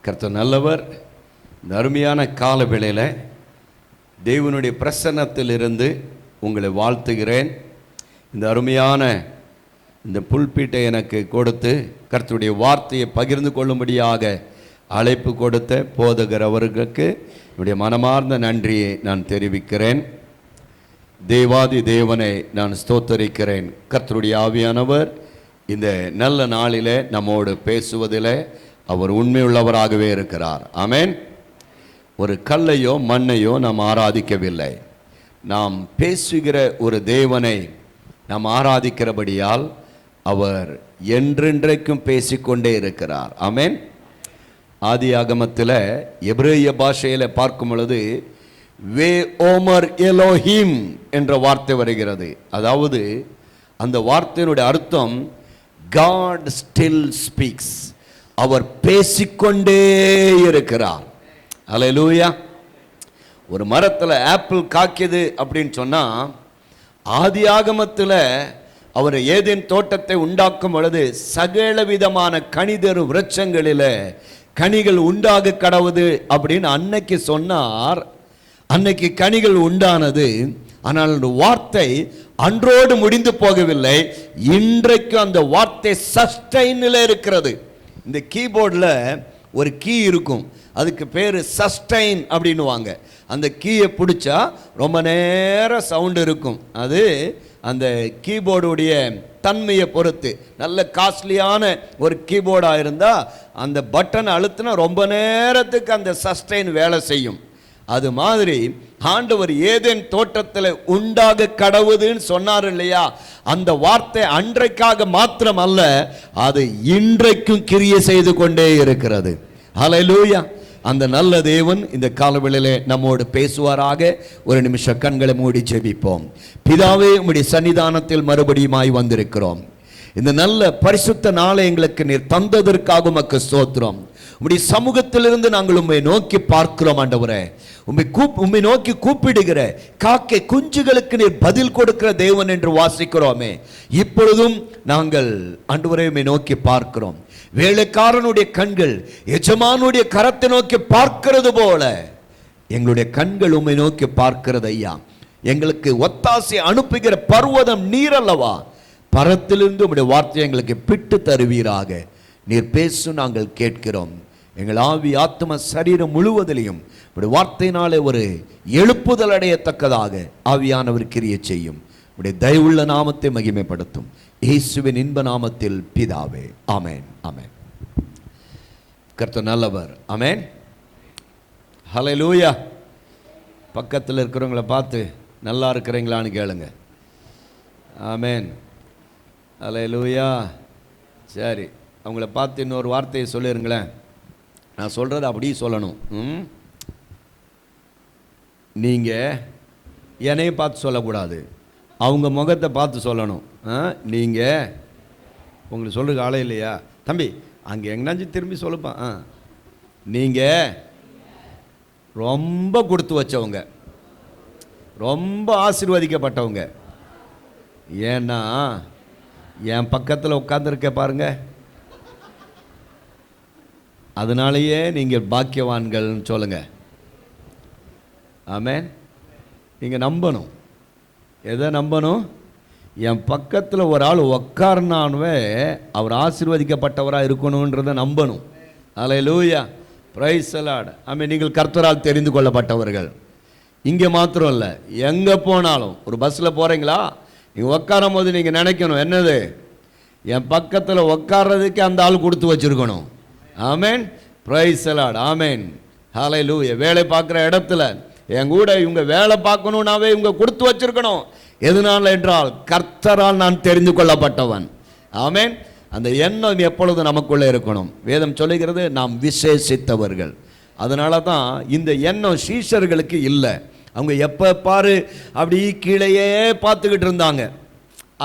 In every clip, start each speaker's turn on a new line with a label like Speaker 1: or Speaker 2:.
Speaker 1: கர்த்தர் நல்லவர். இந்த அருமையான கால வேளையில் தேவனுடைய பிரசன்னத்திலிருந்து உங்களை வாழ்த்துகிறேன். இந்த அருமையான இந்த புல்பீட்டை எனக்கு கொடுத்து கர்த்தருடைய வார்த்தையை பகிர்ந்து கொள்ளும்படியாக அழைப்பு கொடுத்த போதகர் அவர்களுக்கு என்னுடைய மனமார்ந்த நன்றியை நான் தெரிவிக்கிறேன். தேவாதி தேவனை நான் ஸ்தோத்தரிக்கிறேன். கர்த்தருடைய ஆவியானவர் இந்த நல்ல நாளிலே நம்மோடு பேசுவதில் அவர் உண்மையுள்ளவராகவே இருக்கிறார். ஆமென். ஒரு கல்லையோ மண்ணையோ நாம் ஆராதிக்கவில்லை. நாம் பேசுகிற ஒரு தேவனை நாம் ஆராதிக்கிறபடியால் அவர் என்றென்றைக்கும் பேசிக்கொண்டே இருக்கிறார். ஆமென். ஆதியாகமத்தில் எபிரேய பாஷையில் பார்க்கும் பொழுது வே ஓமர் எலோஹிம் என்ற வார்த்தை வருகிறது. அதாவது அந்த வார்த்தையினுடைய அர்த்தம் God still speaks. அவர் பேசிக்கொண்டே இருக்கிறார். அல்லேலூயா. ஒரு மரத்தில் ஆப்பிள் காய்க்குது அப்படின்னு சொன்னால் ஆதியாகமத்தில் அவர் ஏதேன் தோட்டத்தை உண்டாக்கும் பொழுது சகல விதமான கனிதரு விருட்சங்களில் கனிகள் உண்டாக கடவுது அப்படின்னு அன்னைக்கு சொன்னார். அன்னைக்கு கனிகள் உண்டானது. ஆனால் வார்த்தை அன்றோடு முடிந்து போகவில்லை. இன்றைக்கு அந்த வார்த்தை சஸ்டைனில் இருக்கிறது. இந்த கீபோர்டில் ஒரு கீ இருக்கும், அதுக்கு பேர் சஸ்டைன் அப்படின்னுவாங்க. அந்த கீயை பிடிச்சா ரொம்ப நேரம் சவுண்டு இருக்கும். அது அந்த கீபோர்டுடைய தன்மையை பொறுத்து. நல்ல காஸ்ட்லியான ஒரு கீபோர்டாக இருந்தால் அந்த பட்டனை அழுத்தினா ரொம்ப நேரத்துக்கு அந்த சஸ்டைன் வேலை செய்யும். அது மாதிரி ஆண்டவர் ஏதேன் தோட்டத்தில் உண்டாக கடவுதுன்னு சொன்னார் இல்லையா, அந்த வார்த்தை அன்றைக்காக மாத்திரம் அல்ல, அது இன்றைக்கும் கிரியை செய்து கொண்டே இருக்கிறது. ஹல்லேலூயா. அந்த நல்ல தேவன் இந்த காலவெளியிலே நம்மோடு பேசுவாராக. ஒரு நிமிஷம் கண்களை மூடி ஜெபிப்போம். பிதாவே, உம்முடைய சன்னிதானத்தில் மறுபடியுமாய் வந்திருக்கிறோம். இந்த நல்ல பரிசுத்த நாளை எங்களுக்கு நீர் தந்ததற்காக உமக்கு ஸ்தோத்திரம். உம்முடைய சமூகத்திலிருந்து நாங்கள் உம்மை நோக்கி பார்க்கிறோம் ஆண்டவரே. உம்மை நோக்கி கூப்பிடுகிற காக்கை குஞ்சுகளுக்கு நீர் பதில் கொடுக்கிற தேவன் என்று வாசிக்கிறோமே. இப்பொழுதும் நாங்கள் ஆண்டவரே உம்மை நோக்கி பார்க்கிறோம். வேலைக்காரனுடைய கண்கள் எஜமானுடைய கரத்தை நோக்கி பார்க்கிறது போல எங்களுடைய கண்கள் உம்மை நோக்கி பார்க்கிறது ஐயா. எங்களுக்கு ஒத்தாசை அனுப்புகிற பர்வதம் நீர் அல்லவா? பரத்திலிருந்து உம்முடைய வார்த்தையை எங்களுக்கு பிட்டு தருவீராக. நீர் பேசும் நாங்கள் கேட்கிறோம். எங்கள் ஆவி ஆத்ம சரீரம் முழுவதிலையும் உடைய வார்த்தையினாலே ஒரு எழுப்புதல் அடையத்தக்கதாக ஆவியானவர் கிரியை செய்யும். உடைய தயவுள்ள நாமத்தை மகிமைப்படுத்தும். இயேசுவின் இன்ப நாமத்தில் பிதாவே. ஆமென். ஆமென். கர்த்தர் நல்லவர். ஆமென். ஹல்லேலூயா. பக்கத்தில் இருக்கிறவங்கள பார்த்து நல்லா இருக்கிறீங்களான்னு கேளுங்க. ஆமென். ஹல்லேலூயா. சரி, அவங்கள பார்த்து இன்னொரு வார்த்தையை சொல்லிருங்களேன். நான் சொல்கிறது அப்படியே சொல்லணும். நீங்கள் என்னையும் பார்த்து சொல்லக்கூடாது, அவங்க முகத்தை பார்த்து சொல்லணும். நீங்கள் உங்களுக்கு சொல்கிறதுக்கு ஆளே இல்லையா தம்பி, அங்கே எங்கனாச்சும் திரும்பி சொல்லுப்பான். நீங்கள் ரொம்ப கொடுத்து வச்சவங்க, ரொம்ப ஆசீர்வதிக்கப்பட்டவங்க. ஏன்னா என் பக்கத்தில் உட்காந்துருக்க பாருங்க, அதனாலேயே நீங்கள் பாக்கியவான்கள்னு சொல்லுங்கள். ஆமென். நீங்கள் நம்பணும். எதை நம்பணும்? என் பக்கத்தில் ஒரு ஆள் உக்காருனானுவே அவர் ஆசீர்வதிக்கப்பட்டவராக இருக்கணுன்றதை நம்பணும். Hallelujah. Praise the lord. Amen. நீங்கள் கர்த்தரால் தெரிந்து கொள்ளப்பட்டவர்கள். இங்கே மாத்திரம் இல்லை, எங்கே போனாலும் ஒரு பஸ்ஸில் போகிறீங்களா, நீங்கள் உட்காரும் போது நீங்கள் நினைக்கணும், என்னது, என் பக்கத்தில் உட்கார்றதுக்கு அந்த ஆள் கொடுத்து வச்சுருக்கணும். Amen. Praise the lord. Amen. Hallelujah. வேலை பார்க்குற இடத்துல என் கூட இவங்க வேலை பார்க்கணுன்னாவே இவங்க கொடுத்து வச்சிருக்கணும். எதனால் என்றால் கர்த்தரால் நான் தெரிந்து கொள்ளப்பட்டவன். ஆமென். அந்த எண்ணம் எப்பொழுது நமக்குள்ளே இருக்கணும். வேதம் சொல்லுகிறது நாம் விசேஷித்தவர்கள். அதனால தான் இந்த எண்ணம் சீஷர்களுக்கு இல்லை. அவங்க எப்போ பாரு அப்படி கீழேயே பார்த்துக்கிட்டு இருந்தாங்க.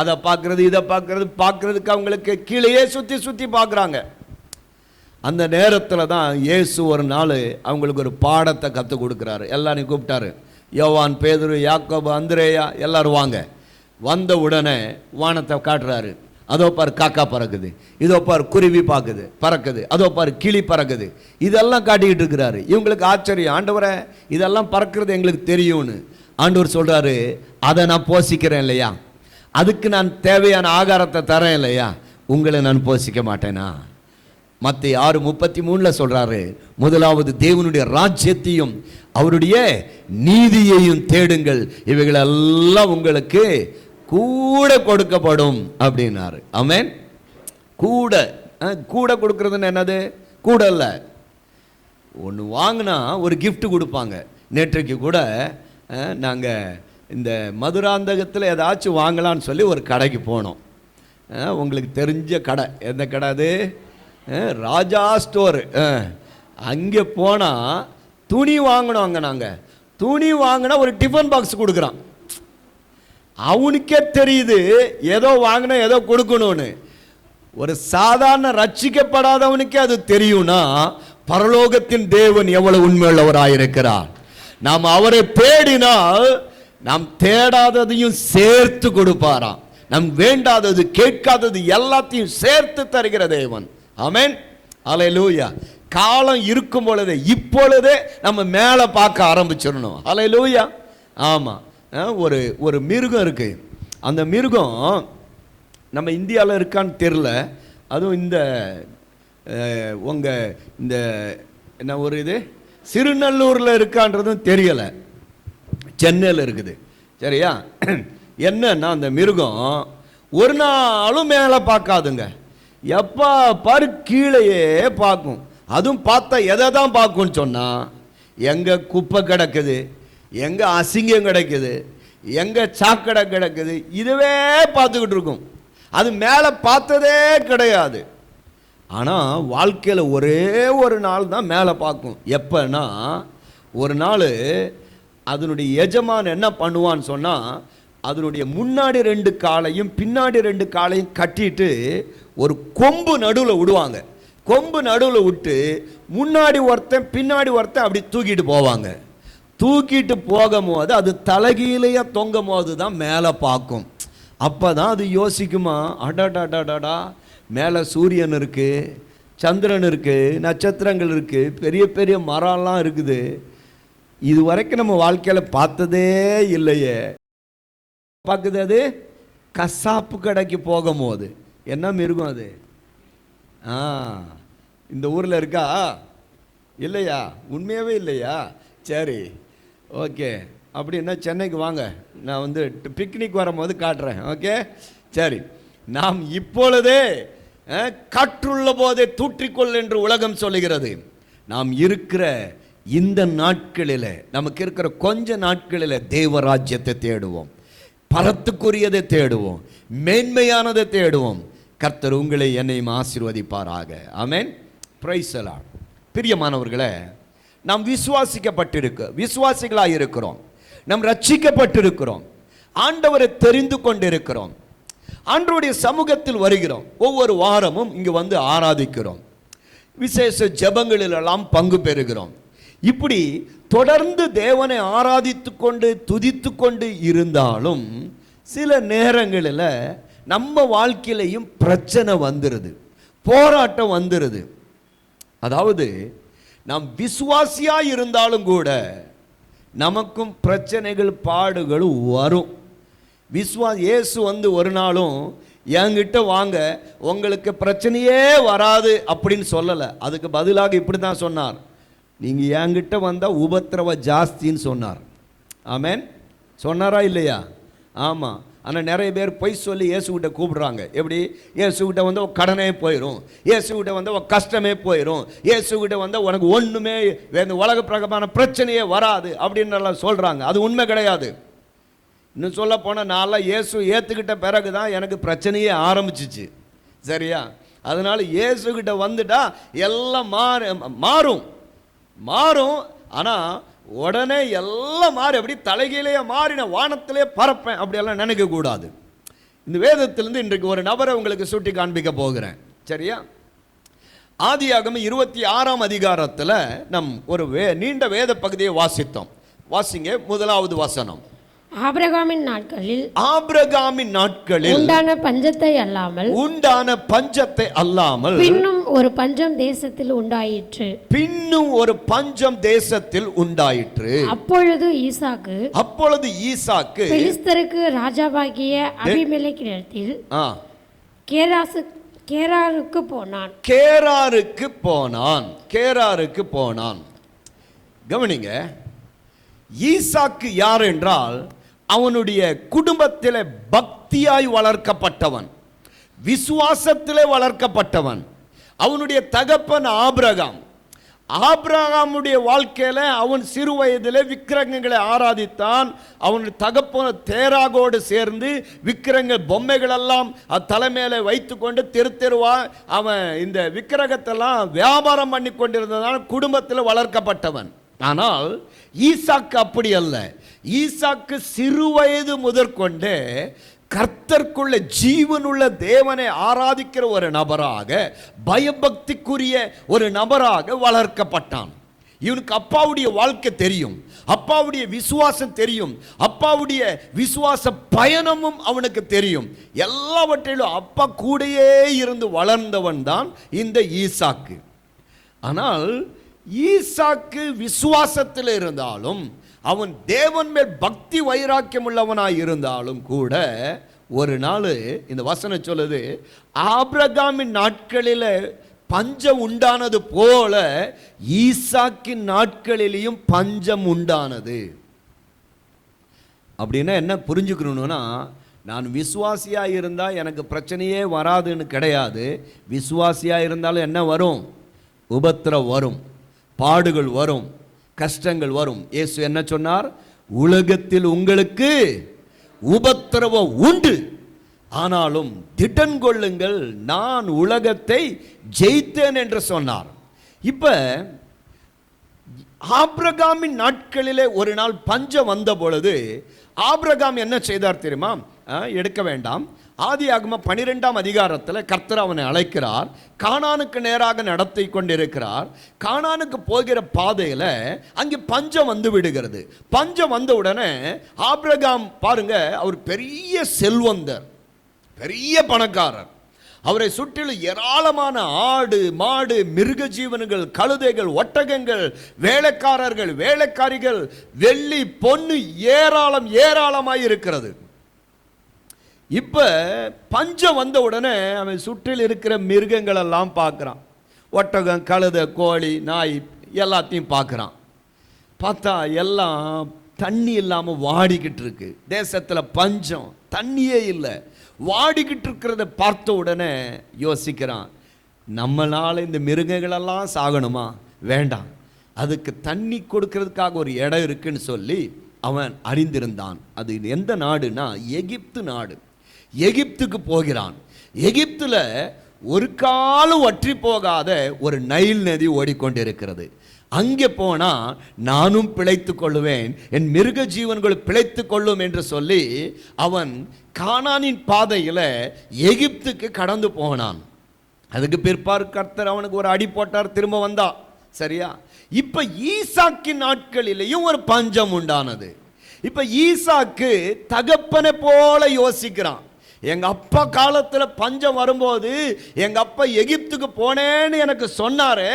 Speaker 1: அதை பார்க்குறது இதை பார்க்குறதுக்கு அவங்களுக்கு கீழேயே சுற்றி சுற்றி பார்க்குறாங்க. அந்த நேரத்தில் தான் இயேசு ஒரு நாள் அவங்களுக்கு ஒரு பாடத்தை கற்றுக் கொடுக்குறாரு. எல்லாரையும் கூப்பிட்டாரு. யோவான், பேதுரு, யாக்கோபு, அந்திரேயா எல்லாரும் வாங்க. வந்த உடனே வானத்தை காட்டுறாரு. அதோ பார் காக்கா பறக்குது, இதோ பார் குருவி பறக்குது, அதோ பார் கிளி பறக்குது, இதெல்லாம் காட்டிக்கிட்டு இருக்கிறாரு. இவங்களுக்கு ஆச்சரியம், ஆண்டவரை இதெல்லாம் பறக்கிறது எங்களுக்கு தெரியும்னு. ஆண்டவர் சொல்றாரு, அதை நான் போஷிக்கிறேன் இல்லையா, அதுக்கு நான் தேவையான ஆகாரத்தை தரேன் இல்லையா, உங்களை நான் போஷிக்க மாட்டேனா? மத்தேயு 6:33 சொல்றாரு, முதலாவது தேவனுடைய ராஜ்யத்தையும் அவருடைய நீதியையும் தேடுங்கள், இவைகளெல்லாம் உங்களுக்கு கூட கொடுக்கப்படும் அப்படின்னாரு. ஆமென். கூட கூட கொடுக்கறதுன்னு என்னது? கூட இல்லை, ஒன்று வாங்கினா ஒரு கிஃப்ட் கொடுப்பாங்க. நேற்றைக்கு கூட நாங்கள் இந்த மதுராந்தகத்தில் ஏதாச்சும் வாங்கலான்னு சொல்லி ஒரு கடைக்கு போனோம். உங்களுக்கு தெரிஞ்ச கடை, எந்த கடை அது? ராஜா ஸ்டோரு. அங்கே போனால் துணி வாங்கினோம். அங்கே நாங்கள் துணி வாங்கினா ஒரு டிஃபன் பாக்ஸ் கொடுக்குறான். அவனுக்கே தெரியுது ஏதோ வாங்கினா ஏதோ கொடுக்கணும்னு. ஒரு சாதாரண ரட்சிக்கப்படாதவனுக்கே அது தெரியும்னா பரலோகத்தின் தேவன் எவ்வளவு உண்மையுள்ளவராயிருக்கிறார். நாம் அவரை தேடினால் நாம் தேடாததையும் சேர்த்து கொடுப்பாராம். நம் வேண்டாதது கேட்காதது எல்லாத்தையும் சேர்த்து தருகிற தேவன். ஆமென். அல்லேலூயா. காலம் இருக்கும் பொழுதே இப்பொழுதே நம்ம மேலே பார்க்க ஆரம்பிச்சிடணும். அல்லேலூயா. ஆமாம். ஒரு மிருகம் இருக்கு. அந்த மிருகம் நம்ம இந்தியாவில் இருக்கான்னு தெரில, அதுவும் இந்த உங்கள் இந்த என்ன ஒரு இது சிறுநல்லூரில் இருக்கான்றதும் தெரியலை, சென்னையில் இருக்குது. சரியா? என்னன்னா அந்த மிருகம் ஒரு நாளும் மேலே பார்க்காதுங்க, எப்போ பாரு கீழேயே பார்க்கும். அதுவும் பார்த்தா எதை தான் பார்க்கும்னு சொன்னால், எங்கே குப்பை கிடக்குது, எங்கே அசிங்கம் கிடைக்குது, எங்கே சாக்கடை கிடக்குது, இதுவே பார்த்துக்கிட்டு இருக்கும். அது மேலே பார்த்ததே கிடையாது. ஆனால் வாழ்க்கையில் ஒரே ஒரு நாள் தான் மேலே பார்க்கும். எப்போனா ஒரு நாள் அதனுடைய எஜமான் என்ன பண்ணுவான்னு சொன்னால், அதனுடைய முன்னாடி 2 காலையும் பின்னாடி 2 காலையும் கட்டிட்டு ஒரு கொம்பு நடுவில் விடுவாங்க. கொம்பு நடுவில் விட்டு முன்னாடி ஒருத்தன் பின்னாடி ஒருத்தன் அப்படி தூக்கிட்டு போவாங்க. தூக்கிட்டு போகும்போது அது தலைகீழையா தொங்கும் போது தான் மேலே பார்க்கும். அப்போ தான் அது யோசிக்குமா, அடாடாடாடாடா மேலே சூரியன் இருக்குது, சந்திரன் இருக்குது, நட்சத்திரங்கள் இருக்குது, பெரிய பெரிய மரம்லாம் இருக்குது, இது வரைக்கும் நம்ம வாழ்க்கையில் பார்த்ததே இல்லையே. பார்க்குது அது கசாப்பு கடைக்கு போகும்போது. என்ன மிருகம் அது? இந்த ஊரில் இருக்கா? இல்லையா? உண்மையாகவே இல்லையா? சரி, ஓகே. அப்படின்னா சென்னைக்கு வாங்க, நான் வந்து பிக்னிக் வரும்போது காட்டுறேன். ஓகே, சரி. நாம் இப்பொழுதே காற்றுள்ள போதே தூற்றிக்கொள் என்று உலகம் சொல்லுகிறது. நாம் இருக்கிற இந்த நாட்களில், நமக்கு இருக்கிற கொஞ்ச நாட்களில் தேவராஜ்யத்தை தேடுவோம், பரத்துக்குரியதை தேடுவோம், மேன்மையானதை தேடுவோம். கர்த்தர் உங்களை என்னையும் ஆசீர்வதிப்பாராக. ஆமென். Praise the lord. பிரியமானவர்களே, நாம் விசுவாசிகளாக இருக்கிறோம், நாம் ரட்சிக்கப்பட்டிருக்கிறோம், ஆண்டவரை தெரிந்து கொண்டிருக்கிறோம், ஆண்டவருடைய சமூகத்தில் வருகிறோம், ஒவ்வொரு வாரமும் இங்கு வந்து ஆராதிக்கிறோம், விசேஷ ஜெபங்களிலெல்லாம் பங்கு பெறுகிறோம். இப்படி தொடர்ந்து தேவனை ஆராதித்து கொண்டு துதித்து கொண்டு இருந்தாலும் சில நேரங்களில் நம்ம வாழ்க்கையிலையும் பிரச்சனை வந்துடுது, போராட்டம் வந்துடுது. அதாவது நாம் விசுவாசியாக இருந்தாலும் கூட நமக்கும் பிரச்சனைகள் பாடுகளும் வரும். இயேசு வந்து ஒரு நாளும் என்கிட்ட வாங்க உங்களுக்கு பிரச்சனையே வராது அப்படின்னு சொல்லலை. அதுக்கு பதிலாக இப்படி தான் சொன்னார், நீங்கள் என்கிட்ட வந்தால் உபத்திரவ ஜாஸ்தின்னு சொன்னார். ஆமென். சொன்னாரா இல்லையா? ஆமாம். ஆனால் நிறைய பேர் பொய் சொல்லி இயேசுகிட்ட கூப்பிடுறாங்க. எப்படி? இயேசுகிட்ட வந்து கடனே போயிடும், இயேசுகிட்ட வந்து கஷ்டமே போயிடும், இயேசுகிட்ட வந்து உனக்கு ஒன்றுமே உலக பிரகமான பிரச்சனையே வராது அப்படின்றலாம் சொல்கிறாங்க. அது உண்மை கிடையாது. இன்னும் சொல்ல போனால் நான்லாம் இயேசு ஏற்றுக்கிட்ட பிறகு தான் எனக்கு பிரச்சனையே ஆரம்பிச்சிச்சு. சரியா? அதனால் இயேசுகிட்ட வந்துட்டா எல்லாம் மாறும். ஆனால் உடனே எல்லாம் மாறி அப்படி தலைகீழையே மாறின வானத்திலே பறப்பேன் அப்படியெல்லாம் நினைக்கக்கூடாது. இந்த வேதத்திலிருந்து இன்றைக்கு ஒரு நபரை உங்களுக்கு சுட்டி காண்பிக்க போகிறேன். சரியா? ஆதியாகமம் 26ஆம் அதிகாரத்தில் நம் ஒரு நீண்ட வேத பகுதியை வாசித்தோம். வாசிங்க, 1வது வசனம்.
Speaker 2: ஆபிரகாமின் நாட்களில்
Speaker 1: உண்டான
Speaker 2: பஞ்சத்தை அல்லாமல்
Speaker 1: பின்னும் ஒரு பஞ்சம் தேசத்தில் உண்டாயிற்று. அப்பொழுது ஈசாக்கு
Speaker 2: பெலிஸ்தருக்கு ராஜாவாகிய அபிமெலேக்கினிடத்தில்
Speaker 1: கேராருக்கு போனான். கவனிங்க, ஈசாக்கு யார் என்றால் அவனுடைய குடும்பத்திலே பக்தியாய் வளர்க்கப்பட்டவன், விசுவாசத்திலே வளர்க்கப்பட்டவன். அவனுடைய தகப்பன் ஆபிரகாமுடைய வாழ்க்கையில அவன் சிறு வயதிலே விக்கிரகங்களை ஆராதித்தான். அவனுடைய தகப்பன தேராகோடு சேர்ந்து விக்கிரகங்கள் பொம்மைகள் எல்லாம் தலைமையில வைத்து கொண்டு தெருவா அவன் இந்த விக்கிரகத்தெல்லாம் வியாபாரம் பண்ணி கொண்டிருந்ததால் குடும்பத்தில் வளர்க்கப்பட்டவன். ஆனால் ஈசாக்கு அப்படி அல்ல. ஈசாக்கு சிறு வயது முதற்கொண்டே கர்த்தருக்குள்ள ஜீவனுள்ள தேவனை ஆராதிக்கிற ஒரு நபராக, பயபக்திக்குரிய ஒரு நபராக வளர்க்கப்பட்டான். இவனுக்கு அப்பாவுடைய வாழ்க்கை தெரியும், அப்பாவுடைய விசுவாசம் தெரியும், அப்பாவுடைய விசுவாச பயணமும் அவனுக்கு தெரியும். எல்லாவற்றிலும் அப்பா கூடையே இருந்து வளர்ந்தவன் தான் இந்த ஈசாக்கு. ஆனால் ஈசாக்கு விசுவாசத்தில் இருந்தாலும், அவன் தேவன் மேல் பக்தி வைராக்கியம் உள்ளவனாய் இருந்தாலும் கூட, ஒரு நாள் இந்த வசனம் சொல்லுது, ஆபிரகாமின் நாட்களில் பஞ்சம் உண்டானது போல ஈசாக்கின் நாட்களிலேயும் பஞ்சம் உண்டானது. அப்படின்னா என்ன புரிஞ்சுக்கணும்னா, நான் விசுவாசியாக இருந்தால் எனக்கு பிரச்சனையே வராதுன்னு கிடையாது. விசுவாசியாக இருந்தாலும் என்ன வரும்? உபத்திரம் வரும், பாடுகள் வரும், கஷ்டங்கள் வரும். இயேசு என்ன சொன்னார்? உலகத்தில் உங்களுக்கு உபத்திரவம் உண்டு, ஆனாலும் திடன் கொள்ளுங்கள், நான் உலகத்தை ஜெயித்தேன் என்று சொன்னார். இப்ப ஆபிரகாமின் நாட்களிலே ஒரு நாள் பஞ்சம் வந்த பொழுது ஆபிரகாம் என்ன செய்தார் தெரியுமா? எடுக்க வேண்டாம், ஆதியாகமம் 12ஆம் அதிகாரத்தில் கர்த்தர் அவனை அழைக்கிறார். கானானுக்கு நேராக நடத்தி கொண்டிருக்கிறார். கானானுக்கு போகிற பாதையில் அங்கே பஞ்சம் வந்து விடுகிறது. பஞ்சம் வந்த உடனே ஆபிரகாம் பாருங்க, அவர் பெரிய செல்வந்தர், பெரிய பணக்காரர். அவரை சுற்றிலும் ஏராளமான ஆடு மாடு மிருக ஜீவன்கள், கழுதைகள், ஒட்டகங்கள், வேலைக்காரர்கள், வேலைக்காரிகள், வெள்ளி பொன்னு ஏராளமாய் இருக்கிறது. இப்ப பஞ்சம் வந்த உடனே அவன் சுற்றில் இருக்கிற மிருகங்கள் எல்லாம் பார்க்குறான். ஒட்டகம், கழுதை, கோழி, நாய் எல்லாத்தையும் பார்க்குறான். பார்த்தா எல்லாம் தண்ணி இல்லாமல் வாடிக்கிட்டு இருக்கு. தேசத்தில் பஞ்சம், தண்ணியே இல்லை, வாடிக்கிட்டு இருக்கிறத பார்த்த உடனே யோசிக்கிறான், நம்மளால இந்த மிருகங்களெல்லாம் சாகணுமா? வேண்டாம், அதுக்கு தண்ணி கொடுக்கறதுக்காக ஒரு இடம் இருக்குன்னு சொல்லி அவன் அறிந்திருந்தான். அது எந்த நாடுனா எகிப்து நாடு. எகிப்துக்கு போகிறான். எகிப்துல ஒரு காலம் வற்றி போகாத ஒரு நைல் நதி ஓடிக்கொண்டிருக்கிறது. அங்கே போனா நானும் பிழைத்து கொள்ளுவேன், என் மிருக ஜீவன்கள் பிழைத்து கொள்ளும் என்று சொல்லி அவன் கானானின் பாதையில எகிப்துக்கு கடந்து போனான். அதுக்கு பிற்பாடு கர்த்தர் அவனுக்கு ஒரு அடி போட்டார், திரும்ப வந்தா. சரியா? இப்ப ஈசாக்கின் நாட்களிலேயும் ஒரு பஞ்சம் உண்டானது. இப்ப ஈசாக்கு தகப்பனை போல யோசிக்கிறான். எங்க அப்பா காலத்துல பஞ்சம் வரும்போது எங்க அப்பா எகிப்துக்கு போனேன்னு எனக்கு சொன்னாரு,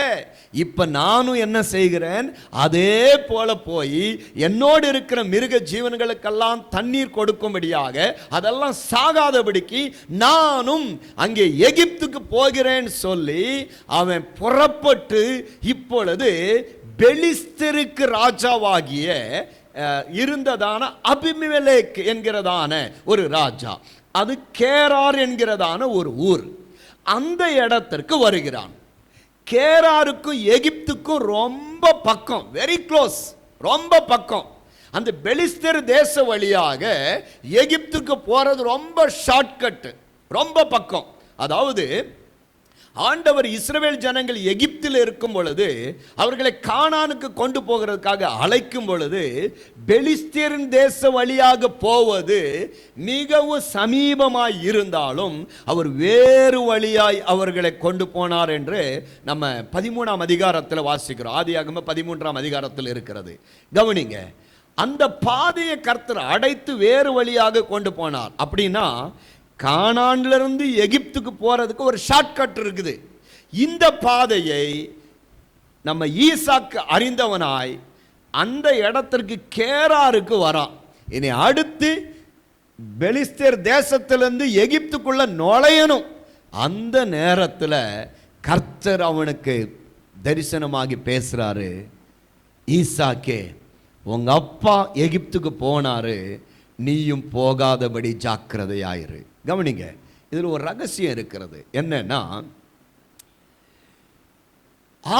Speaker 1: இப்ப நானும் என்ன செய்கிறேன், அதே போல போய் என்னோடு இருக்கிற மிருக ஜீவன்களுக்கெல்லாம் தண்ணீர் கொடுக்கும்படியாக, அதெல்லாம் சாகாதபடிக்கு நானும் அங்கே எகிப்துக்கு போகிறேன் சொல்லி அவன் புறப்பட்டு இப்பொழுது பெலிஸ்தருக்கு ராஜாவாகிய இருந்ததான அபிமெலேக் என்கிறதான ஒரு ராஜா, அது கேரார் என்கிறதான ஒரு ஊர், அந்த இடத்திற்கு வருகிறான். கேராருக்கும் எகிப்துக்கும் ரொம்ப பக்கம், வெரி க்ளோஸ், ரொம்ப பக்கம். அந்த பெலிஸ்தர் தேச வழியாக எகிப்துக்கு போறது ரொம்ப ஷார்ட்கட், ரொம்ப பக்கம். அதாவது ஆண்டவர் இஸ்ரவேல் ஜனங்கள் எகிப்தில் இருக்கும் பொழுது அவர்களை கானானுக்கு கொண்டு போகிறதுக்காக அழைக்கும் பொழுது பெலிஸ்தரின் தேச வழியாக போவது மிகவும் சமீபமாய் இருந்தாலும் அவர் வேறு வழியாய் அவர்களை கொண்டு போனார் என்று நம்ம 13ஆம் அதிகாரத்தில் வாசிக்கிறோம். ஆதியாகமம் 13ஆம் அதிகாரத்தில் இருக்கிறது. கவனிங்க, அந்த பாதையை கர்த்தர் அடைத்து வேறு வழியாக கொண்டு போனார். அப்படின்னா கானானிலிருந்து எகிப்துக்கு போறதுக்கு ஒரு ஷார்ட்கட் இருக்குது. இந்த பாதையை நம்ம ஈசாக்கு அறிந்தவனாய் அந்த இடத்திற்கு கேராருக்கு வரான். இனி அடுத்து பெலிஸ்தர் தேசத்திலிருந்து எகிப்துக்குள்ள நுழையணும். அந்த நேரத்தில் கர்த்தர் அவனுக்கு தரிசனமாகி பேசுறாரு, ஈசாக்கே, உங்க அப்பா எகிப்துக்கு போனாரு, நீயும் போகாதபடி ஜாக்கிரதையாயிரு. கவனிங்க, இதில் ஒரு ரகசியம் இருக்கிறது. என்னன்னா,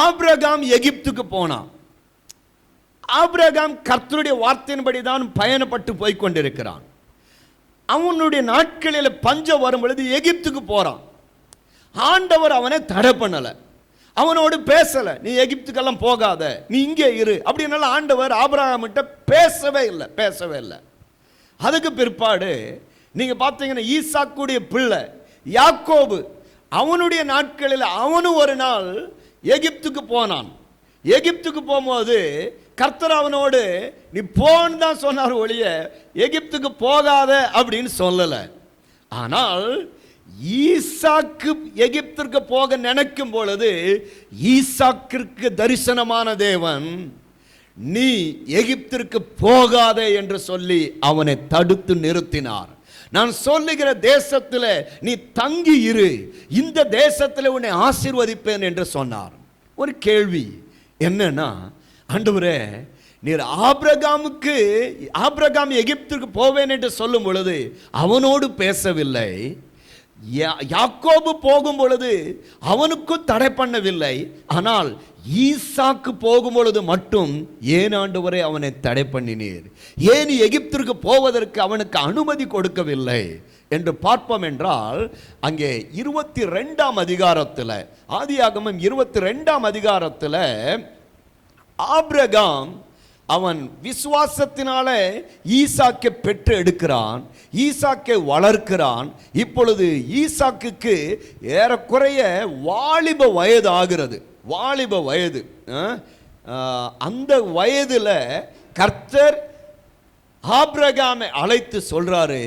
Speaker 1: ஆபிரகாம் எகிப்துக்கு போனான். ஆபிரகாம் கர்த்தருடைய வார்த்தையின்படி தான் பயணப்பட்டு போய் கொண்டிருக்கிறான். அவனுடைய நாட்களில் பஞ்சம் வரும் பொழுது எகிப்துக்கு போறான். ஆண்டவர் அவனை தடை பண்ணல, அவனோடு பேசல, நீ எகிப்துக்கெல்லாம் போகாத, நீ இங்கே இரு அப்படின்னால ஆண்டவர் ஆபிரகாமிட்ட பேசவே இல்லை. அதுக்கு பிற்பாடு நீங்க பார்த்தீங்கன்னா ஈசாக்குடைய பிள்ளை யாக்கோபு, அவனுடைய நாட்களில் அவனும் ஒரு நாள் எகிப்துக்கு போனான். எகிப்துக்கு போகும்போது கர்த்தர் அவனோடு நீ போன்னு தான் சொன்னார் ஒழிய எகிப்துக்கு போகாத அப்படின்னு சொல்லல. ஆனால் ஈசாக்கு எகிப்திற்கு போக நினைக்கும் பொழுது ஈசாக்கிற்கு தரிசனமான தேவன், நீ எகிப்திற்கு போகாதே என்று சொல்லி அவனை தடுத்து நிறுத்தினார். நான் சொல்லுகிற தேசத்தில் நீ தங்கி இரு, இந்த தேசத்தில் உன்னை ஆசீர்வதிப்பேன் என்று சொன்னார். ஒரு கேள்வி என்னன்னா, ஆண்டவரே, நீர் ஆபிரகாம் எகிப்திற்கு போவேன் என்று சொல்லும் பொழுது அவனோடு பேசவில்லை, யாக்கோபு போகும் பொழுது அவனுக்கும் தடை பண்ணவில்லை, ஆனால் ஈசாக்கு போகும் பொழுது மட்டும் ஏன் ஆண்டவரே அவனை தடை பண்ணினீர்? ஏன் எகிப்திற்கு போவதற்கு அவனுக்கு அனுமதி கொடுக்கவில்லை என்று பார்ப்போம் என்றால், அங்கே 22ஆம் அதிகாரத்தில், ஆதியாகமம் 22ஆம் அதிகாரத்தில் ஆபிரகாம் அவன் விசுவாசத்தினால ஈசாக்கை பெற்று எடுக்கிறான், ஈசாக்கை வளர்க்கிறான். இப்பொழுது ஈசாக்குக்கு ஏறக்குறைய வாலிப வயது ஆகிறது. வாலிப வயது, அந்த வயதில் கர்த்தர் ஆபிரகாமை அழைத்து சொல்றாரு.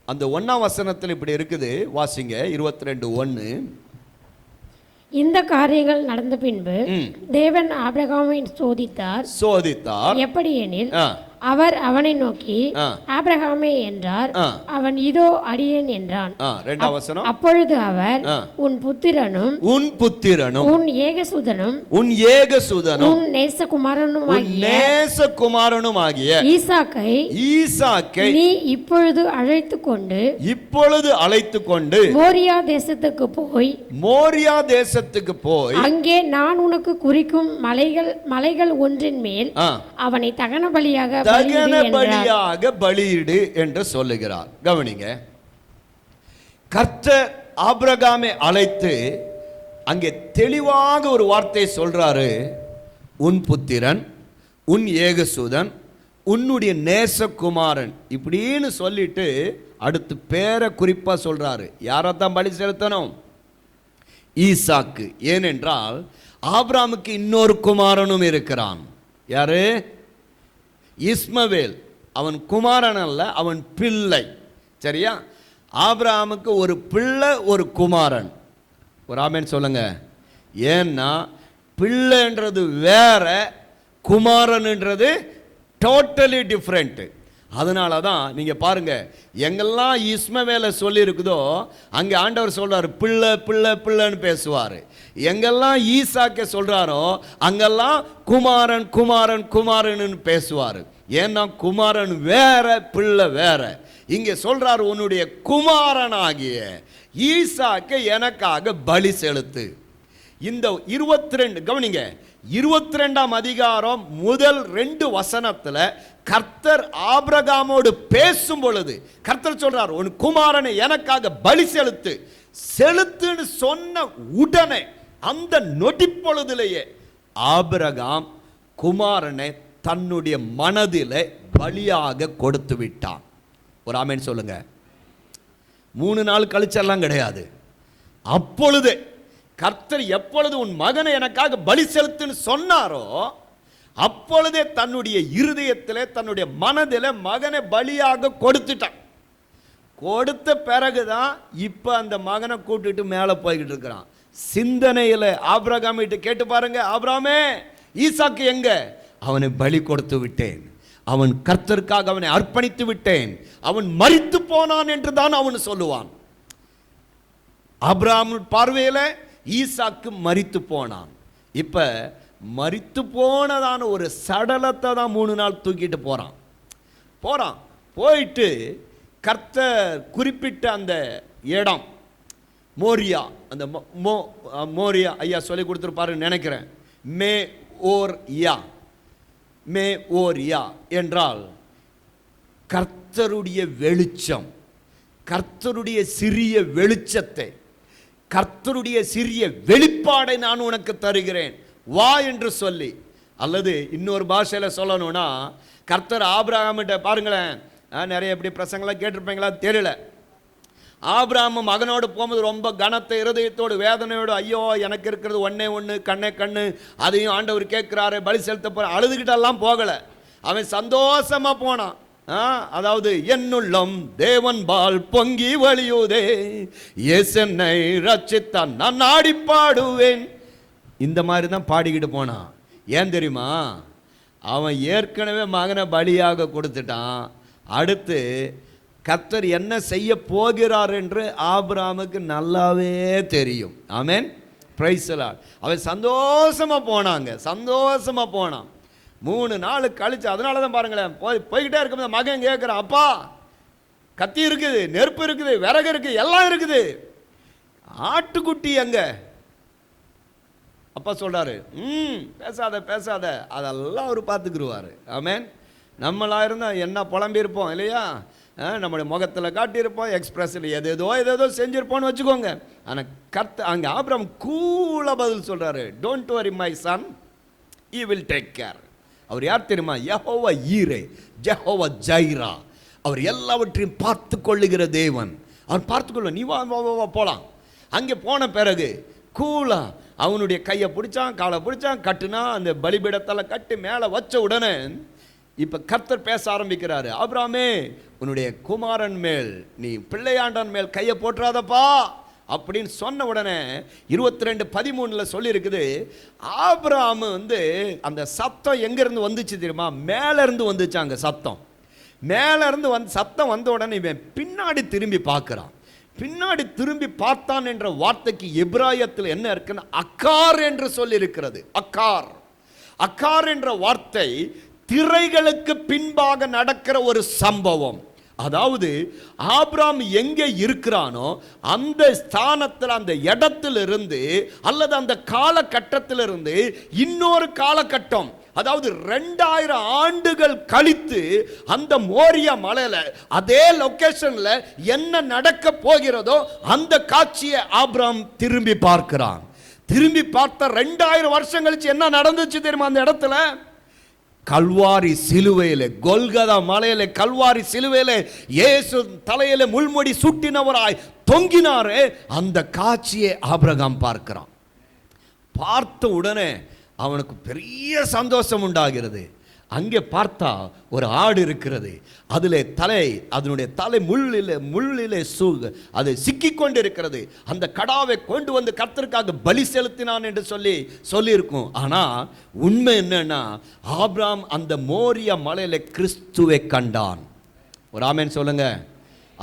Speaker 1: அந்த 1ஆம் வசனத்தில் இப்படி இருக்குது, வாசிங்க. 22:1.
Speaker 2: இந்த காரியங்கள் நடந்த பின்பு தேவன் ஆபிரகாமை சோதித்தார். எப்படி எனில், அவர் அவனை நோக்கி ஆபிரகாமே என்றார். அவன் இதோ அடியேன் என்றான். அப்பொழுது அவர், உன் புத்திரனும் உன் ஏகசுதனும் உன் நேசகுமாரனுமாகிய ஈசாக்கை நீ இப்பொழுது அழைத்து கொண்டு மோரியா தேசத்துக்கு போய் அங்கே நான் உனக்கு குறிக்கும் மலைகள் ஒன்றின் மேல் அவனை தகன பலியாக
Speaker 1: பலியிடு என்று சொல்லுகிறார். கவனிங்க, கர்த்தர் ஆபிரகாமை அழைத்து அங்கே தெளிவாக ஒரு வார்த்தையை சொல்றாரு, உன் புத்திரன், உன் ஏகசுதன், உன்னுடைய நேசகுமாரன் இப்படின்னு சொல்லிட்டு அடுத்து பேரை குறிப்பா சொல்றாரு. யாரைத்தான் பலி செலுத்தணும்? ஈசாக்கு. ஏனென்றால் ஆபிரகாமுக்கு இன்னொரு குமாரனும் இருக்கிறான். யாரு? இஸ்மவேல். அவன் குமாரன் அல்ல, அவன் பிள்ளை. சரியா? ஆபிரகாமுக்கு ஒரு பிள்ளை, ஒரு குமாரன். ஒரு ஆமென் சொல்லுங்க. ஏன்னா பிள்ளைன்றது வேற, குமாரன்ன்றது டோட்டலி டிஃப்ரெண்ட். அதனால தான் நீங்கள் பாருங்க, எங்கெல்லாம் இஸ்மவேலை சொல்லி இருக்குதோ அங்கே ஆண்டவர் சொல்றாரு பிள்ளை பிள்ளை பிள்ளைன்னு பேசுவார். எங்கெல்லாம் ஈசாக்கை சொல்றாரோ அங்கெல்லாம் குமாரன் குமாரன் குமாரன்னு பேசுவார். ஏன்னா குமாரன் வேற, பிள்ளை வேற. இங்கே சொல்றாரு, உன்னுடைய குமாரனாகிய ஈசாக்கை எனக்காக பலி செலுத்து. இந்த 22 கவனிங்க, 22ஆம் அதிகாரம் முதல் 2 வசனத்தில் கர்த்தர் ஆபிரகாமோடு பேசும் பொழுது கர்த்தர் சொல்றார், உன் குமாரனை எனக்காக பலி செலுத்துன்னு சொன்ன உடனே அந்த நொடிப்பொழுதிலேயே ஆபிரகாம் குமாரனை தன்னுடைய மனதிலே பலியாக கொடுத்து விட்டான். ஒரு ஆமென் சொல்லுங்க. 3 நாள் கழிச்செல்லாம் கிடையாது. அப்பொழுது கர்த்தர் எப்பொழுது உன் மகனை எனக்காக பலி செலுத்துன்னு சொன்னாரோ அப்பொழுதே தன்னுடைய இருதயத்திலே தன்னுடைய மனதிலே மகனை பலியாக கொடுத்துட்டான். கொடுத்த பிறகுதான் இப்ப அந்த மகனை கூட்டிட்டு மேலே போய்கிட்டு இருக்கிறான். சிந்தனையில ஆபிரகாம் கிட்ட கேட்டு பாருங்க, ஆபிரகாமே ஈசாக்கு எங்க? அவனை பலி கொடுத்து விட்டேன், அவன் கர்த்தருக்காக அவனை அர்ப்பணித்து விட்டேன், அவன் மரித்து போனான் என்று தான் அவன் சொல்லுவான். ஆபிரகாம் பார்வையில ஈசாக்கு மரித்து போனான். இப்ப மரித்து போனதான ஒரு சடலத்தை தான் 3 நாள் தூக்கிட்டு போறான். போயிட்டு கர்த்தர் குறிப்பிட்ட அந்த இடம் மோரியா, அந்த மோரியா ஐயா சொல்லி கொடுத்துருப்பாருன்னு நினைக்கிறேன். மே ஓர் யா என்றால் கர்த்தருடைய வெளிச்சம், கர்த்தருடைய சிறிய வெளிச்சத்தை, கர்த்தருடைய சிறிய வெளிப்பாடை நான் உனக்கு தருகிறேன் வா என்று சொல்லி. அல்லது இன்னொரு பாஷையில சொல்லணும்னா, கர்த்தர் ஆபிரகாமிட்ட பாருங்களேன், நிறைய எப்படி பிரசங்கெல்லாம் கேட்டிருப்பீங்களா தெரியல. ஆபிரகாம் மகனோடு போகும்போது ரொம்ப கனத்த இருதயத்தோடு வேதனையோடு, ஐயோ எனக்கு இருக்கிறது ஒன்னே ஒன்று, கண்ணே கண்ணு, அதையும் ஆண்டவர் கேட்கிறாரு, பலி செலுத்த போற, அழுதுகிட்டெல்லாம் போகல. அவன் சந்தோஷமா போனான். அதாவது என்னுள்ளம் தேவன் பால் பொங்கி வழியுதே, என்னை ரட்சித்தான் நான் நாடி பாடுவேன். இந்த மாதிரி தான் பாடிக்கிட்டு போனான். ஏன் தெரியுமா? அவன் ஏற்கனவே மகனை பலியாக கொடுத்துட்டான். அடுத்து கர்த்தர் என்ன செய்ய போகிறார் என்று ஆபிரகாமுக்கு நல்லாவே தெரியும். ஆமென், பிரைஸ் தி லார்ட். அவன் சந்தோஷமா போனான். 3 நாள் கழிச்சு, அதனால தான் பாருங்களேன், போய்கிட்டே இருக்கும்போது மகன் கேட்குறான், அப்பா கத்தி இருக்குது, நெருப்பு இருக்குது, விறகு இருக்குது, எல்லாம் இருக்குது, ஆட்டுக்குட்டி எங்க? அப்பா சொல்றாரு, பேசாத, அதெல்லாம் அவர் பார்த்துக்குருவாரு. ஆமென். நம்மளா இருந்தால் என்ன புலம்பியிருப்போம் இல்லையா? நம்முடைய முகத்தில் காட்டியிருப்போம், எக்ஸ்பிரஸில் ஏதேதோ செஞ்சிருப்போம்னு வச்சுக்கோங்க. ஆனால் அங்கே ஆபிரகாம் கூலாக பதில் சொல்கிறாரு, don't worry my son, he will take care. அவர் யார் தெரியுமா? யெகோவா ஈரே, ஜெகோவா ஜைரா. அவர் எல்லாவற்றையும் பார்த்து கொள்ளுகிற தேவன். அவர் பார்த்துக்கொள்ள, நீ வா போகலாம். அங்கே போன பிறகு கூலா அவனுடைய கையை பிடிச்சான், காலை பிடிச்சான், கட்டுனா, அந்த பலிபீடத்தில் கட்டி மேலே வச்ச உடனே இப்போ கர்த்தர் பேச ஆரம்பிக்கிறாரு, ஆபிரகாமே உன்னுடைய குமாரன் மேல், நீ பிள்ளையாண்டன் மேல் கையை போட்டுறாதப்பா அப்படின்னு சொன்ன உடனே 22:13 சொல்லியிருக்குது, ஆபிரகாம் அந்த சத்தம் எங்கேருந்து வந்துச்சு தெரியுமா? மேலேருந்து வந்துச்சு. அங்கே சத்தம் மேலேருந்து சத்தம் வந்த உடனே இவன் பின்னாடி திரும்பி பார்க்குறான். பின்னாடி திரும்பி பார்த்தான் என்ற வார்த்தைக்கு எபிராயத்தில் என்ன இருக்குன்னு அக்கார் என்று சொல்லி இருக்கிறது. அக்கார் என்ற வார்த்தை திரைகளுக்கு பின்பாக நடக்கிற ஒரு சம்பவம். அதாவது ஆபிரகாம் எங்கே இருக்கிறானோ அந்த ஸ்தானத்தில், அந்த இடத்திலிருந்து அல்லது அந்த காலகட்டத்திலிருந்து இன்னொரு காலகட்டம், அதாவது 2000 ஆண்டுகள் கழித்து அந்த மோரியா மலையில அதே லொகேஷன்ல என்ன நடக்க போகிறதோ அந்த காட்சியை ஆபிரகாம் திரும்பி பார்க்கிறான். திரும்பி பார்த்த 2000 வருஷம் கழிச்சு என்ன நடந்துச்சு தெரியுமா? அந்த இடத்துல கல்வாரி சிலுவையில, கொல்கதா மலையில கல்வாரி சிலுவையில இயேசு தலையில முள்முடி சுட்டினவராய் தொங்கினாரே, அந்த காட்சியை ஆபிரகாம் பார்க்கிறான். பார்த்த உடனே அவனுக்கு பெரிய சந்தோஷம் உண்டாகிறது. அங்கே பார்த்தா ஒரு ஆடு இருக்கிறது. அதனுடைய தலை முள்ளிலே அது சிக்கிக்கொண்டு இருக்கிறது. அந்த கடாவை கொண்டு வந்து கர்த்தருக்காக பலி செலுத்தினான் என்று சொல்லியிருக்கும். ஆனால் உண்மை என்னன்னா, ஆபிரகாம் அந்த மோரியா மலையில கிறிஸ்துவை கண்டான். ஒரு ஆமென் சொல்லுங்க.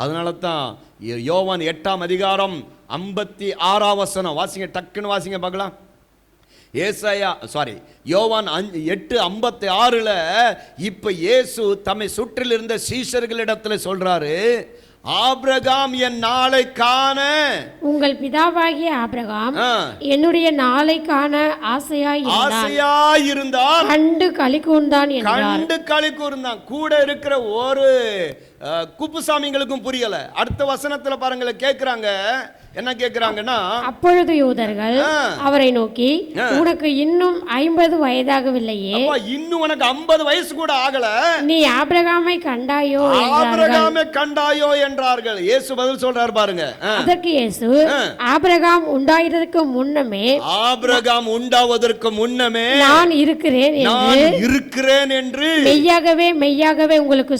Speaker 1: அதனால தான் யோவான் 8ஆம் அதிகாரம் 56ஆம் வசனம் வாசிங்க, டக்குன்னு வாசிங்க பார்க்கலாம். யோவான் 8:56 இப்ப இயேசு தம்மை சுற்றில் இருந்த சீஷர்களிடத்தில் சொல்றாரு, ஆபிரகாம் என் நாளை காண,
Speaker 2: உங்கள் பிதாவாகிய ஆபிரகாம் என்னுடைய நாளை காண ஆசையாயிருந்தான், கண்டு களி கூர்ந்தான். கூட இருக்கிற ஒரு
Speaker 1: குப்புசாமிங்களுக்கும் புரியல. அடுத்த வசனத்துல பாருங்களேன், கேக்குறாங்க, என்ன கேக்குறாங்கன்னா,
Speaker 2: அப்பொழுது யூதர்கள் அவரை நோக்கி, உனக்கு இன்னும் 50 வயதாகவில்லையே,
Speaker 1: இன்னும் உனக்கு 50 வயசு கூட ஆகல,
Speaker 2: நீ ஆபிரகாமை கண்டாயோ
Speaker 1: என்றார்கள். இயேசு பதில் சொல்றாரு பாருங்க.
Speaker 2: அதற்கு இயேசு, ஆபிரகாம் உண்டாவதற்கு முன்னமே நான் இருக்கிறேன் என்று மெய்யாகவே உங்களுக்கு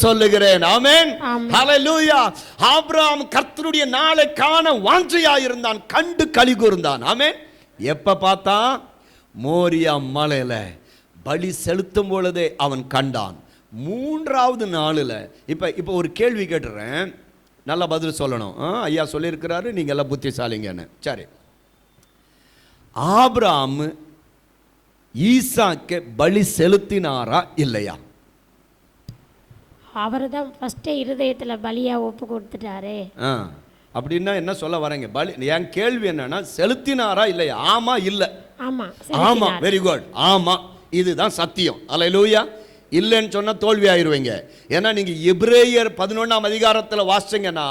Speaker 2: சொல்லுகிறேன். ஆமென். ஹல்லேலூயா. ஆபிரகாம் கர்த்தருடைய நாளை காண வாஞ்சையாயிருந்தான், கண்டு களி கூர்ந்தான். ஆமென். எப்ப பார்த்தா? மோரியா மலையில பலி செலுத்தும் பொழுதே அவன் கண்டான். 3வது நாளில் இப்ப ஒரு கேள்வி கேட்டுறேன், நல்ல பதில் சொல்லணும். ஐயா சொல்லியிருக்கிறாரு, நீங்க எல்லாம் புத்திசாலிங்கன்னு. சரி, ஆபிரகாம் ஈசாக்கை பலி செலுத்தினாரா இல்லையா? அவர் தான் ஃபர்ஸ்ட் இருதயத்துல பலியா ஒப்பு கொடுத்துட்டாரே.
Speaker 1: அப்படின்னா என்ன சொல்ல வரீங்க? பலி, என் கேள்வி என்னன்னா, செலுத்தினாரா இல்லையா? ஆமா இல்ல? ஆமா. Very good. ஆமா, இதுதான் சத்தியம். அல்லேலூயா. இல்லைன்னு சொன்னா தோல்வி ஆயிருவீங்க. ஏன்னா நீங்க எபிரேயர் 11ஆம் அதிகாரத்தில் வாசிச்சீங்கன்னா,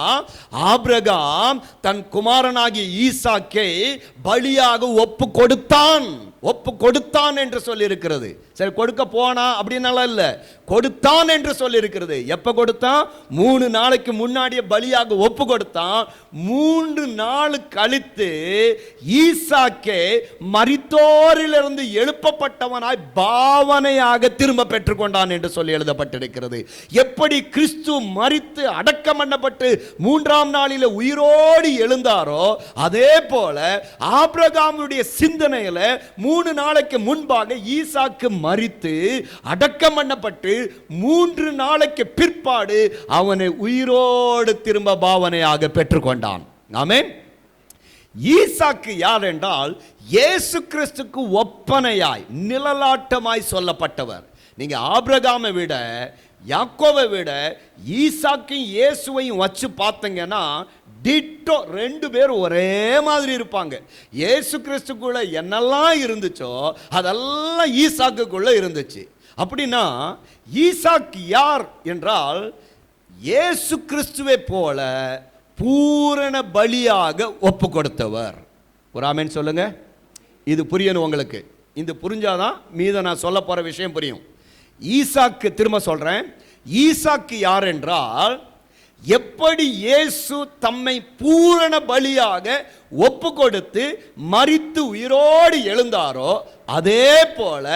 Speaker 1: ஆபிரகாம் தன் குமாரனாகிய ஈசாக்கை பலியாக ஒப்பு கொடுத்தான் என்று சொல்லி இருக்கிறது. சரி, கொடுக்க போனா அப்படின்னால இல்ல, கொடுத்தான் என்று சொல்லி இருக்கிறது. எப்ப கொடுத்தான்? 3 நாளைக்கு முன்னாடியே பலியாக ஒப்பு கொடுத்தான். 3 நாள் கழித்து ஈசாக்கே மரித்தோரிலிருந்து எழுப்பப்பட்டவனாய் பாவனையாக திரும்ப பெற்றுக்கொண்டான் என்று சொல்லி எழுதப்பட்டிருக்கிறது. எப்படி கிறிஸ்து மரித்து அடக்கம் பண்ணப்பட்டு 3ஆம் நாளில் உயிரோடு எழுந்தாரோ, அதே போல ஆபிரகாமுடைய சிந்தனையில 3 நாளைக்கு முன்பாக ஈசாக்கு மரித்து அடக்கம் பண்ணப்பட்டு 3 நாளைக்கு பிற்பாடு அவனை உயிரோடு திரும்ப பாவனையாக பெற்றுக்கொண்டான். ஆமென். ஈசாக்கு யார் என்றால், இயேசு கிறிஸ்துக்கு ஒப்பனையாய் நிழலாட்டமாய் சொல்லப்பட்டவர். நீங்க ஆபிரகாமை விட யாக்கோவை விட ஈசாக்கையும் இயேசுவையும் வச்சு பார்த்தீங்கன்னா டிட்டோ 2 பேரும் ஒரே மாதிரி இருப்பாங்க. இயேசு கிறிஸ்துக்குள்ள என்னெல்லாம் இருந்துச்சோ அதெல்லாம் ஈசாக்குக்குள்ள இருந்துச்சு. அப்படின்னா ஈசாக்கு யார் என்றால், இயேசு கிறிஸ்துவை போல பூரண பலியாக ஒப்பு கொடுத்தவர். ஒரு ஆமென் சொல்லுங்க. இது புரியணும் உங்களுக்கு. இது புரிஞ்சாதான் மீத நான் சொல்ல போற விஷயம் புரியும். ஈசாக்கு, திரும்ப சொல்றேன், ஈசாக்கு யார் என்றால், எப்படி இயேசு தம்மை பூரண பலியாக ஒப்பு கொடுத்து மரித்து உயிரோடு எழுந்தாரோ, அதே போல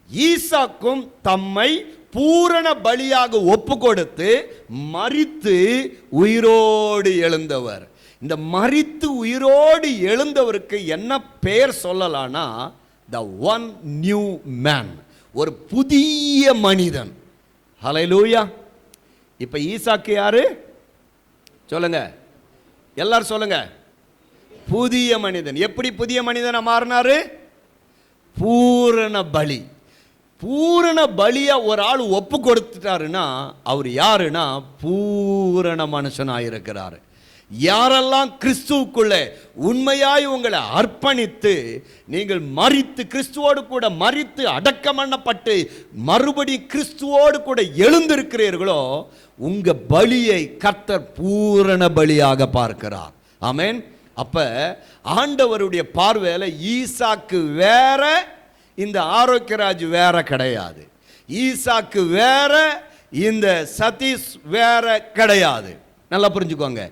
Speaker 1: ஈசாக்கும் தம்மை பூரண பலியாக ஒப்பு கொடுத்து மரித்து உயிரோடு எழுந்தவர். இந்த மரித்து உயிரோடு எழுந்தவருக்கு என்ன பெயர் சொல்லலாம்னா, த ஒன் நியூ மேன், ஒரு புதிய மனிதன். ஹல்லேலூயா. இப்ப ஈசாக்கு யாரு சொல்லுங்க, எல்லாரும் சொல்லுங்க. புதிய மனிதன். எப்படி புதிய மனிதனா மாறினாரு? பூரண பலி. பூரண பலியா ஒரு ஆள் ஒப்பு கொடுத்துட்டாருன்னா அவர் யாருன்னா பூரண மனுஷனாயிருக்கிறாரு. யாரெல்லாம் கிறிஸ்துவுக்குள்ளே உண்மையாய் உங்களை அர்ப்பணித்து நீங்கள் மரித்து கிறிஸ்துவோடு கூட மரித்து அடக்கம் பண்ணப்பட்டு மறுபடி கிறிஸ்துவோடு கூட எழுந்திருக்கிறீர்களோ, உங்க பலியை கர்த்தர் பூரண பலியாக பார்க்கிறார். ஆமென். அப்ப ஆண்டவருடைய பார்வையில ஈசாக்கு வேற, இந்த ஆரோக்கியராஜ் வேற கிடையாது. ஈசாக்கு வேற, இந்த சதீஷ் வேற கிடையாது. நல்லா புரிஞ்சுக்கோங்க.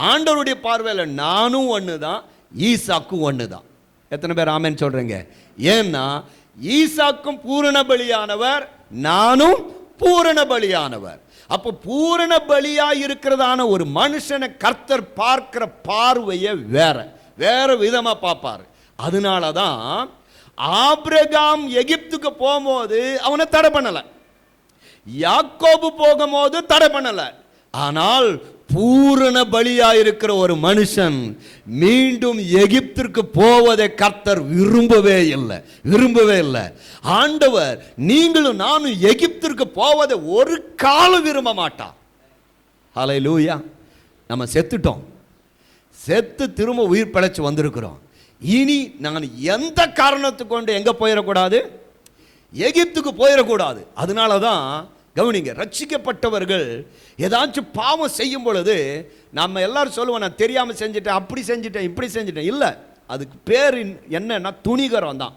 Speaker 1: ஆண்டவருடைய பார்வையில் நானும் ஒன்று தான், ஈசாக்கும் ஒன்று தான். எத்தனை பேர் ஆமென் சொல்றீங்க? ஏன்னா ஈசாக்கும் பூரண பலியானவர், நானும் பூரண பலியானவர். அப்போ பூரண பலியா இருக்கிறதான ஒரு மனுஷனை கர்த்தர் பார்க்கிற பார்வையை வேற விதமா பார்ப்பாரு. அதனாலதான் ஆபிரகாம் எகிப்துக்கு போகும்போது அவனை தடை பண்ணல, யாக்கோபு போகும்போது தடை பண்ணல. ஆனால் பூரண பலியா இருக்கிற ஒரு மனுஷன் மீண்டும் எகிப்திற்கு போவதை கர்த்தர் விரும்பவே இல்லை. ஆண்டவர் நீங்களும் நானும் எகிப்திற்கு போவதை ஒரு காலம் விரும்ப மாட்டார். ஹல்லேலூயா. நம்ம செத்துட்டோம், செத்து திரும்ப உயிர் பிழைச்சு வந்திருக்கிறோம். இனி நான் எந்த காரணத்துக்கு கொண்டு எங்க போயிடக்கூடாது?
Speaker 2: எகிப்துக்கு போயிடக்கூடாது. அதனால தான் கவனிங்க, ரட்சிக்கப்பட்டவர்கள் ஏதாச்சும் பாவம் செய்யும் பொழுது நம்ம எல்லாரும் சொல்லுவோம், நான் தெரியாமல் செஞ்சுட்டேன், அப்படி செஞ்சுட்டேன், இப்படி செஞ்சுட்டேன். இல்லை, அதுக்கு பேர் என்னன்னா துணிகரம் தான்.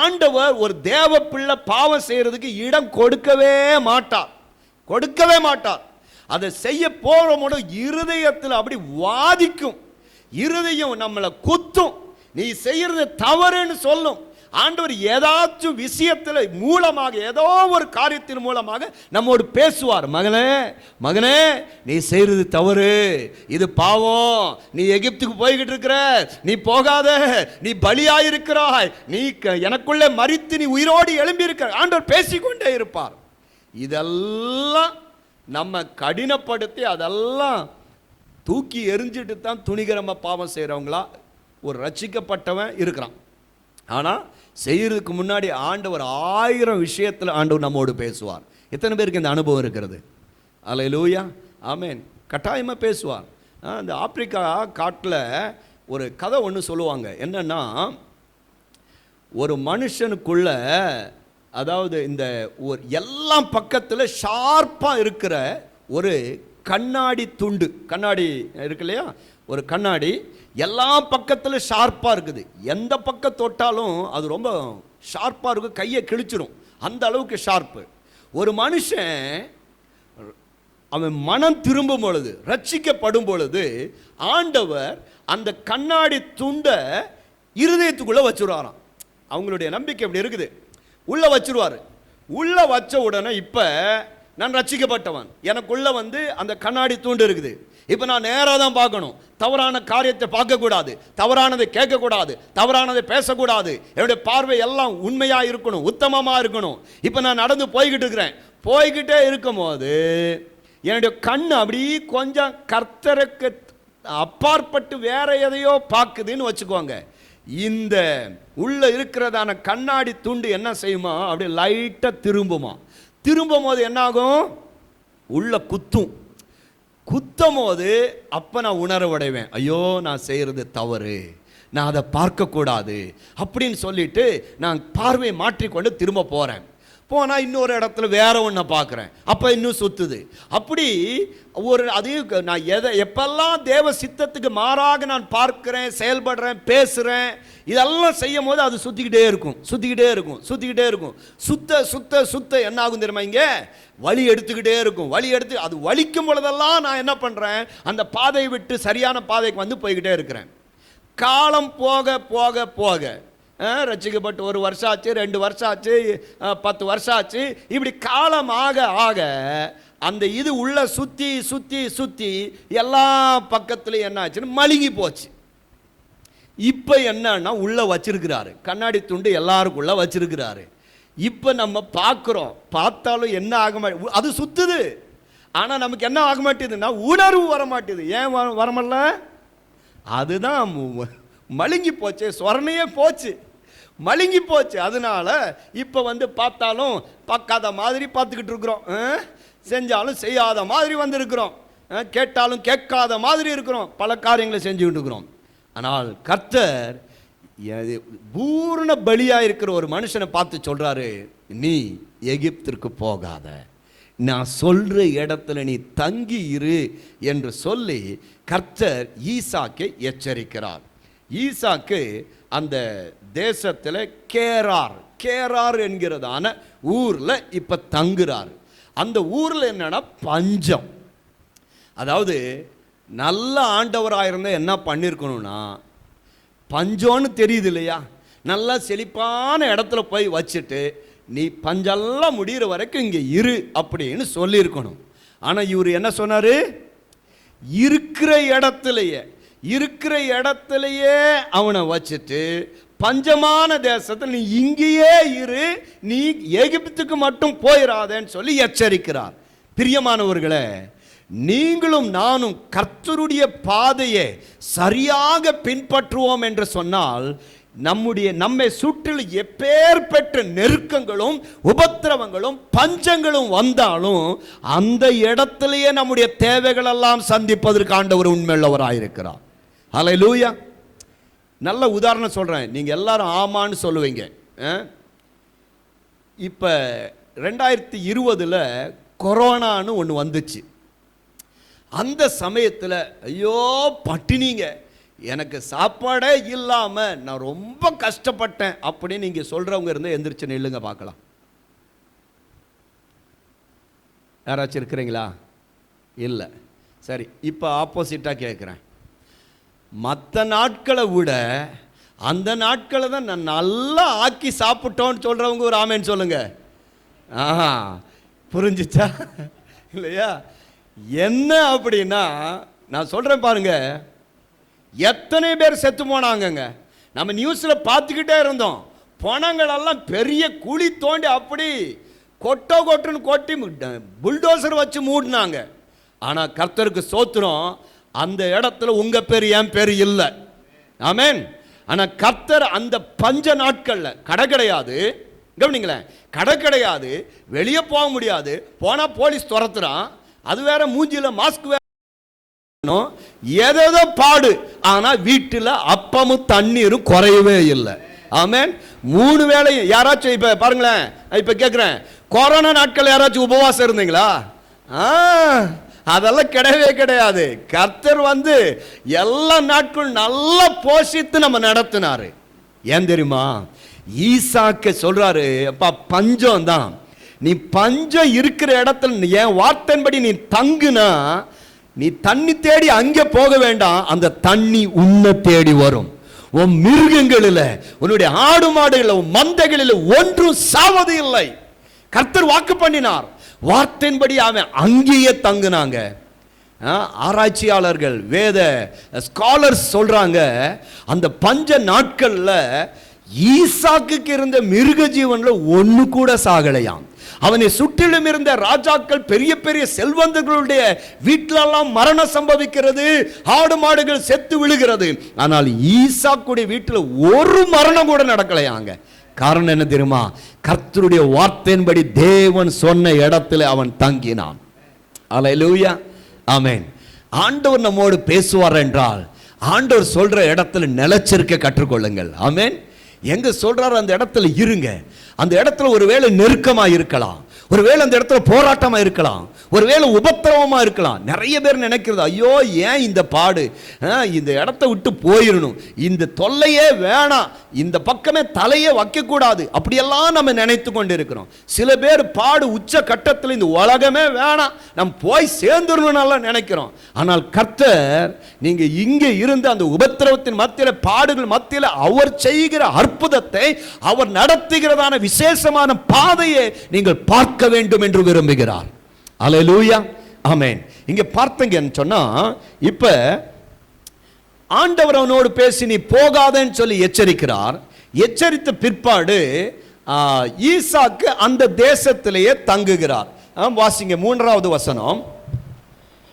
Speaker 2: ஆண்டவர் ஒரு தேவ பிள்ளை பாவம் செய்யறதுக்கு இடம் கொடுக்கவே மாட்டார். அதை செய்ய போறோமோட இருதயத்தில் அப்படி வாதிக்கும், இருதயம் நம்மளை குத்தும், நீ செய்யறது தவறுன்னு சொல்லும். ஆண்டவர் ஏதாச்சும் விஷயத்தில் மூலமாக, ஏதோ ஒரு காரியத்தின் மூலமாக நம்மோடு பேசுவார். மகனே நீ செய்யறது தவறு, இது பாவம், நீ எகிப்துக்கு போய்கிட்டு இருக்கிற, நீ போகாத, நீ பலியாயிருக்கிறாய், நீ எனக்குள்ளே மரித்து நீ உயிரோடு எழும்பி இருக்கிற. ஆண்டவர் பேசிக்கொண்டே இருப்பார். இதெல்லாம் நம்ம கடினப்படுத்தி அதெல்லாம் தூக்கி எரிஞ்சிட்டு தான் துணிகரமா பாவம் செய்கிறவங்களா ஒரு ரட்சிக்கப்பட்டவன் இருக்கிறான். ஆனால் செய்யறதுக்கு முன்னாடி ஆண்டவர் 1000 விஷயத்தில் ஆண்டவர் நம்மோடு பேசுவார். எத்தனை பேருக்கு இந்த அனுபவம் இருக்கிறது? அல்லேலூயா, ஆமென். கட்டாயமாக பேசுவார். இந்த ஆப்பிரிக்கா காட்டில் ஒரு கதை ஒன்று சொல்லுவாங்க. என்னன்னா, ஒரு மனுஷனுக்குள்ள, அதாவது இந்த ஒரு எல்லா பக்கத்தில் ஷார்ப்பாக இருக்கிற ஒரு கண்ணாடி துண்டு, கண்ணாடி இருக்கு இல்லையா, ஒரு கண்ணாடி எல்லா பக்கத்தில் ஷார்ப்பாக இருக்குது. எந்த பக்கம் தொட்டாலும் அது ரொம்ப ஷார்ப்பாக இருக்கும், கையை கிழிச்சிடும், அந்த அளவுக்கு ஷார்ப்பு. ஒரு மனுஷன் அவன் மனம் திரும்பும் பொழுது, ரட்சிக்கப்படும் பொழுது, ஆண்டவர் அந்த கண்ணாடி துண்டை இருதயத்துக்குள்ளே வச்சுருவாராம். அவங்களுடைய நம்பிக்கை அப்படி இருக்குது. உள்ளே வச்சுருவார். உள்ளே வச்ச உடனே இப்போ நான் ரட்சிக்கப்பட்டவன், எனக்குள்ளே அந்த கண்ணாடி தூண்டு இருக்குது. இப்போ நான் நேராக தான் பார்க்கணும், தவறான காரியத்தை பார்க்கக்கூடாது, தவறானதை கேட்கக்கூடாது, தவறானதை பேசக்கூடாது, என்னுடைய பார்வை எல்லாம் உண்மையாக இருக்கணும், உத்தமமாக இருக்கணும். இப்போ நான் நடந்து போய்கிட்டே இருக்கும் போது என்னுடைய கண் அப்படி கொஞ்சம் கர்த்தருக்கு அப்பாற்பட்டு வேற எதையோ பார்க்குதுன்னு வச்சுக்கோங்க. இந்த உள்ள இருக்கிறதான கண்ணாடி துண்டு என்ன செய்யுமா, அப்படி லைட்டாக திரும்பும் போது என்னாகும், உள்ள குத்தும் போது அப்போ நான் உணர்வடைவேன், ஐயோ நான் செய்கிறது தவறு, நான் அதை பார்க்கக்கூடாது அப்படின்னு சொல்லிட்டு நான் பார்வையை மாற்றிக்கொண்டு திரும்ப போகிறேன். போனால் இன்னொரு இடத்துல வேற ஒன்றை பார்க்குறேன், அப்போ இன்னும் சுற்றுது. அப்படி அதையும் நான் எப்பெல்லாம் தேவ சித்தத்துக்கு மாறாக நான் பார்க்குறேன், செயல்படுறேன், பேசுகிறேன், இதெல்லாம் செய்யும் போது அது சுற்றிக்கிட்டே இருக்கும். சுத்த என்ன ஆகும் தெரியுமா, இங்கே வழி எடுத்துக்கிட்டே இருக்கும். அது வலிக்கும் பொழுதெல்லாம் நான் என்ன பண்ணுறேன், அந்த பாதையை விட்டு சரியான பாதைக்கு போய்கிட்டே இருக்கிறேன். காலம் போக ரட்சிக்கப்பட்டு 1 வருஷம் ஆச்சு, 2 வருஷம் ஆச்சு, 10 வருஷம் ஆச்சு, இப்படி காலம் ஆக அந்த இது உள்ள சுற்றி எல்லா பக்கத்துலையும் என்ன ஆச்சுன்னு மழுங்கி போச்சு. இப்போ என்னன்னா உள்ள வச்சிருக்கிறாரு, கண்ணாடி துண்டு எல்லாருக்குள்ள வச்சிருக்கிறாரு. இப்போ நம்ம பார்த்தாலும் என்ன ஆக மாட்டேது, அது சுத்துது. ஆனால் நமக்கு என்ன ஆக மாட்டேதுன்னா உணர்வு வர மாட்டேது. ஏன் வரமல்ல, அதுதான் மழுங்கி போச்சு, சொரணையே போச்சு, மழுங்கி போச்சு. அதனால இப்போ பார்த்தாலும் பார்க்காத மாதிரி பார்த்துக்கிட்டு இருக்கிறோம், செஞ்சாலும் செய்யாத மாதிரி இருக்கிறோம், கேட்டாலும் கேட்காத மாதிரி இருக்கிறோம், பல காரியங்களை செஞ்சுக்கிட்டு இருக்கிறோம். ஆனால் கர்த்தர் பூர்ண பலியாக இருக்கிற ஒரு மனுஷனை பார்த்து சொல்றாரு, நீ எகிப்திற்கு போகாத, நான் சொல்ற இடத்துல நீ தங்கி இரு என்று சொல்லி கர்த்தர் ஈசாக்கை எச்சரிக்கிறார். ஈசாக்கு அந்த தேசத்தில் கேரார் என்கிறதான ஊரில் இப்போ தங்குறார். அந்த ஊரில் என்னன்னா பஞ்சம். அதாவது நல்ல ஆண்டவராக இருந்தால் என்ன பண்ணியிருக்கணும்னா, பஞ்சம்னு தெரியுது இல்லையா, நல்லா செழிப்பான இடத்துல போய் வச்சுட்டு நீ பஞ்செல்லாம் முடிகிற வரைக்கும் இங்கே இரு அப்படின்னு சொல்லியிருக்கணும். ஆனால் இவர் என்ன சொன்னார், இருக்கிற இடத்துலையே அவனை வச்சுட்டு பஞ்சமான தேசத்தில் நீ இங்கேயே இரு, நீ எகிப்துக்கு மட்டும் போயிடாதேன்னு சொல்லி எச்சரிக்கிறார். பிரியமானவர்களே, நீங்களும் நானும் கர்த்தருடைய பாதையை சரியாக பின்பற்றுவோம் என்று சொன்னால், நம்மை சுற்றிலும் எப்பேற்பட்ட நெருக்கங்களும் உபத்திரவங்களும் பஞ்சங்களும் வந்தாலும் அந்த இடத்திலேயே நம்முடைய தேவைகள் எல்லாம் சந்திப்பதற்கு ஆண்டவர் உண்மையுள்ளவராயிருக்கிறார். ஹல்லேலூயா. நல்ல உதாரணம் சொல்றேன், நீங்க எல்லாரும் ஆமான்னு சொல்லுவீங்க. இப்போ 2020 கொரோனான்னு ஒன்று வந்துச்சு. அந்த சமயத்தில் ஐயோ பட்டினிங்க, எனக்கு சாப்பாடே இல்லாமல் நான் ரொம்ப கஷ்டப்பட்டேன் அப்படின்னு நீங்கள் சொல்கிறவங்க இருந்தால் எந்திரிச்சு நில்லுங்க பார்க்கலாம். யாராச்சும் இருக்கிறீங்களா? இல்லை. சரி, இப்போ ஆப்போசிட்டாக கேட்குறேன். மற்ற நாட்களை விட அந்த நாட்களை தான் நான் நல்லா ஆக்கி சாப்பிட்டோன்னு சொல்கிறவங்க ஒரு ஆமேன்னு சொல்லுங்க. புரிஞ்சிச்சா இல்லையா? என்ன அப்படின்னா நான் சொல்கிறேன் பாருங்க, எத்தனை பேர் செத்து போனாங்கங்க. நம்ம நியூஸில் பார்த்துக்கிட்டே இருந்தோம். பணங்களெல்லாம் பெரிய குழி தோண்டி அப்படி கொட்டுன்னு கொட்டி புல்டோசர் வச்சு மூடினாங்க. ஆனால் கர்த்தருக்கு ஸ்தோத்திரம், அந்த இடத்துல உங்கள் பேர் என் பேர் இல்லை. ஆமென். ஆனால் கர்த்தர் அந்த பஞ்ச நாட்களில் கடை கிடையாது, கவனிங்களேன், கடை கிடையாது, வெளியே போக முடியாது, போனால் போலீஸ் துரத்துறான், அது வேற மூஞ்சியில் மாஸ்க் வேற, ஏதேதோ பாடு. ஆனால் வீட்டில் அப்பமும் தண்ணீரும் குறையவே இல்லை. ஆமென். 3 வேளையும் யாராச்சும் இப்போ பாருங்களேன், இப்போ கேட்குறேன், கொரோனா நாட்கள் யாராச்சும் உபவாசம் இருந்தீங்களா? அதெல்லாம் கிடையவே கிடையாது. கர்த்தர் வந்து எல்லா நாட்களும் நல்லா போஷித்து நம்ம நடத்தினாரு. ஏன் தெரியுமா? ஈசாக்கு சொல்றாரு, அப்பா பஞ்சம் தான், நீ பஞ்சம் இருக்கிற இடத்துல என் வார்த்தையின்படி நீ தங்குனா நீ தண்ணி தேடி அங்கே போக வேண்டாம், அந்த தண்ணி உன்னை தேடி வரும். உன் மிருகங்களில், உன்னுடைய ஆடு மாடுகளில், உன் மந்தைகளில் ஒன்றும் சாவது இல்லை. கர்த்தர் வாக்கு பண்ணினார், வார்த்தையின்படி அவன் அங்கேயே தங்குனாங்க. ஆராய்ச்சியாளர்கள், வேத ஸ்காலர்ஸ் சொல்றாங்க, அந்த பஞ்ச நாட்கள்ல ஈசாக்கு இருந்த மிருக ஜீவன்ல ஒண்ணு கூட சாகலையாம். அவனை சுற்றிலும் இருந்த ராஜாக்கள், பெரிய பெரிய செல்வந்தர்களுடைய வீட்டிலெல்லாம் மரணம் சம்பவிக்கிறது, ஆடு மாடுகள் செத்து விழுகிறது. ஆனால் ஈசாக்குடைய வீட்டில் ஒரு மரணம் கூட நடக்கலையாங்க. காரணம் என்ன தெரியுமா? கர்த்தருடைய வார்த்தையின்படி தேவன் சொன்ன இடத்துல அவன் தங்கினான். அல்லேலூயா, ஆமென். ஆண்டவர் நம்மோடு பேசுவார் என்றால் ஆண்டவர் சொல்ற இடத்துல நிலைச்சிருக்க கற்றுக்கொள்ளுங்கள். ஆமென். எங்க சொல்றாரு அந்த இடத்துல இருங்க. அந்த இடத்துல ஒருவேளை நெருக்கமா இருக்கலாம், ஒருவேளை அந்த இடத்துல போராட்டமா இருக்கலாம், ஒருவேளை உபத்திரவமா இருக்கலாம். நிறைய பேர் நினைக்கிறது, ஐயோ ஏன் இந்த பாடு, இந்த இடத்த விட்டு போயிடணும், இந்த தொல்லையே வேணாம், இந்த பக்கமே தலையே வைக்க கூடாது, அப்படியெல்லாம் நம்ம நினைத்து கொண்டு இருக்கிறோம். சில பேர் பாடு உச்ச கட்டத்தில் இந்த உலகமே வேணாம், நம்ம போய் சேர்ந்துடணும் நினைக்கிறோம். ஆனால் கர்த்தர், நீங்க இங்க இருந்து அந்த உபத்திரவத்தின் மத்தியில், பாடுகள் மத்தியில் அவர் செய்கிற அற்புதத்தை, அவர் நடத்துகிறதான விசேஷமான பாதையை நீங்கள் பார்க்க வேண்டும் என்று விரும்புகிறார். அல்லேலூயா, ஆமென். இங்க பார்த்தீங்கன்னு சொன்னா, இப்ப ஆண்டவர் அவனோடு பேசி நீ போகாதன்னு சொல்லி எச்சரிக்கிறார். எச்சரித்த பிற்பாடு ஈசாக்கு அந்த தேசத்திலேயே தங்குகிறார். வாசிங்க 3வது வசனம்.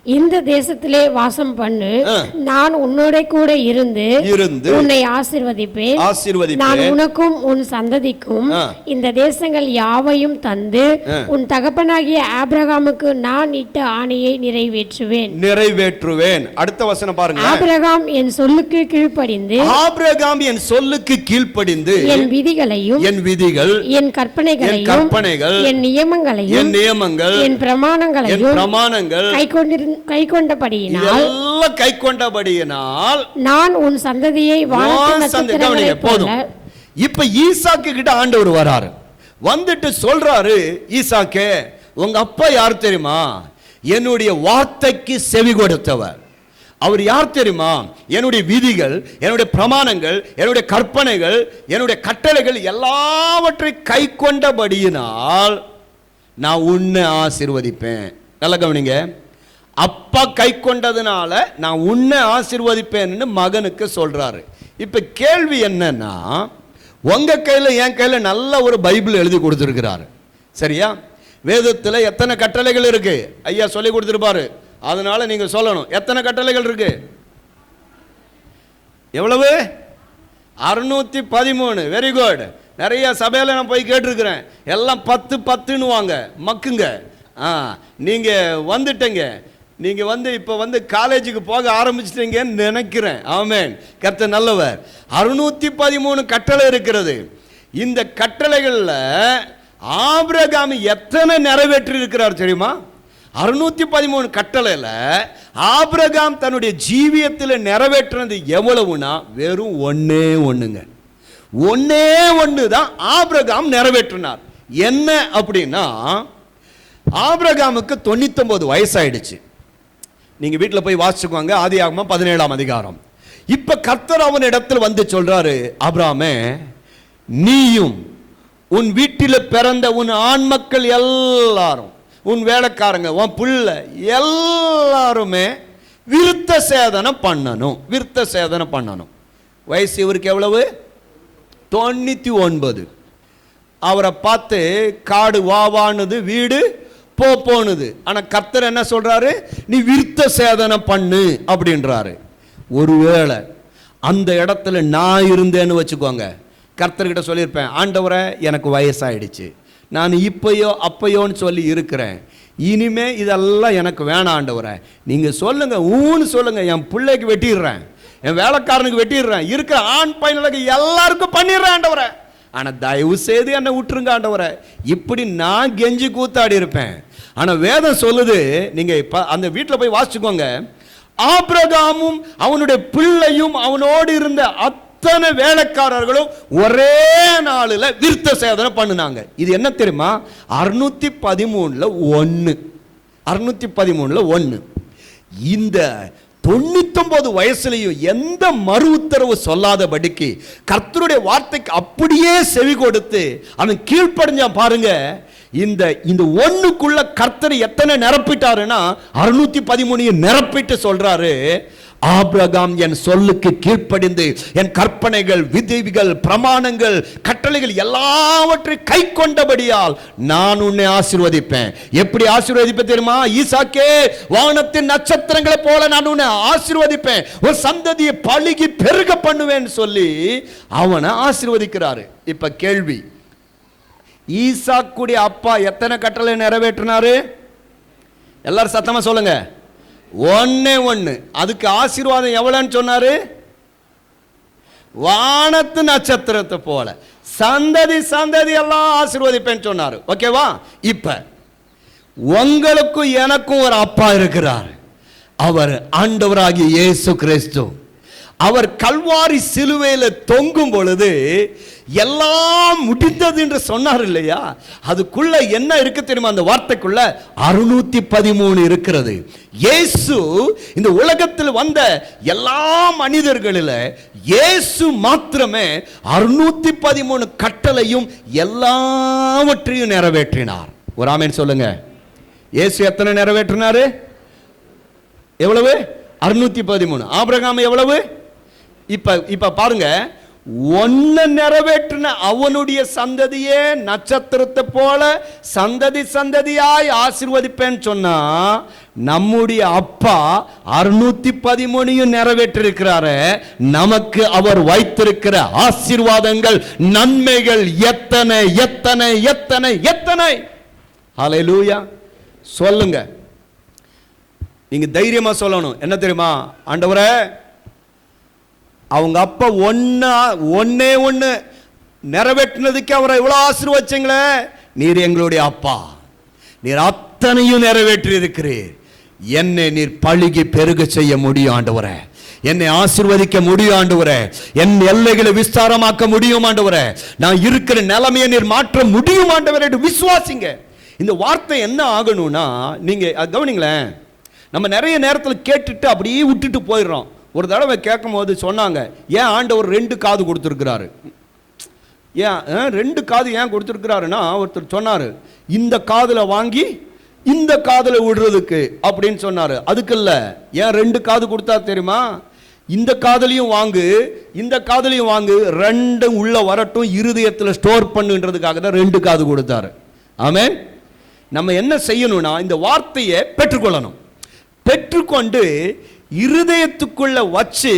Speaker 3: இந்த தேசத்திலே வாசம் பண்ணு, நான் உன்னோட கூட இருந்து உன்னை ஆசீர்வதிப்பேன். நான் உனக்கும் உன் சந்ததிக்கும் இந்த தேசங்கள் யாவையும் தந்து உன் தகப்பனாகிய ஆபிரகாமுக்கு நான் இட்ட ஆணையை நிறைவேற்றுவேன். அடுத்த வசனம் பாருங்க. ஆபிரகாம் என் சொல்லுக்கு கீழ்ப்படிந்து, என் விதிகளையும், என் கற்பனைகளையும், என் நியமங்களையும், என் பிரமாணங்களையும் கைக்கொண்டபடியினால் நான் உன் சந்ததியை போதும்.
Speaker 2: இப்ப ஈசாக்கு கிட்ட ஆண்டவர் வராரு, வந்துட்டு சொல்றாரு, ஈசாக்கே உங்க அப்பா யார் தெரியுமா? என்னுடைய வார்த்தைக்கு செவி கொடுத்தவர். அவர் யார் தெரியுமா? என்னுடைய விதிகள், என்னுடைய பிரமாணங்கள், என்னுடைய கற்பனைகள், என்னுடைய கட்டளைகள் எல்லாவற்றை கை கொண்டபடியினால் நான் உன்னை ஆசீர்வதிப்பேன். நல்ல கவனிங்க, அப்பா கை கொண்டதுனால நான் உன்னை ஆசீர்வதிப்பேன்னு மகனுக்கு சொல்றாரு. இப்ப கேள்வி என்னன்னா, உங்க கையில என் கையில நல்ல ஒரு பைபிள் எழுதி கொடுத்திருக்கிறாரு, சரியா? வேதத்தில் எத்தனை கட்டளைகள் இருக்கு ஐயா சொல்லி கொடுத்திருப்பாரு. அதனால நீங்க சொல்லணும், எத்தனை கட்டளைகள் இருக்கு? எவ்வளவு? 613. Very good. நிறைய சபையில நான் போய் கேட்டிருக்கிறேன், எல்லாம் 10 வாங்க மக்குங்க. நீங்க வந்துட்டீங்க, நீங்க இப்போ காலேஜுக்கு போக ஆரம்பிச்சிட்டீங்கன்னு நினைக்கிறேன். ஆமென். கர்த்தர் நல்லவர். 613 கட்டளை இருக்கிறது. இந்த கட்டளைகள்ல ஆபிரகாம் எத்தனை நிறைவேற்றி இருக்கிறார் தெரியுமா? 613 கட்டளையில ஆபிரகாம் தன்னுடைய ஜீவியத்தில் நிறைவேற்றினது எவ்வளவுனா வெறும் ஒன்னே ஒண்ணுங்க. ஒன்னே ஒன்று தான் ஆபிரகாம் நிறைவேற்றினார். என்ன அப்படின்னா, ஆபிரகாமுக்கு 99 வயசாயிடுச்சு. நீங்க வீட்டில் போய் வாசிச்சுக்குவாங்க, ஆதியாகமம் 17ஆம் அதிகாரம். இப்ப கர்த்தர் அவன் இடத்துல வந்து சொல்றாரு, ஆபிரகாமே, நீயும் உன் வீட்டில் பிறந்த உன் ஆண் மக்கள் எல்லாரும், உன் வேலைக்காரங்க, உன் புள்ள எல்லாருமே விருத்த சேதனம் பண்ணணும். விருத்த சேதனம் பண்ணணும். வயசு இவருக்கு எவ்வளவு? 99. அவரை பார்த்து காடு வாவானது, வீடு போனுது. ஆனா கர்த்தர் என்ன சொல்றாரு? நீ விருத்த சேதனம் பண்ணு அப்படின்றாரு. ஒருவேளை அந்த இடத்துல நான் இருந்தேன்னு வச்சுக்கோங்க, கர்த்தர்கிட்ட சொல்லியிருப்பேன், ஆண்டவரே எனக்கு வயசாயிடுச்சு, நான் இப்பயோ அப்பயோன்னு சொல்லி இருக்கிறேன், இனிமே இதெல்லாம் எனக்கு வேணாம் ஆண்டவரே, நீங்க சொல்லுங்க, ஊன்னு சொல்லுங்க, என் பிள்ளைக்கு வெட்டிடுறேன், என் வேலைக்காரனுக்கு வெட்டிடுறேன், இருக்கிற ஆண் பையனுக்கு எல்லாருக்கும் பண்ணிடுறேன் ஆண்டவரே, ஆனா தயவு செய்து என்னை விட்டுருங்க ஆண்டவரே. இப்படி நான் கெஞ்சி கூத்தாடி இருப்பேன். ஆனா வேதம் சொல்லுது, நீங்க அந்த வீட்டில் போய் வாசிச்சுக்கோங்க, ஆபிரகாமும் அவனுடைய பிள்ளையும் அவனோடு இருந்த அத்தனை வேலைக்காரர்களும் ஒரே நாளில் விருத்த சேதனம் பண்ணினாங்க. இது என்ன தெரியுமா? 613ல் 1. 613ல் 1. இந்த 99 வயசுலையும் எந்த மறு உத்தரவு சொல்லாதபடிக்கு கர்த்தருடைய வார்த்தைக்கு அப்படியே செவி கொடுத்து அவன் கீழ்ப்படிஞ்சான். பாருங்க, இந்த ஒண்ணுக்குள்ள கர்த்தர் எத்தனை நிரப்பிட்டாருன்னா 613 நிரப்பிட்டு சொல்றாரு, ஆபிரகாம் என் சொல்லுக்கு கீழ்ப்படிந்து என் கற்பனைகள், விதிகள், பிரமாணங்கள், கட்டளைகள் எல்லாவற்றையும் கை கொண்டபடியால் நான் உன்னை ஆசீர்வதிப்பேன். எப்படி ஆசீர்வதிப்பேன் தெரியுமா? ஈசாக்கே, வானத்தின் நட்சத்திரங்களை போல நான் உன்னை ஆசீர்வதிப்பேன், ஒரு சந்ததியை பழுகி பெருக பண்ணுவேன்னு சொல்லி அவனை ஆசீர்வதிக்கிறாரு. இப்ப கேள்வி, ஈசாக்குடைய அப்பா எத்தனை கட்டளை நிறைவேற்றினாரு? எல்லாரும் சத்தமா சொல்லுங்க. ஒன்னே ஒண்ணு. அதுக்கு ஆசீர்வாதம் எவ்வளவுன்னு சொன்னாரு? வானத்து நட்சத்திரத்தை போல சந்ததி சந்ததி எல்லாம் ஆசீர்வதிப்பேன்னு சொன்னாரு. ஓகேவா? இப்ப உங்களுக்கும் எனக்கும் ஒரு அப்பா இருக்கிறார். அவர் ஆண்டவராகிய இயேசு கிறிஸ்து. அவர் கல்வாரி சிலுவையில் தொங்கும் பொழுது எல்லாம் முடிந்தது என்று சொன்னார் இல்லையா? அதுக்குள்ள என்ன இருக்கு தெரியுமா? அந்த வார்த்தைக்குள்ள 613 இருக்கிறது. இயேசு இந்த உலகத்தில் வந்த எல்லா மனிதர்களில் இயேசு மாத்திரமே 613 கட்டளையும் எல்லாவற்றையும் நிறைவேற்றினார். ஒரு ஆமென் சொல்லுங்க. இயேசு எத்தனை நிறைவேற்றினாரு? எவ்வளவு? 613. ஆபிரகாம் எவ்வளவு? இப்ப பாருங்க, ஒன்ன நிறைவேற்றின அவனுடைய சந்ததியே நட்சத்திரத்தை போல சந்ததி சந்ததியாய் ஆசீர்வதிப்பேன்னு சொன்னா, நம்முடைய அப்பா 613 நிறைவேற்றிருக்கிறாரு. நமக்கு அவர் வைத்திருக்கிற ஆசீர்வாதங்கள், நன்மைகள் எத்தனை எத்தனை எத்தனை எத்தனை! ஹல்லேலூயா! சொல்லுங்க. நீங்க தைரியமா சொல்லணும். என்ன தெரியுமா? ஆண்டவரே, அவங்க அப்பா ஒன்னே ஒண்ணு நிறைவேற்றினதுக்கு அவரை இவ்வளவு ஆசீர்வதிச்சீங்களே, நீர் எங்களுடைய அப்பா, நீர் அத்தனையும் நிறைவேற்றி இருக்கிறீர். என்னை நீர் பழுகி பெருக செய்ய முடியும் ஆண்டவரே, என்னை ஆசீர்வதிக்க முடியும் ஆண்டவரே, என் எல்லைகளை விஸ்தாரமாக்க முடியும் ஆண்டவரே, நான் இருக்கிற நிலைமையை நீர் மாற்ற முடியும் ஆண்டவரே. விசுவாசிங்க. இந்த வார்த்தை என்ன ஆகணும்னா, நீங்க கவனிங்களேன், நம்ம நிறைய நேரத்தில் கேட்டுட்டு அப்படியே விட்டுட்டு போயிடுறோம். ஒரு தடவை கேட்கும் போது சொன்னாங்க, ஏன் ஆண்டவர் 2 காது கொடுத்துருக்கிறாரு? ஏன் 2 காது ஏன் கொடுத்துருக்கிறாருன்னா, ஒருத்தர் சொன்னார், இந்த காதில் வாங்கி இந்த காதில் விடுறதுக்கு அப்படின்னு சொன்னார். அதுக்கு இல்லை, ஏன் 2 காது கொடுத்தா தெரியுமா? இந்த காதலையும் வாங்கு, இந்த காதலையும் வாங்கு, 2 உள்ள வரட்டும், இருதயத்தில் ஸ்டோர் பண்ணுன்றதுக்காக தான் 2 காது கொடுத்தாரு. ஆமென். நம்ம என்ன செய்யணும்னா, இந்த வார்த்தையை பெற்றுக்கொள்ளணும். பெற்றுக்கொண்டு இருதயத்துக்குள்ள வச்சு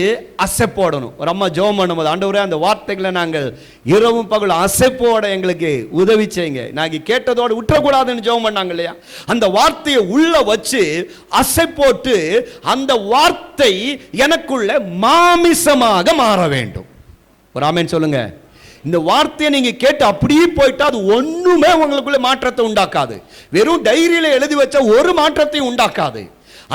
Speaker 2: அசைப்போடணும். ஒரு அம்மா ஜெபம் பண்ணும்போது, ஆண்டவரே, அந்த வார்த்தைகளை நாங்கள் இரவும் பகல் அசைப்போட எங்களுக்கு உதவி செய்யுங்க, நாங்கள் கேட்டதோடு விட்டுறக்கூடாதுன்னு ஜெபம் பண்ணாங்க இல்லையா? அந்த வார்த்தையை உள்ள வச்சு அசை போட்டு அந்த வார்த்தை எனக்குள்ள மாமிசமாக மாற வேண்டும். ஒரு ஆமென் சொல்லுங்க. இந்த வார்த்தையை நீங்க கேட்டு அப்படியே போயிட்டா அது ஒண்ணுமே உங்களுக்குள்ள மாற்றத்தை உண்டாக்காது. வெறும் டைரியில எழுதி வச்ச ஒரு மாற்றத்தையும் உண்டாக்காது.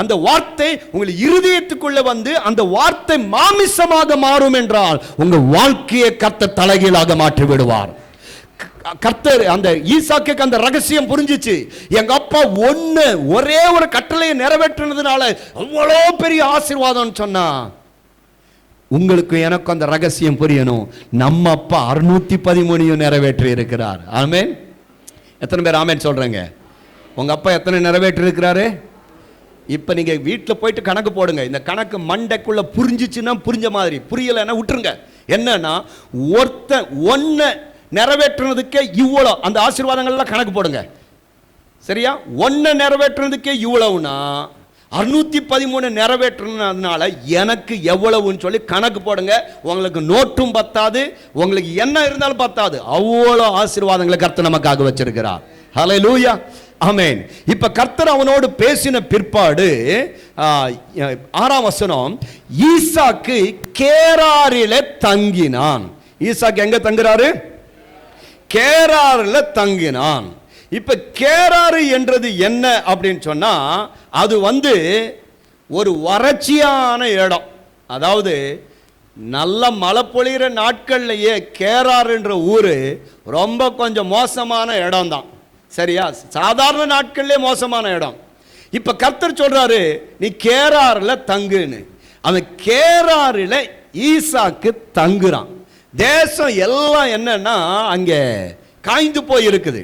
Speaker 2: அந்த வார்த்தை உங்கள் இருதயத்துக்குள்ள வந்து அந்த வார்த்தை மாமிசமாக மாறும் என்றால் உங்க வாழ்க்கையை கர்த்தர் தலைகீழாக மாற்றி விடுவார். கர்த்தர் அந்த ஈசாக்குக்கு அந்த ரகசியம் புரிஞ்சிச்சு. எங்க அப்பா ஒரே ஒரு கட்டளையை நிறைவேற்றினதுனால அவ்வளோ பெரிய ஆசீர்வாதம் சொன்னா, உங்களுக்கு எனக்கு அந்த ரகசியம் புரியணும். நம்ம அப்பா 613 நிறைவேற்றி இருக்கிறார். ஆமென். எத்தனை பேர் ஆமென் சொல்றீங்க? உங்க அப்பா எத்தனை நிறைவேற்றி இருக்கிறாரு? இப்ப நீங்க வீட்டில் போயிட்டு கணக்கு போடுங்க. இந்த கணக்கு மண்டைக்குள்ள புரிஞ்சிச்சுன்னா புரிஞ்ச மாதிரி, புரியலைன்னா விட்டுருங்க. என்னன்னா ஒன்ன நிறைவேற்றுறதுக்கே இவ்வளோ, அந்த ஆசீர்வாதங்கள்லாம் கணக்கு போடுங்க. சரியா? ஒன்ன நிறைவேற்றுறதுக்கே இவ்வளவுனா 613 நிறைவேற்றினதுனால எனக்கு எவ்வளவுன்னு சொல்லி கணக்கு போடுங்க. உங்களுக்கு நோட்டும் பத்தாது, உங்களுக்கு என்ன இருந்தாலும் பத்தாது. அவ்வளோ ஆசீர்வாதங்களை கர்த்தர் நமக்காக வச்சிருக்கிறார். ஹல்லேலூயா, ஆமென். இப்ப கர்த்தர் அவனோடு பேசின பிற்பாடு 6ஆம் வசனம், ஈசாக்கு கேராரிலே தங்கினான். ஈசாக்கு எங்க தங்குறாரு? கேராரில் தங்கினான். இப்ப கேராறு என்றது என்ன அப்படின்னு சொன்னா, அது வந்து ஒரு வறட்சியான இடம். அதாவது நல்ல மழை பொழிகிற நாட்கள்லயே கேராறுன்ற ஊரு ரொம்ப கொஞ்சம் மோசமான இடம் தான். சரியா? சாதாரண நாட்கள்லயே மோசமான இடம். இப்ப கர்த்தர் சொல்றாரு, நீ கேராறுல தங்குன்னு. அவன் கேராறுல ஈசாக்கு தங்குறான். தேசம் எல்லாம் என்னன்னா அங்க காய்ந்து போயிருக்கிறது.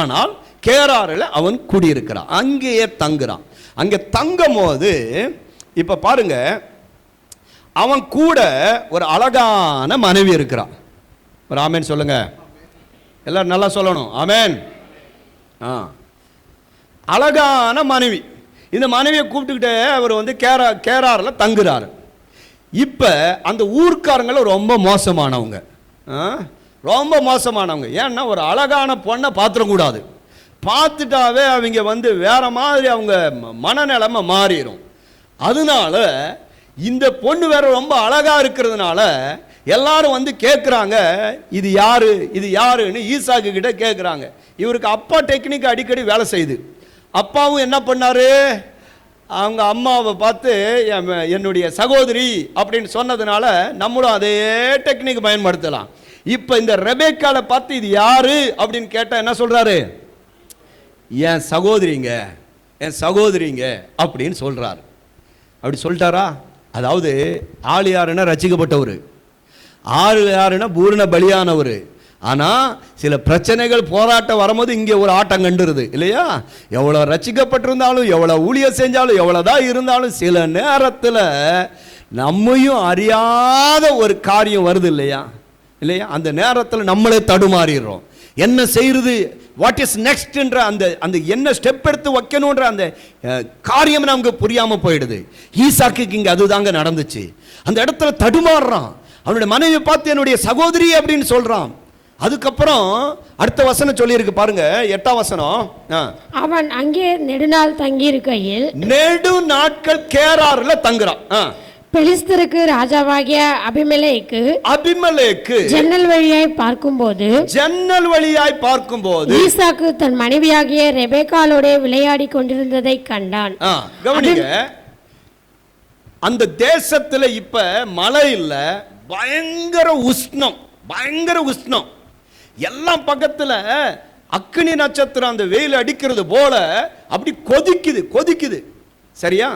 Speaker 2: ஆனால் கேராறுல அவன் குடியிருக்கிறான், அங்கேயே தங்குறான். அங்க தங்கும் போது இப்ப பாருங்க, அவன் கூட ஒரு அழகான மனைவி இருக்கிறான். ஒரு ஆமேன் சொல்லுங்க, எல்லாரும் நல்லா சொல்லணும். ஆமேன். அழகான மனைவி. இந்த மனைவியை கூப்பிட்டுக்கிட்டே அவர் வந்து கேராறுல தங்குறாரு. இப்ப அந்த ஊர்க்காரங்களும் ரொம்ப மோசமானவங்க. ஏன்னா ஒரு அழகான பொண்ணை பார்த்துடக்கூடாது. பார்த்துட்டாவே அவங்க வந்து வேற மாதிரி அவங்க மனநிலைமை மாறிடும். அதனால இந்த பொண்ணு வேற ரொம்ப அழகா இருக்கிறதுனால எல்லாரும் வந்து கேட்குறாங்க, இது யாருன்னு ஈசாக்கு கிட்ட கேட்குறாங்க. இவருக்கு அப்பா டெக்னிக் அடிக்கடி வேலை செய்யுது. அப்பாவும் என்ன பண்ணாரு, அவங்க அம்மாவை பார்த்து என்னுடைய சகோதரி அப்படின்னு சொன்னதுனால நம்மளும் அதே டெக்னிக் பயன்படுத்தலாம். இப்போ இந்த ரெபேக்கால பார்த்து இது யாரு அப்படின்னு கேட்டால் என்ன சொல்றாரு, என் சகோதரிங்க அப்படின்னு சொல்றாரு. அப்படி சொல்லிட்டாரா? அதாவது ஆள் யாருன்னா ரட்சிக்கப்பட்டவர், யாருன்னா பூரண பலியானவர். ஆனால் சில பிரச்சனைகள் போராட்டம் வரும்போது இங்கே ஒரு ஆட்டம் கண்டுருது இல்லையா? எவ்வளோ ரட்சிக்கப்பட்டிருந்தாலும், எவ்வளோ ஊழியம் செஞ்சாலும், எவ்வளோதான் இருந்தாலும் சில நேரத்தில் நம்மையும் அறியாத ஒரு காரியம் வருது இல்லையா? அந்த நேரத்தில் நம்மளே தடுமாறிடுறோம். என்ன செய்யறது, வாட் இஸ் நெக்ஸ்ட் என்ற அந்த என்ன ஸ்டெப் எடுத்து வைக்கணுன்ற அந்த காரியம் நமக்கு புரியாமல் போயிடுது. ஈசாக்கு இங்கே அதுதாங்க நடந்துச்சு. அந்த இடத்துல தடுமாறுறான். அவனுடைய மனைவி பார்த்து என்னுடைய சகோதரி அப்படின்னு சொல்றான். அதுக்கப்புறம் அடுத்த வசனம் சொல்லி இருக்கு பாருங்க, 8ஆம் வசனம்.
Speaker 3: அவன் அங்கே நெடுநாள் தங்கி இருக்கையில்,
Speaker 2: நெடு நாட்கள் கேராறுல தங்குறான்.
Speaker 3: பெலிஸ்தருக்கு ராஜாவாகிய அபிமெலேக்கு ஜன்னல் வழியாய் பார்க்கும்போது ஈசாக்கு தன் மனைவியாகிய ரெபெக்காளோட விளையாடி கொண்டிருந்ததை கண்டான்.
Speaker 2: கவனிங்க, அந்த தேசத்துல இப்ப மழை இல்ல, பயங்கர உஷ்ணம். எல்லாம் பக்கத்துல அக்கினி நட்சத்திரம் அந்த வெயில் அடிக்கிறது போல அப்படி கொதிக்குது. சரியா?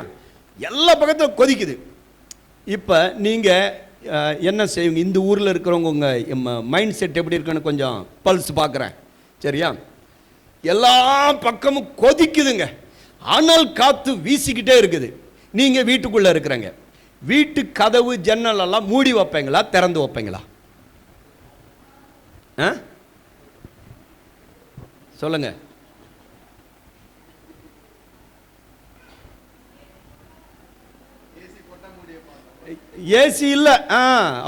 Speaker 2: எல்லா பக்கத்துல கொதிக்குது. இப்ப நீங்க என்ன செய்வீங்க? இந்த ஊர்ல இருக்கிறவங்க உங்க மைண்ட் செட் எப்படி இருக்குன்னு கொஞ்சம் பல்ஸ் பார்க்குறேன். சரியா? எல்லா பக்கமும் கொதிக்குதுங்க. அனல் காத்து வீசிக்கிட்டே இருக்குது. நீங்க வீட்டுக்குள்ள இருக்கிறங்க, வீட்டு கதவு ஜன்னல் எல்லாம் மூடி வைப்பீங்களா, திறந்து வைப்பீங்களா? சொல்லுங்க. ஏசி இல்ல.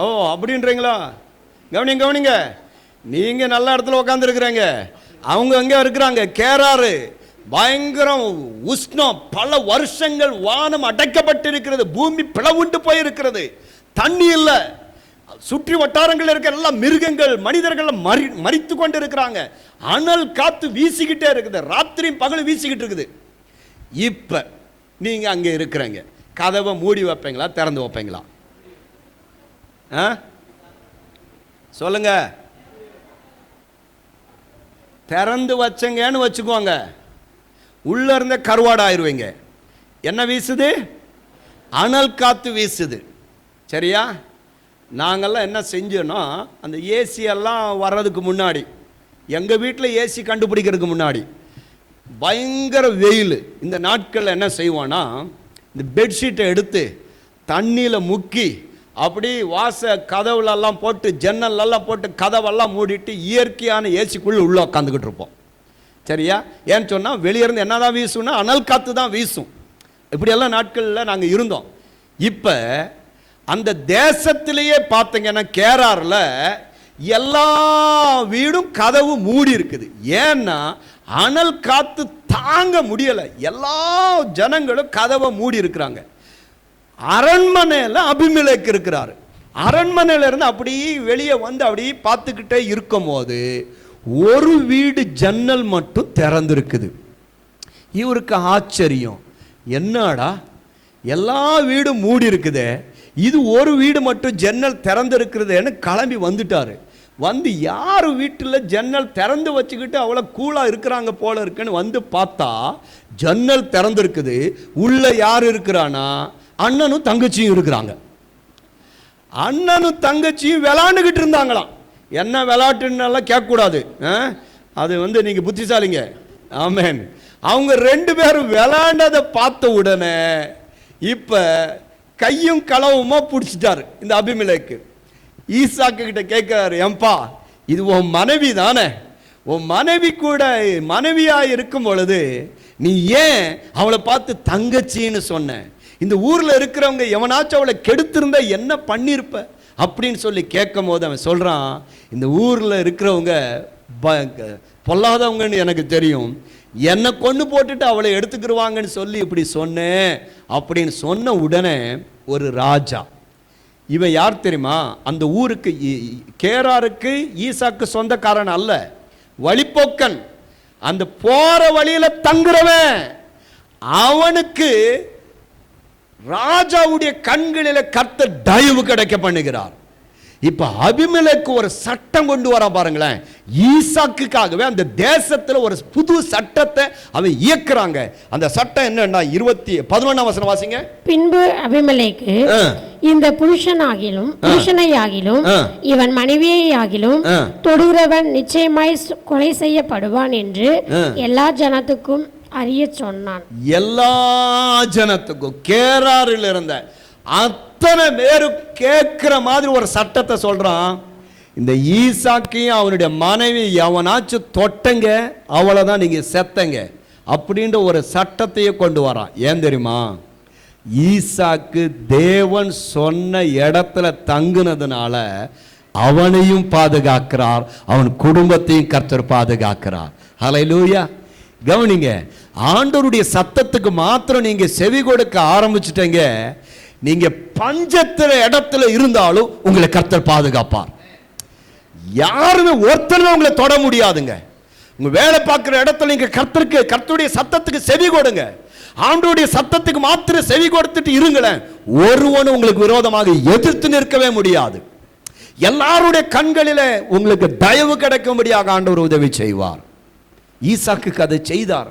Speaker 2: ஓ அப்படின்றீங்களா? கவனிங்க, நீங்க நல்ல இடத்துல உட்கார்ந்து இருக்கிறீங்க, அவங்க அங்க இருக்கிறாங்க. கேராறு பயங்கரம் உஷ்ணம், பல வருஷங்கள் வானம் அடைக்கப்பட்டிருக்கிறது, பூமி பிளவுண்டு போயிருக்கிறது, தண்ணி இல்லை, சுற்றி வட்டாரங்கள் இருக்கிற எல்லாம் மிருகங்கள் மனிதர்கள் மரித்து கொண்டு இருக்கிறாங்க. அனல் காத்து வீசிக்கிட்டே இருக்குது, ராத்திரியும் பகலும் வீசிக்கிட்டு இருக்குது. இப்ப நீங்க அங்க இருக்கிறீங்க, கதவை மூடி வைப்பீங்களா திறந்து வைப்பீங்களா? சொல்லுங்க. திறந்து வச்சங்கன்னு வச்சுக்கோங்க, உள்ள இருந்த கருவாடாயிருவீங்க. என்ன வீசுது? அனல் காத்து வீசுது. சரியா? நாங்கள்லாம் என்ன செஞ்சோன்னா, அந்த ஏசி எல்லாம் வர்றதுக்கு முன்னாடி, எங்கள் வீட்டில் ஏசி கண்டுபிடிக்கிறதுக்கு முன்னாடி பயங்கர வெயில் இந்த நாட்களில் என்ன செய்வோன்னா, இந்த பெட்ஷீட்டை எடுத்து தண்ணியில் முக்கி அப்படி கதவுலெல்லாம் போட்டு ஜன்னலெல்லாம் போட்டு கதவெல்லாம் மூடிட்டு இயற்கையான ஏசிக்குள்ளே உள்ளே உட்காந்துக்கிட்டு இருப்போம். சரியா? ஏன்னு சொன்னால் வெளியிருந்து என்ன தான் வீசும்னா அனல் காற்று தான் வீசும். இப்படியெல்லாம் நாட்களில் நாங்கள் இருந்தோம். இப்போ அந்த தேசத்திலேயே பார்த்தீங்கன்னா கேராரில் எல்லா வீடும் கதவு மூடி இருக்குது. ஏன்னா அனல் காற்று தாங்க முடியலை, எல்லா ஜனங்களும் கதவை மூடி இருக்கிறாங்க. அரண்மனையில் அபிமெலேக்கு இருக்கிறாரு. அரண்மனையில இருந்து அப்படி வெளியே வந்து அப்படி பார்த்துக்கிட்டே இருக்கும் போது ஒரு வீடு ஜன்னல் மட்டும் திறந்திருக்குது. இவருக்கு ஆச்சரியம், என்னடா எல்லா வீடும் மூடி இருக்குதே, இது ஒரு வீடு மட்டும் ஜன்னல் திறந்திருக்கிறதுன்னு கிளம்பி வந்துட்டாரு. வந்து யார் வீட்டில் ஜன்னல் திறந்து வச்சுக்கிட்டு அவ்வளோ கூலாக இருக்கிறாங்க போல இருக்குன்னு வந்து பார்த்தா ஜன்னல் திறந்திருக்குது. உள்ள யார் இருக்கிறானா, அண்ணனும் தங்கச்சியும் இருக்கிறாங்க. அண்ணனும் தங்கச்சியும் விளாண்டுக்கிட்டு இருந்தாங்களாம். என்ன விளாட்டுன்னெல்லாம் கேட்கக்கூடாது, அது நீங்கள் புத்திசாலிங்க. ஆமேன். அவங்க ரெண்டு பேரும் விளாண்டதை பார்த்த உடனே இப்போ கையும் களவுமா பிடிச்சிட்டாரு இந்த அபிமெலேக்கு. ஈசாக்கு கிட்ட கேட்கிறாரு, ஏம்பா இது உன் மனைவி தானே, உன் மனைவி கூட மனைவியாக இருக்கும் பொழுது நீ ஏன் அவளை பார்த்து தங்கச்சின்னு சொன்ன? இந்த ஊரில் இருக்கிறவங்க எவனாச்சும் அவளை கெடுத்திருந்தா என்ன பண்ணியிருப்ப அப்படின்னு சொல்லி கேட்கும் போது அவன் சொல்கிறான், இந்த ஊரில் இருக்கிறவங்க பொல்லாதவங்கன்னு எனக்கு தெரியும், என்னை கொண்டு போட்டுட்டு அவளை எடுத்துக்கிடுவாங்கன்னு சொல்லி இப்படி சொன்னேன் அப்படின்னு சொன்ன உடனே ஒரு ராஜா, இவன் யார் தெரியுமா, அந்த ஊருக்கு கேராருக்கு ஈசாக்கு சொந்தக்காரன் அல்ல, வழிப்போக்கன், அந்த போற வழியில தங்குறவன். அவனுக்கு ராஜாவுடைய கண்களில கர்த்தர் தயவு கிடைக்க பண்ணுகிறார். இப்ப அபிமெலேக்கு ஒரு சட்டம் கொண்டு வர பாருங்களேன். ஈசாக்குக்காகவே அந்த தேசத்துல ஒரு புது சட்டத்தை அவன் இயக்குறாங்க. அந்த சட்டம் என்னன்னா 11ஆம் வசனம் வாசிங்க.
Speaker 3: பின்பு அபிமெலேக்கு இந்த புருஷனையாகிலும் இவன் மனைவியையாகிலும் தொடுகிறவன் நிச்சயமாய் கொலை செய்யப்படுவான் என்று எல்லா ஜனத்துக்கும் அறிய சொன்னான்.
Speaker 2: எல்லா ஜனத்துக்கும் கேராரில் இருந்த அத்தனை பேரும் கேட்கிற மாதிரி ஒரு சட்டத்தை சொல்றான். இந்த ஈசாக்கையும் அவனுடைய மனைவி எவனாச்சும் தொட்டங்க அவ்வளவுதான் நீங்க செத்தங்க அப்படின்ற ஒரு சட்டத்தையே கொண்டு வரான். ஏன் தெரியுமா, ஈசாக்கு தேவன் சொன்ன இடத்துல தங்குனதுனால அவனையும் பாதுகாக்கிறார், அவன் குடும்பத்தையும் கர்த்தர் பாதுகாக்கிறார். ஹல்லேலூயா. கவனிங்க, ஆண்டவருடைய சத்தத்துக்கு மாத்திரம் நீங்க செவி கொடுக்க ஆரம்பிச்சுட்டீங்க, நீங்க பஞ்சத்திர இடத்துல இருந்தாலும் உங்களை கர்த்தர் பாதுகாப்பார். யாருமே ஒருத்தர் உங்களை தொட முடியாதுங்க. உங்க வேலை பார்க்கிற இடத்துல நீங்க கர்த்தருடைய சத்தத்துக்கு செவி கொடுங்க. ஆண்டவருடைய சத்தத்துக்கு மாத்திரம் செவி கொடுத்துட்டு இருங்களேன், ஒருவனும் உங்களுக்கு விரோதமாக எதிர்த்து நிற்கவே முடியாது. எல்லாருடைய கண்களில உங்களுக்கு தயவு கிடைக்கும்படியாக ஆண்டவர் உதவி செய்வார். ஈசாக்குக்கு அதை செய்தார்.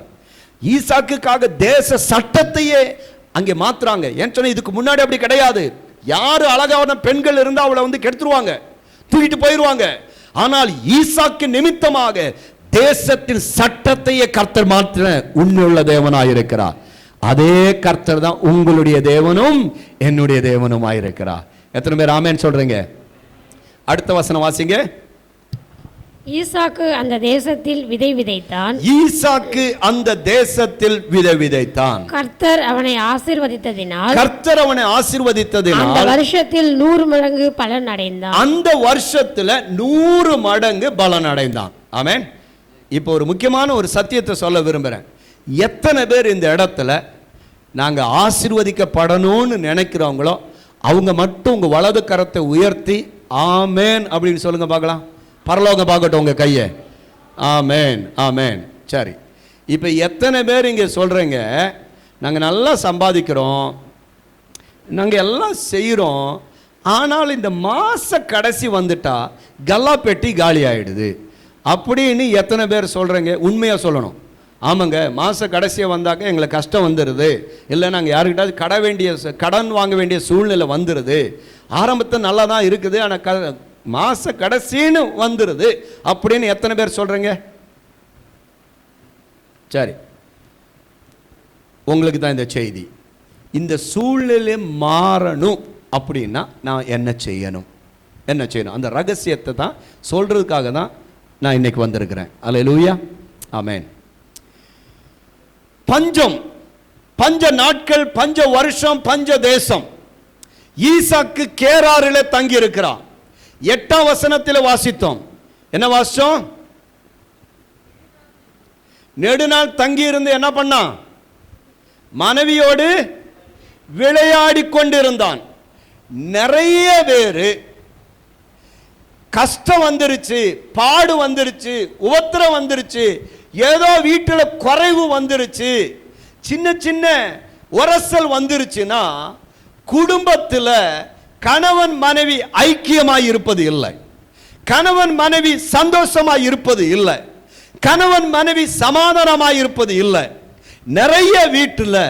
Speaker 2: ஈசாக்குக்காக தேச சட்டத்தையே அங்கே மாத்துறாங்க. ஏன் சொன்ன, இதுக்கு முன்னாடி அப்படி கிடையாது. யாரு அழகான பெண்கள் இருந்தா அவளை கெடுத்துருவாங்க, தூக்கிட்டு போயிடுவாங்க. ஆனால் ஈசாக்கு நிமித்தமாக தேசத்தின் சட்டத்தையே கர்த்தர் மாற்ற உண்மையுள்ள தேவனாயிருக்கிறார். அதே கர்த்தர் தான் உங்களுடைய தேவனும் என்னுடைய தேவனும் ஆயிருக்கிறார். எத்தனை பேர் ஆமென் சொல்றீங்க? அடுத்த வசனம் வாசிங்க.
Speaker 3: ஈசாக்கு அந்த தேசத்தில் விதை விதைத்தான்.
Speaker 2: ஈசாக்கு அந்த தேசத்தில் விதை விதைத்தான்.
Speaker 3: கர்த்தர் அவனை ஆசீர்வதித்ததினால்
Speaker 2: அந்த
Speaker 3: வருஷத்தில் 100 மடங்கு பலன் அடைந்தான்.
Speaker 2: அந்த வருஷத்துல 100 மடங்கு பலன் அடைந்தான். ஆமென். இப்போ ஒரு முக்கியமான ஒரு சத்தியத்தை சொல்ல விரும்புறேன். எத்தனை பேர் இந்த இடத்துல நாங்க ஆசீர்வதிக்கப்படணும்னு நினைக்கிறவங்களோ அவங்க மட்டும் உங்க வலது கரத்தை உயர்த்தி
Speaker 1: ஆமேன் அப்படின்னு சொல்லுங்க பார்க்கலாம். பரலோகம் பார்க்கட்டும் உங்க கையை. ஆமேன், ஆமேன். சரி, இப்போ எத்தனை பேர் இங்கே சொல்கிறீங்க, நாங்கள் நல்லா சம்பாதிக்கிறோம், நாங்கள் எல்லாம் செய்கிறோம், ஆனால் இந்த மாத கடைசி வந்துட்டா கல்லா பெட்டி காலி ஆகிடுது அப்படின்னு எத்தனை பேர் சொல்கிறீங்க? உண்மையாக சொல்லணும். ஆமாங்க, மாத கடைசியாக வந்தாக்க எங்களுக்கு கஷ்டம் வந்துடுது, இல்லை நாங்கள் யாருக்கிட்டாவது கடன் வாங்க வேண்டிய சூழ்நிலை வந்துடுது, ஆரம்பத்தில் நல்லா தான் இருக்குது ஆனால் மாத கடைசின்னு வந்துடுது அப்படின்னு எத்தனை பேர் சொல்கிறீங்க? சரி, உங்களுக்கு தான் இந்த செய்தி. இந்த சூழ்நிலை மாறணும் அப்படின்னா நான் என்ன செய்யணும்? என்ன செய்யணும்? அந்த ரகசியத்தை தான் சொல்றதுக்காக தான் நான் இன்னைக்கு வந்திருக்கிறேன். அல்லேலூயா, ஆமென். பஞ்சம், பஞ்ச நாட்கள், பஞ்ச வருஷம், பஞ்ச தேசம். ஈசாக்கு கேராரிலே தங்கி இருக்கிறான். 8ஆம் வசனத்தில் வாசித்தோம். என்ன வாசித்தோம்? நெடுநாள் தங்கி இருந்து என்ன பண்ணான்? மனைவியோடு விளையாடி கொண்டிருந்தான். நிறைய பேரு கஷ்டம் வந்துருச்சு, பாடு வந்துருச்சு, உபத்திரம் வந்துருச்சு, ஏதோ வீட்டில் குறைவு வந்துருச்சு, சின்ன சின்ன உரசல் வந்துருச்சுன்னா குடும்பத்தில் கணவன் மனைவி ஐக்கியமாய் இருப்பது இல்லை, கணவன் மனைவி சந்தோஷமாய் இருப்பது இல்லை, கணவன் மனைவி சமாதானமாய் இருப்பது இல்லை. நிறைய வீட்டில்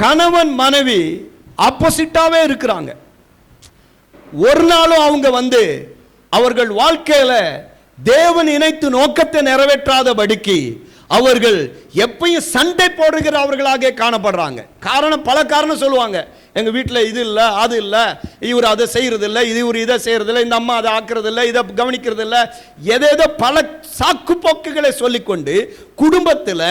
Speaker 1: கணவன் மனைவி ஆப்போசிட்டாவே இருக்கிறாங்க. ஒரு நாளும் அவங்க அவர்கள் வாழ்க்கையில தேவன் இணைத்து நோக்கத்தை நிறைவேற்றாதபடிக்கு அவர்கள் எப்பயும் சண்டை போடுகிறவர்களாக காணப்படுறாங்க. காரணம், பல காரணம் சொல்லுவாங்க. எங்க வீட்டில் இது இல்லை, அது இல்லை, இவர் அதை செய்யறது இல்லை, இவர் இதை செய்யறது இல்லை, இந்த அம்மா அதை ஆக்குறது இல்லை, இதை கவனிக்கிறது இல்லை, எதேதோ பல சாக்கு போக்குகளை சொல்லிக்கொண்டு குடும்பத்தில்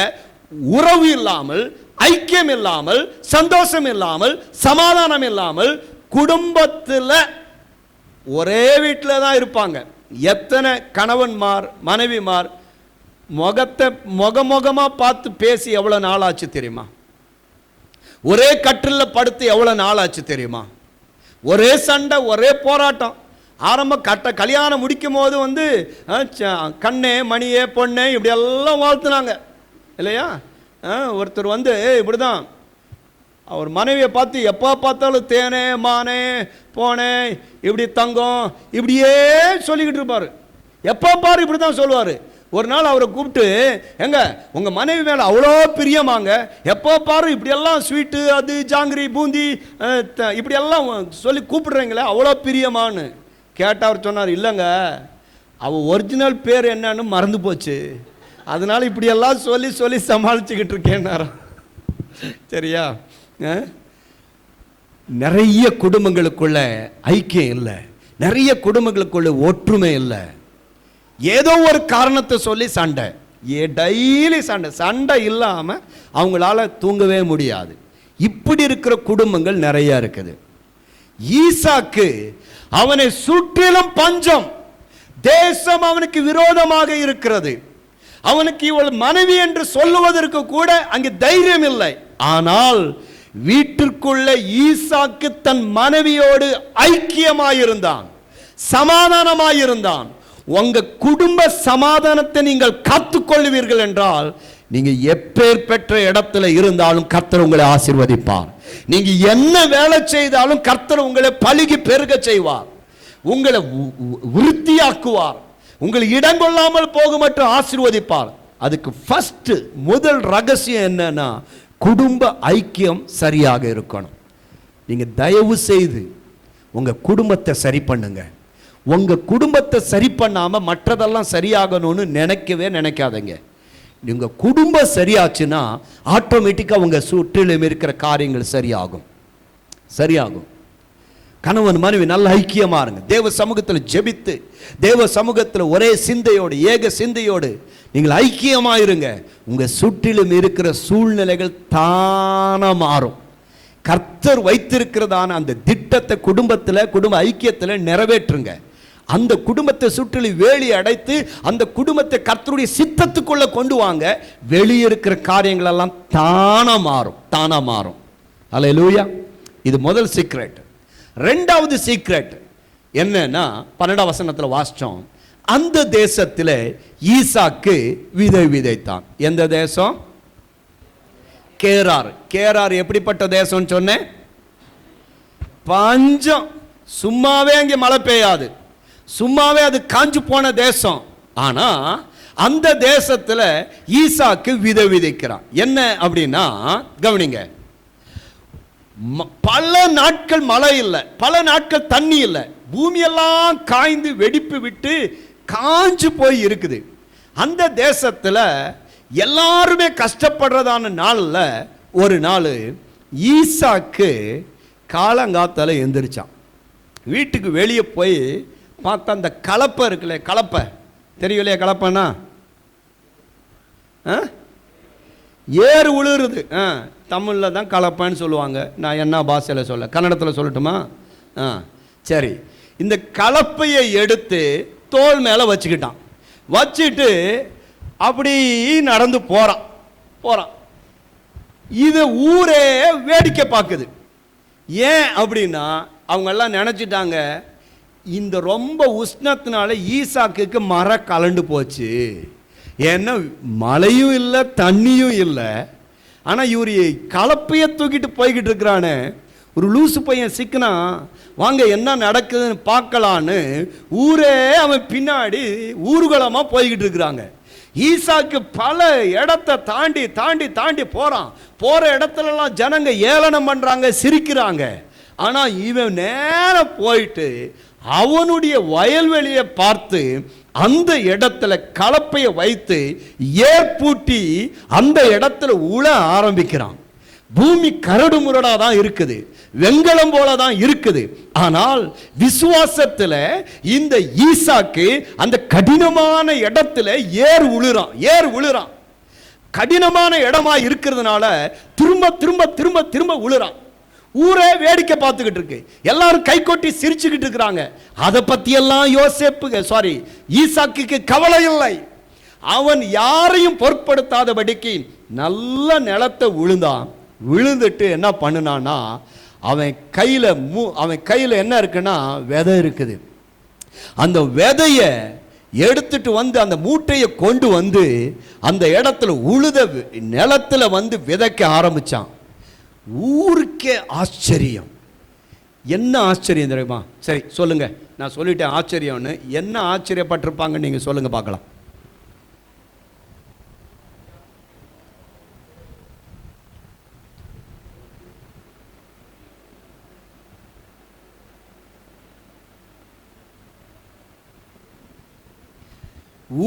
Speaker 1: உறவு இல்லாமல், ஐக்கியம் இல்லாமல், சந்தோஷம் இல்லாமல், சமாதானம் இல்லாமல் குடும்பத்தில் ஒரே வீட்டில் தான் இருப்பாங்க. எத்தனை கணவன்மார் மனைவிமார் முகத்தை முகமாக பார்த்து பேசி எவ்வளோ நாள் ஆச்சு தெரியுமா? ஒரே கட்டிலில் படுத்து எவ்வளோ நாள் ஆச்சு தெரியுமா? ஒரே சண்டை, ஒரே போராட்டம். ஆரம்ப கல்யாணம் முடிக்கும் போது கண்ணே மணியே பொண்ணே இப்படி எல்லாம் வாழ்த்துனாங்க இல்லையா? ஒருத்தர் இப்படி தான் அவர் மனைவியை பார்த்து எப்போ பார்த்தாலும் தேனே மானே போனே இப்படி தங்கம் இப்படியே சொல்லிக்கிட்டு இருப்பார். எப்போ பாரு இப்படி தான் சொல்லுவார். ஒரு நாள் அவரை கூப்பிட்டு, எங்க உங்கள் மனைவி மேலே அவ்வளோ பிரியமாங்க, எப்போ பாரு இப்படியெல்லாம் ஸ்வீட்டு அது ஜாங்கிரி பூந்தி இப்படியெல்லாம் சொல்லி கூப்பிடுறீங்களே அவ்வளோ பிரியமானு கேட்டால் அவர் சொன்னார், இல்லைங்க அவள் ஒரிஜினல் பேர் என்னன்னு மறந்து போச்சு, அதனால இப்படியெல்லாம் சொல்லி சொல்லி சமாளிச்சுக்கிட்டு இருக்கேன்னாராம். சரியா? நிறைய குடும்பங்களுக்குள்ள ஐக்கியம் இல்லை, நிறைய குடும்பங்களுக்குள்ள ஒற்றுமை இல்லை. ஏதோ ஒரு காரணத்தை சொல்லி சண்டை, டெய்லி சண்டை, சண்டை இல்லாமல் அவங்களால தூங்கவே முடியாது. இப்படி இருக்கிற குடும்பங்கள் நிறைய இருக்குது. ஈசாக்கு அவனை சுற்றிலும் பஞ்சம், தேசம் அவனுக்கு விரோதமாக இருக்கிறது. அவனுக்கு இவள் மனைவி என்று சொல்லுவதற்கு கூட அங்கு தைரியம் இல்லை. ஆனால் வீட்டிற்குள்ள ஈசாக்கு தன் மனைவியோடு ஐக்கியமாயிருந்தான், சமாதானமாயிருந்தான். உங்க குடும்ப சமாதானத்தை நீங்கள் காத்துக்கொள்வீர்கள் என்றால் நீங்க எப்பேர் பெற்ற இடத்துல இருந்தாலும் கர்த்தர் உங்களை ஆசீர்வதிப்பார். நீங்க என்ன வேலை செய்தாலும் கர்த்தர் உங்களை பலுகி பெருக செய்வார், உங்களை விருத்தியாக்குவார், உங்களை இடம் கொள்ளாமல் போக மட்டும் ஆசீர்வதிப்பார். அதுக்கு ஃபர்ஸ்ட் முதல் ரகசியம் என்னன்னா குடும்ப ஐக்கியம் சரியாக இருக்கணும். நீங்க தயவு செய்து உங்க குடும்பத்தை சரி பண்ணுங்க. உங்க குடும்பத்தை சரி பண்ணாம மற்றதெல்லாம் சரியாகணும்னு நினைக்காதீங்க. நீங்க குடும்பம் சரியாச்சுன்னா ஆட்டோமேட்டிக்கா உங்க சுற்றிலும் இருக்கிற காரியங்கள் சரியாகும். கணவன் மனைவி நல்ல ஐக்கியமா இருங்க. தேவ சமூகத்தில் ஜெபித்து, தேவ சமூகத்தில் ஒரே சிந்தையோடு, ஏக சிந்தையோடு நீங்கள் ஐக்கியமா இருங்க. உங்க சுற்றிலும் இருக்கிற சூழ்நிலைகள் தானா மாறும். கர்த்தர் வைத்திருக்கிறதான அந்த திட்டத்தை குடும்ப ஐக்கியத்தில் நிறைவேற்றுங்க. அந்த குடும்பத்தை சுற்றிலும் வேலி அடைத்து அந்த குடும்பத்தை கர்த்தருடைய சித்தத்துக்குள்ள கொண்டு வாங்க. வெளியே இருக்கிற காரியங்கள் எல்லாம் தானா மாறும். அல்லேலூயா. இது முதல் சீக்ரெட். ரெண்டாவது சீக்ரெட்,
Speaker 2: என்னன்னா 12ஆம் வசனத்தில் வாசிச்சோம், அந்த தேசத்தில் ஈசாக்கு விதை விதைத்தான். எந்த தேசம்? கேரார். கேரார் எப்படிப்பட்ட தேசம் சொன்னேன்? பஞ்சம். சும்மாவே அங்கே மழை பெய்யாது, சும்மாவே அது காஞ்சு போன தேசம். ஆனா அந்த தேசத்துல ஈசாக்கு விதை விதைக்கிறான். என்ன அப்படின்னா கவனிங்க, பல நாட்கள் மழை இல்லை, பல நாட்கள் தண்ணி இல்லை, பூமியெல்லாம் காய்ந்து வெடிப்பு விட்டு காஞ்சு போய் இருக்குது. அந்த தேசத்துல எல்லாருமே கஷ்டப்படுறதான நாளில் ஒரு நாள் ஈசாக்கு காலங்காத்தால எந்திரிச்சான். வீட்டுக்கு வெளியே போய் பார்த்தா அந்த கலப்பை இருக்குல்ல, கலப்பை தெரியலையே, கலப்பைன்னா ஏறு உழுறது. தமிழில் தான் கலப்பைன்னு சொல்லுவாங்க, நான் என்ன பாஷையில் சொல்ல, கன்னடத்தில் சொல்லட்டுமா? சரி, இந்த கலப்பையை எடுத்து தோல் மேலே வச்சுக்கிட்டான். வச்சுட்டு அப்படி நடந்து போகிறான். இது ஊரே வேடிக்கை பார்க்குது. ஏன் அப்படின்னா அவங்க எல்லாம் நினச்சிட்டாங்க, இந்த ரொம்ப உஷ்ணத்தினால ஈசாக்குக்கு மரம் கலண்டு போச்சு. ஏன்னா மழையும் இல்லை தண்ணியும் இல்லை. ஆனால் இவர் கலப்பையை தூக்கிட்டு போய்கிட்டு இருக்கிறானே, ஒரு லூசு பையன் சிக்கினா, வாங்க என்ன நடக்குதுன்னு பார்க்கலான்னு ஊரே அவன் பின்னாடி ஊர்வலமாக போய்கிட்டு இருக்கிறாங்க. ஈசாக்கு பல இடத்தை தாண்டி தாண்டி தாண்டி போகிறான். போகிற இடத்துலலாம் ஜனங்க ஏளனம் பண்ணுறாங்க, சிரிக்கிறாங்க. ஆனால் இவன் நேரம் போயிட்டு அவனுடைய வயல்வெளியை பார்த்து அந்த இடத்துல கலப்பையை வைத்து ஏற்பூட்டி அந்த இடத்துல உழ ஆரம்பிக்கிறான். பூமி கரடு முரடா தான் இருக்குது, வெங்கலம் போல தான் இருக்குது. ஆனால் விசுவாசத்துல இந்த ஈசாக்கு அந்த கடினமான இடத்துல ஏர் உழுறான். கடினமான இடமா இருக்கிறதுனால திரும்ப திரும்ப திரும்ப திரும்ப உழுறான். ஊரே வேடிக்கை பார்த்துக்கிட்டு இருக்கு, எல்லாரும் கை கொட்டி சிரிச்சுக்கிட்டு இருக்கிறாங்க. அதை பத்தி எல்லாம் ஈசாக்குக்கு கவலை இல்லை. அவன் யாரையும் பொருட்படுத்தாதபடிக்கு நல்ல நிலத்தை விழுந்துட்டு என்ன பண்ணுனான்னா, அவன் கையில என்ன இருக்குன்னா விதை இருக்குது. அந்த விதைய எடுத்துட்டு வந்து அந்த மூட்டையை கொண்டு வந்து அந்த இடத்துல உழுத நிலத்துல வந்து விதைக்க ஆரம்பிச்சான். ஊருக்கே ஆச்சரியம். என்ன ஆச்சரியம் தெரியுமா? சரி சொல்லுங்க, நான் சொல்லிட்டேன் ஆச்சரியம்னு. என்ன ஆச்சரியப்பட்டிருப்பாங்க நீங்க சொல்லுங்க பார்க்கலாம்.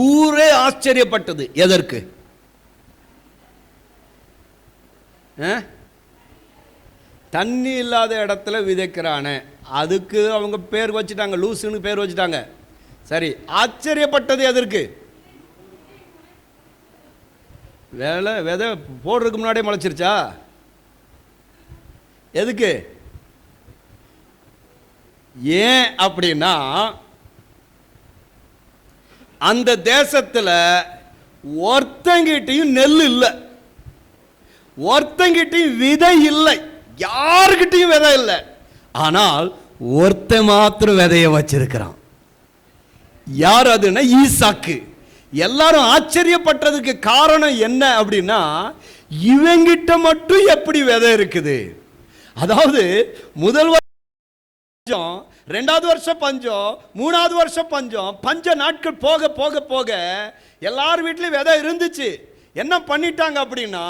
Speaker 2: ஊரே ஆச்சரியப்பட்டது. எதற்கு? தண்ணி இல்லாத இடத்துல விதைக்கிறானே, அதுக்கு அவங்க பேர் வச்சுட்டாங்க, லூசுன்னு பேர் வச்சுட்டாங்க. சரி, ஆச்சரியப்பட்டது எதற்கு? விதை போடுறதுக்கு முன்னாடியே முளைச்சிருச்சா? எதுக்கு? ஏன் அப்படின்னா அந்த தேசத்துல ஒருத்தங்கிட்டையும் நெல் இல்லை, ஒருத்தங்கிட்டையும் விதை இல்லை, யாருக்கிட்டையும் விதை இல்லை. ஆனால் ஒருத்த மாத்திரம் விதைய வச்சிருக்கிறான். யார் அதுன்னா ஈசாக்கு. எல்லாரும் ஆச்சரியப்பட்டதுக்கு காரணம் என்ன அப்படின்னா, இவங்கிட்ட மட்டும் எப்படி விதை இருக்குது. அதாவது முதல் வருஷம், ரெண்டாவது வருஷம் பஞ்சம், மூணாவது வருஷம் பஞ்சம், பஞ்ச நாட்கள் போக போக போக எல்லார் வீட்லயும் விதை இருந்துச்சு. என்ன பண்ணிட்டாங்க அப்படின்னா,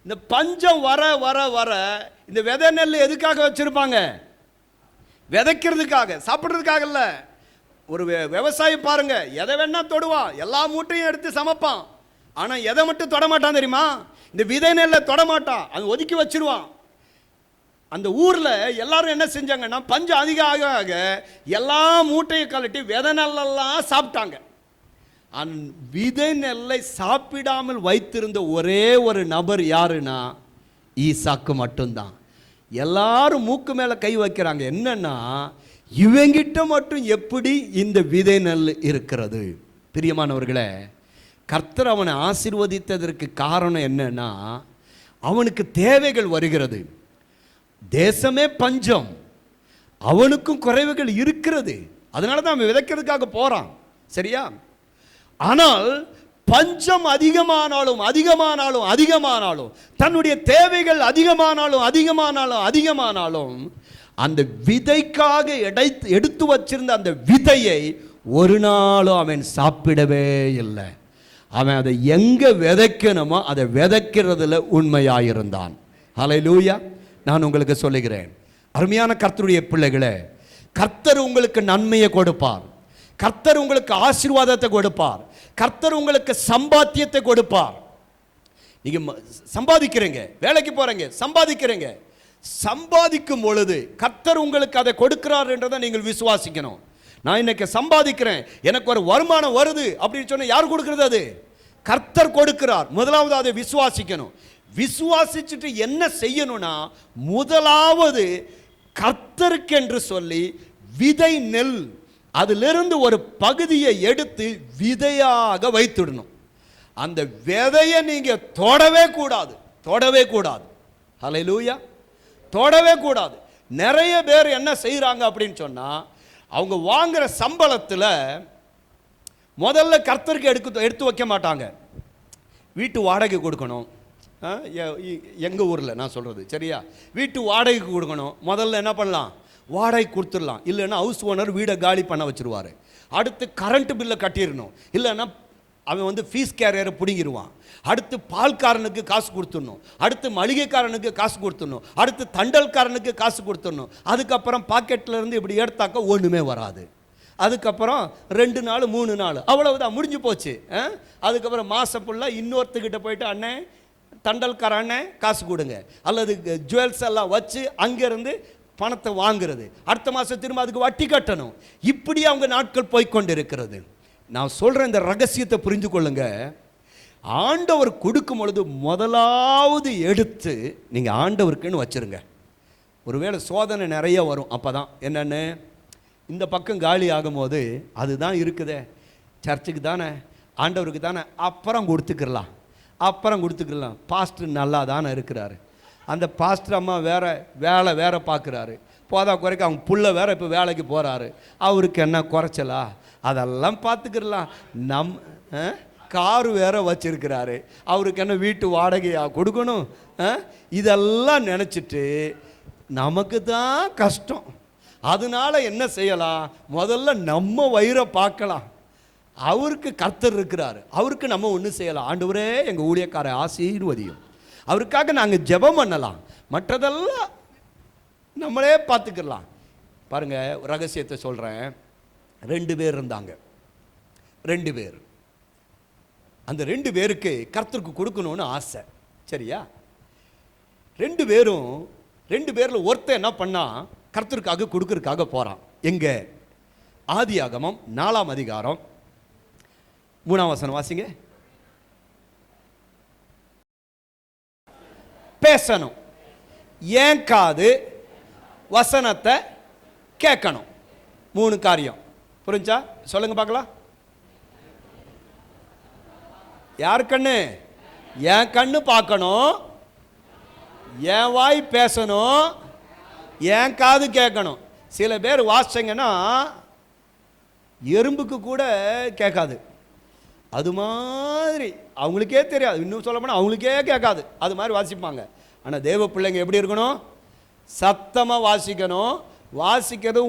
Speaker 2: இந்த பஞ்சம் வர வர வர இந்த விதை நெல் எதுக்காக வச்சிருப்பாங்க? விதைக்கிறதுக்காக, சாப்பிட்றதுக்காக இல்லை. ஒரு விவசாயி பாருங்க, எதை வேணா தொடுவான், எல்லா மூட்டையும் எடுத்து சமைப்பான். ஆனால் எதை மட்டும் தொடமாட்டான் தெரியுமா? இந்த விதை நெல்லை தொடமாட்டான், அது ஒதுக்கி வச்சிருவான். அந்த ஊரில் எல்லாரும் என்ன செஞ்சாங்கன்னா, பஞ்சம் அதிக ஆக ஆக எல்லா மூட்டையை கழட்டி விதை நெல்லெல்லாம் சாப்பிட்டாங்க. விதை நெல்லை சாப்பிடாமல் வைத்திருந்த ஒரே ஒரு நபர் யாருன்னா ஈசாக்கு மட்டும்தான். எல்லாரும் மூக்கு மேலே கை வைக்கிறாங்க. என்னன்னா, இவங்கிட்ட மட்டும் எப்படி இந்த விதை நெல் இருக்கிறது? பிரியமானவர்களே, கர்த்தர் அவனை ஆசீர்வதித்ததற்கு காரணம் என்னன்னா, அவனுக்கு தேவைகள் வருகிறது. தேசமே பஞ்சம், அவனுக்கும் குறைவுகள் இருக்கிறது. அதனால தான் அவன் விதைக்கிறதுக்காக போறான். சரியா? ஆனால் பஞ்சம் அதிகமானாலும் அதிகமானாலும் அதிகமானாலும், தன்னுடைய தேவைகள் அதிகமானாலும் அந்த விதைக்காக எடுத்து வச்சிருந்த அந்த விதையை ஒரு நாளும் அவன் சாப்பிடவே இல்லை. அவன் அதை எங்க விதைக்கணுமோ அதை விதைக்கிறதுல உண்மையாயிருந்தான். ஹல்லேலூயா. நான் உங்களுக்கு சொல்லுகிறேன், அருமையான கர்த்தருடைய பிள்ளைகளே, கர்த்தர் உங்களுக்கு நன்மையை கொடுப்பார், கர்த்தர் உங்களுக்கு ஆசீர்வாதத்தை கொடுப்பார், கர்த்தர் உங்களுக்கு சம்பாத்தியத்தை கொடுப்பார். நீங்க சம்பாதிக்கிறீங்க, வேலைக்கு போறீங்க, சம்பாதிக்கிறீங்க, சம்பாதிக்கும் பொழுது கர்த்தர் உங்களுக்கு அதை கொடுக்கிறார் என்றதை நீங்கள் விசுவாசிக்கணும். நான் இன்னைக்கு சம்பாதிக்கிறேன், எனக்கு ஒரு வருமானம் வருது அப்படின்னு சொன்ன யார் கொடுக்கிறது? அது கர்த்தர் கொடுக்கிறார். முதலாவது அதை விசுவாசிக்கணும். விசுவாசிச்சுட்டு என்ன செய்யணும்னா, முதலாவது கர்த்தருக்கு என்று சொல்லி விதை நெல், அதிலிருந்து ஒரு பகுதியை எடுத்து விதையாக வைத்துடணும். அந்த விதையை நீங்க தொடவே கூடாது, தொடவே கூடாது. ஹல்லேலூயா. தொடவே கூடாது. நிறைய பேர் என்ன செய்யறாங்க அப்படின்னு சொன்னா, அவங்க வாங்குற சம்பளத்தில் முதல்ல கர்த்தருக்கு எடுத்து வைக்க மாட்டாங்க. வீட்டு வாடகை கொடுக்கணும். எங்கள் ஊரில் நான் சொல்கிறது சரியா, வீட்டு வாடகைக்கு கொடுக்கணும். முதல்ல என்ன பண்ணலாம், வாடகை கொடுத்துடலாம். இல்லைன்னா ஹவுஸ் ஓனர் வீடை காலி பண்ண வச்சுருவார். அடுத்து கரண்ட் பில்லை கட்டிடணும். இல்லைன்னா அவன் ஃபீஸ் கேரியரை பிடிங்கிடுவான். அடுத்து பால்காரனுக்கு காசு கொடுத்துடணும். அடுத்து மளிகைக்காரனுக்கு காசு கொடுத்துடணும். அடுத்து தண்டல்காரனுக்கு காசு கொடுத்துடணும். அதுக்கப்புறம் பாக்கெட்டில் இருந்து இப்படி எடுத்தாக்க ஒன்றுமே வராது. அதுக்கப்புறம் 2 நாள் 3 நாள் அவ்வளவுதான், முடிஞ்சு போச்சு. அதுக்கப்புறம் மாதம் ஃபுல்லாக இன்னொருத்துக்கிட்ட போயிட்டு, அண்ணே தண்டல்கார அண்ணே காசு கொடுங்க, அல்லது ஜுவல்ஸ் எல்லாம் வச்சு அங்கேருந்து பணத்தை வாங்குறது. அடுத்த மாதம் திரும்ப அதுக்கு வட்டி கட்டணும். இப்படி அவங்க நாட்கள் போய்கொண்டு இருக்கிறது. நான் சொல்கிறேன், இந்த ரகசியத்தை புரிந்து கொள்ளுங்க. ஆண்டவர் கொடுக்கும் பொழுது முதலாவது எடுத்து நீங்கள் ஆண்டவருக்குன்னு வச்சுருங்க. ஒருவேளை சோதனை நிறைய வரும். அப்போ தான் என்னென்னு, இந்த பக்கம் காலி ஆகும்போது அதுதான் இருக்குதே, சர்ச்சுக்கு தானே, ஆண்டவருக்கு தானே, அப்புறம் கொடுத்துக்கலாம். பாஸ்டர் நல்லா தானே இருக்கிறாரு, அந்த பாஸ்டர் அம்மா வேலை பார்க்குறாரு, போதா குறைக்க அவங்க புள்ள வேற இப்போ வேலைக்கு போகிறாரு, அவருக்கு என்ன குறைச்சலா, அதெல்லாம் பார்த்துக்கிடலாம். காரு வேற வச்சிருக்கிறாரு, அவருக்கு என்ன வீட்டு வாடகையா கொடுக்கணும். இதெல்லாம் நினச்சிட்டு நமக்கு தான் கஷ்டம். அதனால என்ன செய்யலாம், முதல்ல நம்ம வயிறை பார்க்கலாம். அவருக்கு கர்த்தர் இருக்கிறார், அவருக்கு நம்ம ஒன்று செய்யலாம். ஆண்டவரே எங்கள் ஊழியக்காரை ஆசீர்வதியும், அவருக்காக நாங்கள் ஜெபம் பண்ணலாம், மற்றதெல்லாம் நம்மளே பார்த்துக்கலாம். பாருங்க, ரகசியத்தை சொல்கிறேன். 2 பேர் இருந்தாங்க. 2 பேர். அந்த 2 பேருக்கு கர்த்தருக்கு கொடுக்கணும்னு ஆசை. சரியா? 2 பேரில் ஒருத்தன் என்ன பண்ணா, கர்த்தருக்காக கொடுக்கறதுக்காக போகிறான். எங்க? ஆதியாகமம் 4ஆம் அதிகாரம் 3ஆம் வசனம் வாசிங்க. பேசணும், ஏன் காது வசனத்தை கேட்கணும். 3 காரியம். புரிஞ்சா? சொல்லுங்க பார்க்கலாம். யார் கண்ணு? என் கண்ணு பார்க்கணும், என் வாய் பேசணும், என் காது கேட்கணும். சில பேர் வாசிச்சங்கன்னா எறும்புக்கு கூட கேட்காது. அது மாதிரி அவங்களுக்கே தெரியாது, இன்னும் சொல்ல போனால் அவங்களுக்கே கேட்காது, அது மாதிரி வாசிப்பாங்க. ஆனால் தேவ பிள்ளைங்க எப்படி இருக்கணும்? சத்தமாக வாசிக்கணும். வாசிக்கிறது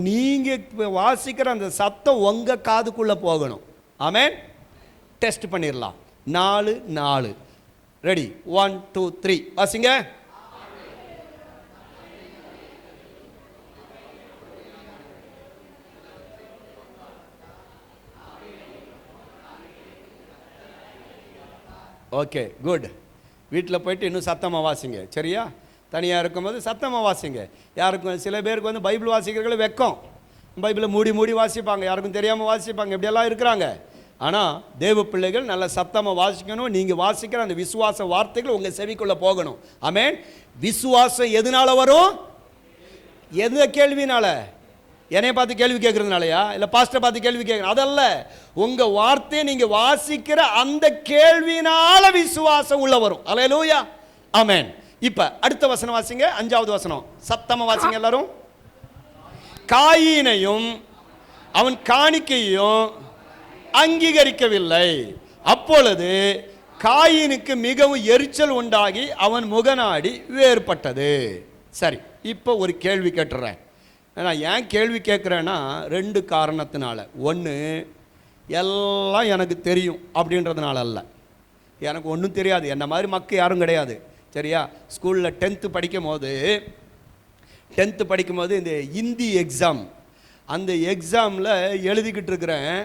Speaker 2: நீங்கள் வாசிக்கிற அந்த சத்தம் உங்கள் காதுக்குள்ளே போகணும். ஆமென். டெஸ்ட் பண்ணிடலாம். 4 ரெடி. 1 2 3 வாசிங்க. Okay, good. வீட்டில் போயிட்டு இன்னும் சத்தமாக வாசிங்க. சரியா? தனியாக இருக்கும்போது சத்தமாக வாசிங்க. யாருக்கும், சில பேருக்கு பைபிள் வாசிக்கிறவங்கள வெக்கம், பைபிளை மூடி வாசிப்பாங்க, யாருக்கும் தெரியாமல் வாசிப்பாங்க, இப்படியெல்லாம் இருக்கிறாங்க. ஆனால் தேவ பிள்ளைகள் நல்ல சத்தமாக வாசிக்கணும். நீங்கள் வாசிக்கிற அந்த விசுவாச வார்த்தைகள் உங்கள் செவிக்குள்ளே போகணும். ஆமென். விசுவாசம் எதனால வரும்? எந்த கேள்வினால? என்னைய பார்த்து கேள்வி கேட்கறதுனாலயா, இல்லை பாஸ்டரை பார்த்து கேள்வி கேட்கணும்? அதல்ல, உங்கள் வார்த்தையை நீங்கள் வாசிக்கிற அந்த கேள்வினால விசுவாசம் உள்ள வரும். அல்லேலூயா. ஆமென். இப்போ அடுத்த வசனம் வாசிங்க. 5வது வசனம் சத்தமாக வாசிங்க எல்லாரும். காயினையும் அவன் காணிக்கையும் அங்கீகரிக்கவில்லை. அப்பொழுது காயினுக்கு மிகவும் எரிச்சல் உண்டாகி அவன் முகநாடி வேறுபட்டது. சரி, இப்போ ஒரு கேள்வி கேட்டுறேன். நான் ஏன் கேள்வி கேட்குறேன்னா 2 காரணத்தினால. ஒன்று, எல்லாம் எனக்கு தெரியும் அப்படின்றதுனால அல்ல. எனக்கு ஒன்றும் தெரியாது, என்ன மாதிரி மக்கள் யாரும் கிடையாது. சரியா? ஸ்கூலில் 10th படிக்கும் போது இந்த ஹிந்தி எக்ஸாம், அந்த எக்ஸாமில் எழுதிக்கிட்டு இருக்கிறேன்.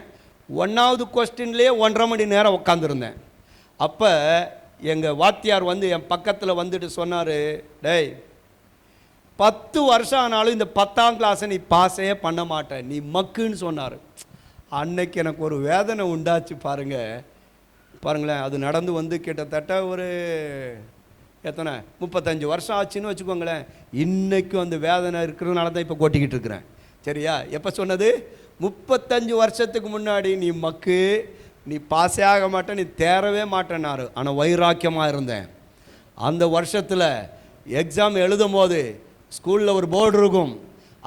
Speaker 2: 1வது கொஸ்டின்லேயே 1.5 மணி நேரம் உட்காந்துருந்தேன். அப்போ எங்கள் வாத்தியார் வந்து என் பக்கத்தில் வந்துட்டு சொன்னார், டேய் 10 வருஷம் ஆனாலும் இந்த 10ஆம் கிளாஸை நீ பாஸே பண்ண மாட்டேன், நீ மக்குன்னு சொன்னார். அன்னைக்கு எனக்கு ஒரு வேதனை உண்டாச்சு பாருங்களேன். அது நடந்து வந்து கிட்டத்தட்ட ஒரு எத்தனை 35 வருஷம் ஆச்சுன்னு வச்சுக்கோங்களேன். இன்றைக்கும் அந்த வேதனை இருக்கிறதுனால தான் இப்போ கொட்டிக்கிட்டு இருக்கிறேன். சரியா? எப்போ சொன்னது? 35 வருஷத்துக்கு முன்னாடி நீ மக்கு, நீ பாஸே ஆக மாட்டேன், நீ தேரவே மாட்டேன்னாரு. ஆனால் வைராக்கியமாக இருந்தேன். அந்த வருஷத்தில் எக்ஸாம் எழுதும் போது ஸ்கூலில் ஒரு போர்டு இருக்கும்.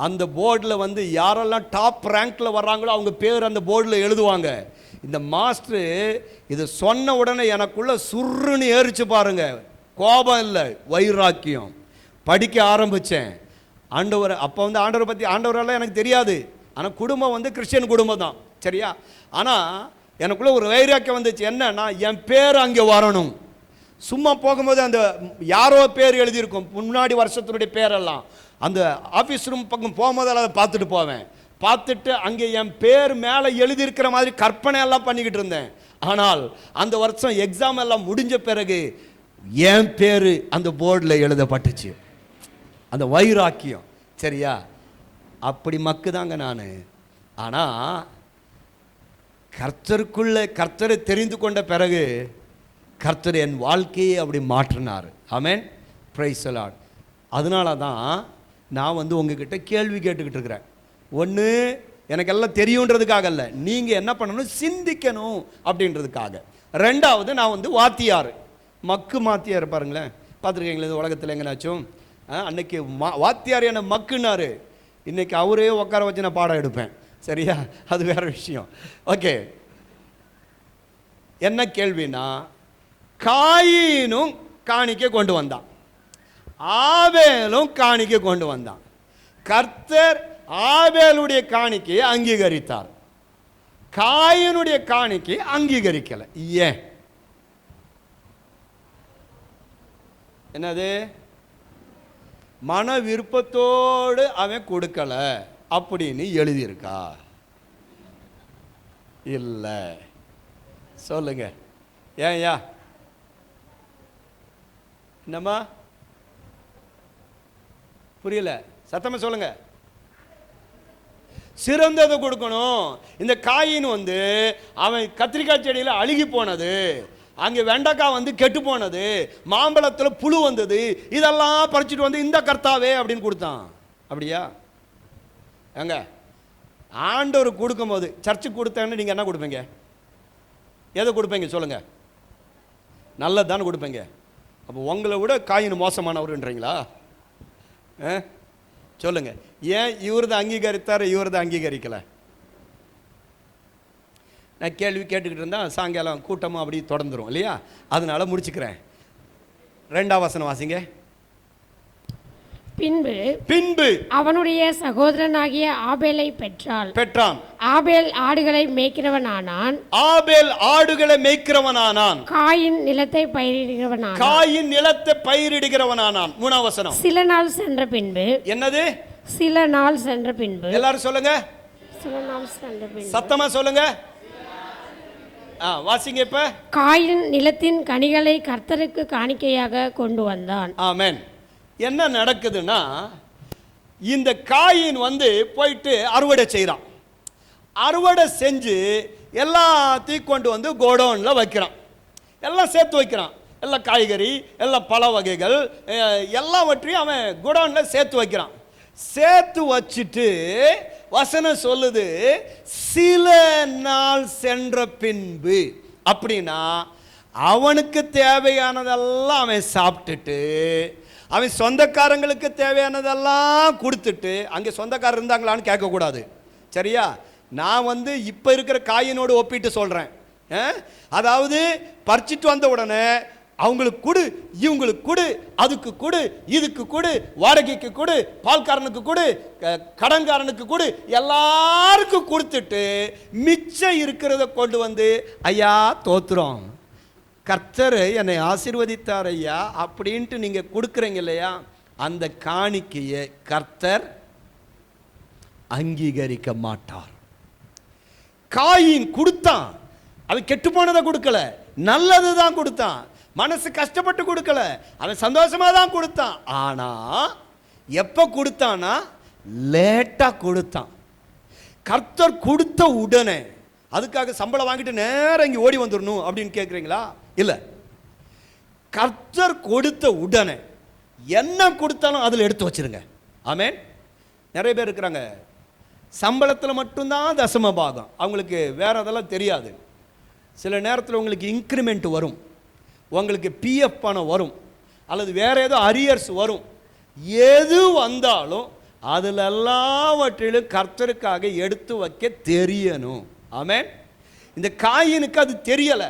Speaker 2: அந்த போர்டில் வந்து யாரெல்லாம் டாப் ரேங்க்கில் வர்றாங்களோ அவங்க பேர் அந்த போர்டில் எழுதுவாங்க. இந்த மாஸ்டரு இதை சொன்ன உடனே எனக்குள்ள சுருன்னு ஏறிச்சு பாருங்க. கோபம் இல்லை, வைராக்கியம். படிக்க ஆரம்பித்தேன். ஆண்டவர் அப்போ வந்து ஆண்டவரை பற்றி, ஆண்டவரெல்லாம் எனக்கு தெரியாது. ஆனால் குடும்பம் வந்து கிறிஸ்டியன் குடும்பம் தான். சரியா? ஆனால் எனக்குள்ளே ஒரு வைராக்கியம் வந்துச்சு. என்னன்னா, என் பேர் அங்கே வரணும். சும்மா போகும்போது அந்த யாரோ பேர் எழுதியிருக்கும், முன்னாடி வருஷத்தினுடைய பேரெல்லாம். அந்த ஆஃபீஸ் ரூம் பக்கம் போகும்போதெல்லாம் அதை பார்த்துட்டு போவேன். பார்த்துட்டு அங்கே என் பேர் மேலே எழுதியிருக்கிற மாதிரி கற்பனை எல்லாம் பண்ணிக்கிட்டு இருந்தேன். ஆனால் அந்த வருஷம் எக்ஸாம் எல்லாம் முடிஞ்ச பிறகு என் பேர் அந்த போர்டில் எழுதப்பட்டுச்சு. அந்த வைராக்கியம். சரியா? அப்படி மக்கு தாங்க நான். ஆனால் கர்த்தரை தெரிந்து கொண்ட பிறகு கர்த்தர் என் வாழ்க்கையை அப்படி மாற்றினார். ஆமென், பிரைஸ் தி லார்ட். அதனால தான் நான் வந்து உங்ககிட்ட கேள்வி கேட்டுக்கிட்டு இருக்கிறேன். ஒன்று, எனக்கு எல்லாம் தெரியுன்றதுக்காக இல்லை, நீங்கள் என்ன பண்ணணும், சிந்திக்கணும் அப்படின்றதுக்காக. 2வது, நான் வந்து வாத்தியார், மக்கு மாத்தியார். பாருங்களேன், பார்த்துருக்கீங்களா இந்த உலகத்தில் எங்கேனாச்சும்? அன்னைக்கு வாத்தியார் என்ன மக்குன்னாரு. இன்னைக்கு அவரே உட்கார வச்சு நான் பாடம் எடுப்பேன். சரியா? அது வேற விஷயம். ஓகே, என்ன கேள்வினா, காயினும் காணிக்கை கொண்டு வந்தான், ஆபேலும் காணிக்கை கொண்டு வந்தான். கர்த்தர் ஆபேலுடைய காணிக்கையை அங்கீகரித்தார், காயினுடைய காணிக்கை அங்கீகரிக்கல. ஏன்? என்னது? மன விருப்பத்தோடு அவன் கொடுக்கல அப்படின்னு எழுதியிருக்கா? இல்லை. சொல்லுங்க, ஏன்யா? என்னம்மா புரியல? சத்தமா சொல்லுங்க. சிறந்ததை கொடுக்கணும். இந்த காயின் வந்து அவன் கத்திரிக்காய் செடியில் அழுகி போனது, அங்கே வெண்டைக்காய் வந்து கெட்டு போனது, மாம்பழத்தில் புழு வந்தது, இதெல்லாம் பறிச்சுட்டு வந்து இந்த கர்த்தாவே அப்படின்னு கொடுத்தான். அப்படியா? எங்க ஆண்டவர் கொடுக்கும்போது, சர்ச்சுக்கு கொடுத்தேன்னு நீங்கள் என்ன கொடுப்பீங்க? எதை கொடுப்பீங்க சொல்லுங்க? நல்லதானே கொடுப்பீங்க. அப்போ உங்களை விட காயின் மோசமானவருன்றீங்களா? சொல்லுங்க. ஏன் இவர் தான் அங்கீகரித்தார், இவர் தான் அங்கீகரிக்கல? நான் கேள்வி கேட்டுக்கிட்டு இருந்தால் சாயங்காலம் கூட்டமும் அப்படி தொடர்ந்துரும் இல்லையா? அதனால முடிச்சுக்கிறேன். 2ஆம் வசனம் வாசிங்க.
Speaker 3: பின்பு அவனுடைய சகோதரனாகிய ஆபேலை பெற்றான். ஆபேல் ஆடுகளை மேய்க்கிறவனானான். காயின் நிலத்தை பயிரிடுகிறவனானான். 3ஆம் வசனம். சில நாள் சென்ற பின்பு. என்னது? சில நாள் சென்ற பின்பு. எல்லாரும் சொல்லுங்க. சில நாள் சென்ற பின்பு. சத்தமா சொல்லுங்க. வாசிங்க இப்ப. காயின் நிலத்தின் கனிகளை கர்த்தருக்கு காணிக்கையாக கொண்டு வந்தான். ஆமென். என்ன நடக்குதுன்னா, இந்த காயின் வந்து போயிட்டு அறுவடை செய்கிறான். அறுவடை செஞ்சு எல்லாத்தையும் கொண்டு வந்து கோடவுனில் வைக்கிறான். எல்லாம் சேர்த்து வைக்கிறான். எல்லா காய்கறி, எல்லா பழ வகைகள் எல்லாவற்றையும் அவன் கோடவுனில் சேர்த்து வைக்கிறான். சேர்த்து வச்சுட்டு வசனம் சொல்லுது, சில நாள் சென்ற பின்பு. அப்படின்னா அவனுக்கு தேவையானதெல்லாம் அவன் சாப்பிட்டுட்டு
Speaker 2: அவன் சொந்தக்காரங்களுக்கு தேவையானதெல்லாம் கொடுத்துட்டு, அங்கே சொந்தக்காரர் இருந்தாங்களான்னு கேட்கக்கூடாது. சரியா? நான் இப்போ இருக்கிற காயினோடு ஒப்பிட்டு சொல்கிறேன். அதாவது பறிச்சிட்டு வந்த உடனே அவங்களுக்கு கொடு, இவங்களுக்கு கொடு, அதுக்கு கொடு, இதுக்கு கொடு, வாடகைக்கு கொடு, பால்காரனுக்கு கொடு, கடன்காரனுக்கு கொடு, எல்லாருக்கும் கொடுத்துட்டு மிச்சம் இருக்கிறத கொண்டு வந்து, ஐயா தோத்துறோம், கர்த்தர் என்னை ஆசீர்வதித்தார் ஐயா அப்படின்ட்டு நீங்கள் கொடுக்குறீங்க இல்லையா, அந்த காணிக்கையை கர்த்தர் அங்கீகரிக்க மாட்டார். காயின் கொடுத்தான், அவன் கெட்டு போனதை கொடுக்கல, நல்லது தான் கொடுத்தான், மனசு கஷ்டப்பட்டு கொடுக்கல, அவன் சந்தோஷமா தான் கொடுத்தான். ஆனா எப்ப கொடுத்தானா, லேட்டா கொடுத்தான். கர்த்தர் கொடுத்த உடனே, அதுக்காக சம்பளம் வாங்கிட்டு நேரம் இங்கே ஓடி வந்துடணும் அப்படின்னு கேட்குறீங்களா? இல்லை, கர்த்தர் கொடுத்த உடனே என்ன கொடுத்தாலும் அதில் எடுத்து வச்சிருங்க. ஆமென். நிறைய பேர் இருக்கிறாங்க, சம்பளத்தில் மட்டும்தான் தசம பாகம், அவங்களுக்கு வேற அதெல்லாம் தெரியாது. சில நேரத்தில் உங்களுக்கு இன்க்ரிமெண்ட் வரும், உங்களுக்கு பிஎஃப் பணம் வரும், அல்லது வேற ஏதோ அரியர்ஸ் வரும். எது வந்தாலும் அதில் எல்லாவற்றிலும் கர்த்தருக்காக எடுத்து வைக்க தெரியணும். ஆமென். இந்த காயினுக்கு அது தெரியலை.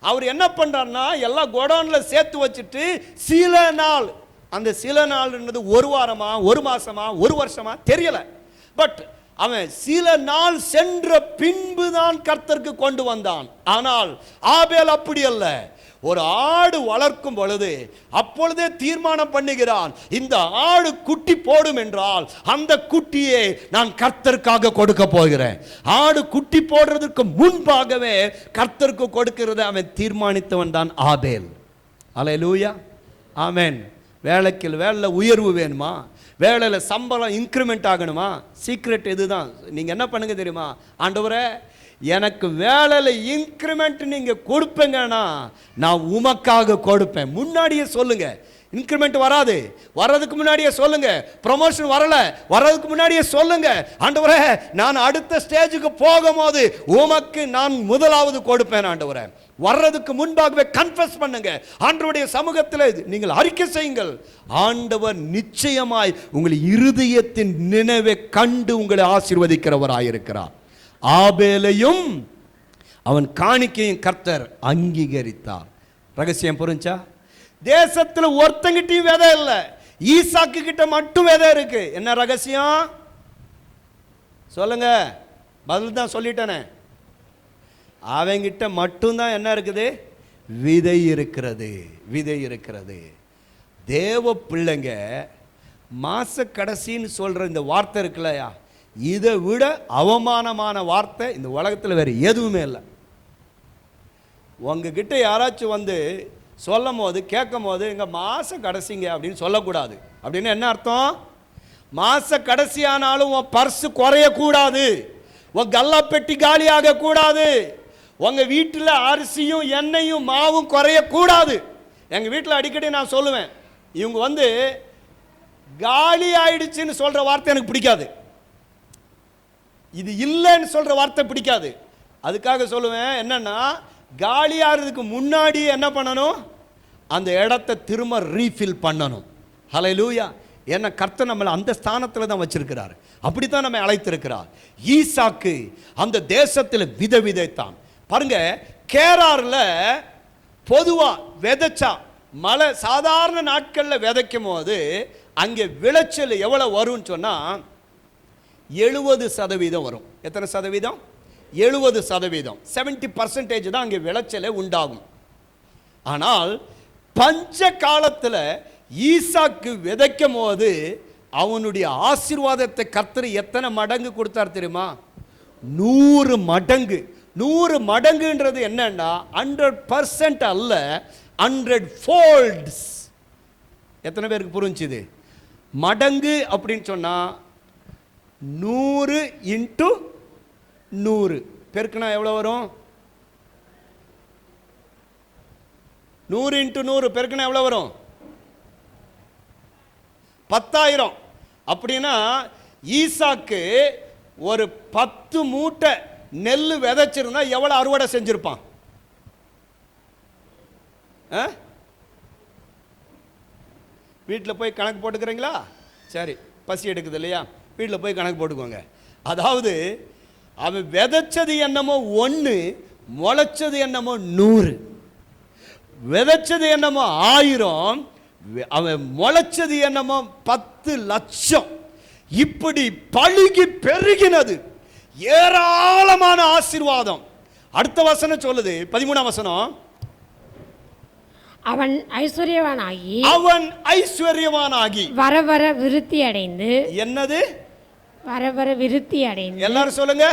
Speaker 2: அவர் என்ன பண்ணுறாருன்னா, எல்லாம் கோடவுனில் சேர்த்து வச்சுட்டு சில நாள், அந்த சில நாள்ன்றது ஒரு வாரமா, ஒரு மாசமா, ஒரு வருஷமா தெரியலை. பட் அவன் சில நாள் சென்ற பின்பு தான் கர்த்தருக்கு கொண்டு வந்தான். ஆனால் ஆபேல் அப்படி அல்ல. ஒரு ஆடு வளர்க்கும் பொழுது அப்பொழுதே தீர்மானம் பண்ணுகிறான், இந்த ஆடு குட்டி போடும் என்றால் அந்த குட்டியை நான் கர்த்தருக்காக கொடுக்க போகிறேன். ஆடு குட்டி போடுறதுக்கு முன்பாகவே கர்த்தருக்கு கொடுக்கிறத அவன் தீர்மானித்தவன் தான் ஆபேல். அல்லேலூயா. ஆமென். வேலையில் உயர்வு வேணுமா, வேலையில் சம்பளம் இன்க்ரிமெண்ட் ஆகணுமா, சீக்ரெட் இதுதான். நீங்கள் என்ன பண்ணுங்க தெரியுமா, ஆண்டவரே எனக்கு வேலையில் இன்க்ரிமெண்ட் நீங்கள் கொடுப்பீங்கன்னா நான் உமக்காக கொடுப்பேன். முன்னாடியே சொல்லுங்க. இன்க்ரிமெண்ட் வராது, வர்றதுக்கு முன்னாடியே சொல்லுங்க. ப்ரமோஷன் வரல, வர்றதுக்கு முன்னாடியே சொல்லுங்க, ஆண்டவரே நான் அடுத்த ஸ்டேஜுக்கு போகும்போது உமக்கு நான் முதலாவது கொடுப்பேன். ஆண்டவரே வர்றதுக்கு முன்பாகவே கன்ஃபஸ் பண்ணுங்க. ஆண்டவருடைய சமூகத்தில் நீங்கள் அறிக்கை செய்யுங்கள். ஆண்டவர் நிச்சயமாய் உங்கள் இருதயத்தின் நினைவை கண்டு உங்களை ஆசீர்வதிக்கிறவராயிருக்கிறார். ஆபேலையும் அவன் காணிக்கையும் கர்த்தர் அங்கீகரித்தார். ரகசியம் புரிஞ்சா? தேசத்தில் ஒருத்தங்கிட்டையும் விதை இல்லை, ஈசாக்கு கிட்ட மட்டும் விதை இருக்கு. என்ன ரகசியம் சொல்லுங்க? பதில் தான் சொல்லிட்டேனே. அவங்கிட்ட மட்டும்தான் என்ன இருக்குது? விதை இருக்கிறது. விதை இருக்கிறது. தேவ பிள்ளைங்க மாச கடைசின்னு சொல்ற இந்த வார்த்தை இருக்குல்லையா, இதை விட அவமானமான வார்த்தை இந்த உலகத்தில் வேற எதுவுமே இல்லை. உங்ககிட்ட யாராச்சும் வந்து சொல்லும் போது கேட்கும் போது இங்கே மாச கடைசிங்க அப்படின்னு சொல்லக்கூடாது. அப்படின்னு என்ன அர்த்தம்? மாச கடைசி ஆனாலும் உன் பர்ஸு குறையக்கூடாது, உன் கல்லாப்பெட்டி காலியாக கூடாது, உங்க வீட்டில் அரிசியும் எண்ணெயும் மாவும் குறையக்கூடாது. எங்கள் வீட்டில் அடிக்கடி நான் சொல்லுவேன், இவங்க வந்து காலி ஆயிடுச்சுன்னு சொல்ற வார்த்தை எனக்கு பிடிக்காது, இது இல்லைன்னு சொல்ற வார்த்தை பிடிக்காது. அதுக்காக சொல்லுவேன் என்னன்னா, காலி ஆகிறதுக்கு முன்னாடி என்ன பண்ணணும்? அந்த இடத்தை திரும்ப ரீஃபில் பண்ணணும். ஹல்லேலூயா. ஏன்னா கர்த்தர் நம்மளை அந்த ஸ்தானத்தில் தான் வச்சிருக்கிறார், அப்படித்தான் நம்ம அழைத்திருக்கிறார். ஈசாக்கு அந்த தேசத்தில் விதைத்தான். பாருங்க, கேராரில் பொதுவாக விதைச்சா மழை சாதாரண நாட்களில் விதைக்கும் போது அங்கே விளைச்சல் எவ்வளோ வரும்னு சொன்னால் 70% வரும். எத்தனை சதவீதம்? 70%. 70% தான் அங்கே விளைச்சலே உண்டாகும். ஆனால் பஞ்ச காலத்தில் ஈசாக்கு விதைக்கும் போது அவனுடைய ஆசீர்வாதத்தை கர்த்தர் எத்தனை மடங்கு கொடுத்தார் தெரியுமா? 100 மடங்கு. 100 மடங்குன்றது என்னன்னா 100% அல்ல, 100 folds. எத்தனை பேருக்கு புரிஞ்சுது? மடங்கு அப்படின்னு சொன்னா 100 × 100 பெருக்குனா எவ்வளோ வரும்? 100 × 100 பெருக்குனா எவ்வளோ வரும்? 10,000. அப்படின்னா ஈசாக்கு ஒரு 10 மூட்டை நெல் விதைச்சிருந்தா எவ்வளோ அறுவடை செஞ்சிருப்பான்? வீட்டில் போய் கணக்கு போட்டுக்கிறீங்களா? சரி, பசி எடுக்குது இல்லையா, வீட்டில் போய் கணக்கு போட்டுக்கோங்க. அதாவது அவன் விதைச்சது என்னமோ 1, முளைச்சது என்னமோ 100. விதைச்சது என்னமோ 1000, அவன் முளைச்சது என்னமோ 10 லட்சம். இப்படி பழுகி பெருகினது ஏராளமான ஆசீர்வாதம். அடுத்த வசனம் சொல்லுது, 13ஆம் வசனம்,
Speaker 3: அவன் ஐஸ்வர்யவானாகி
Speaker 2: வர வர விருத்தி அடைந்து. என்னது?
Speaker 3: வர வர விருத்தி அடைந்து.
Speaker 2: எல்லாரும் சொல்லுங்க.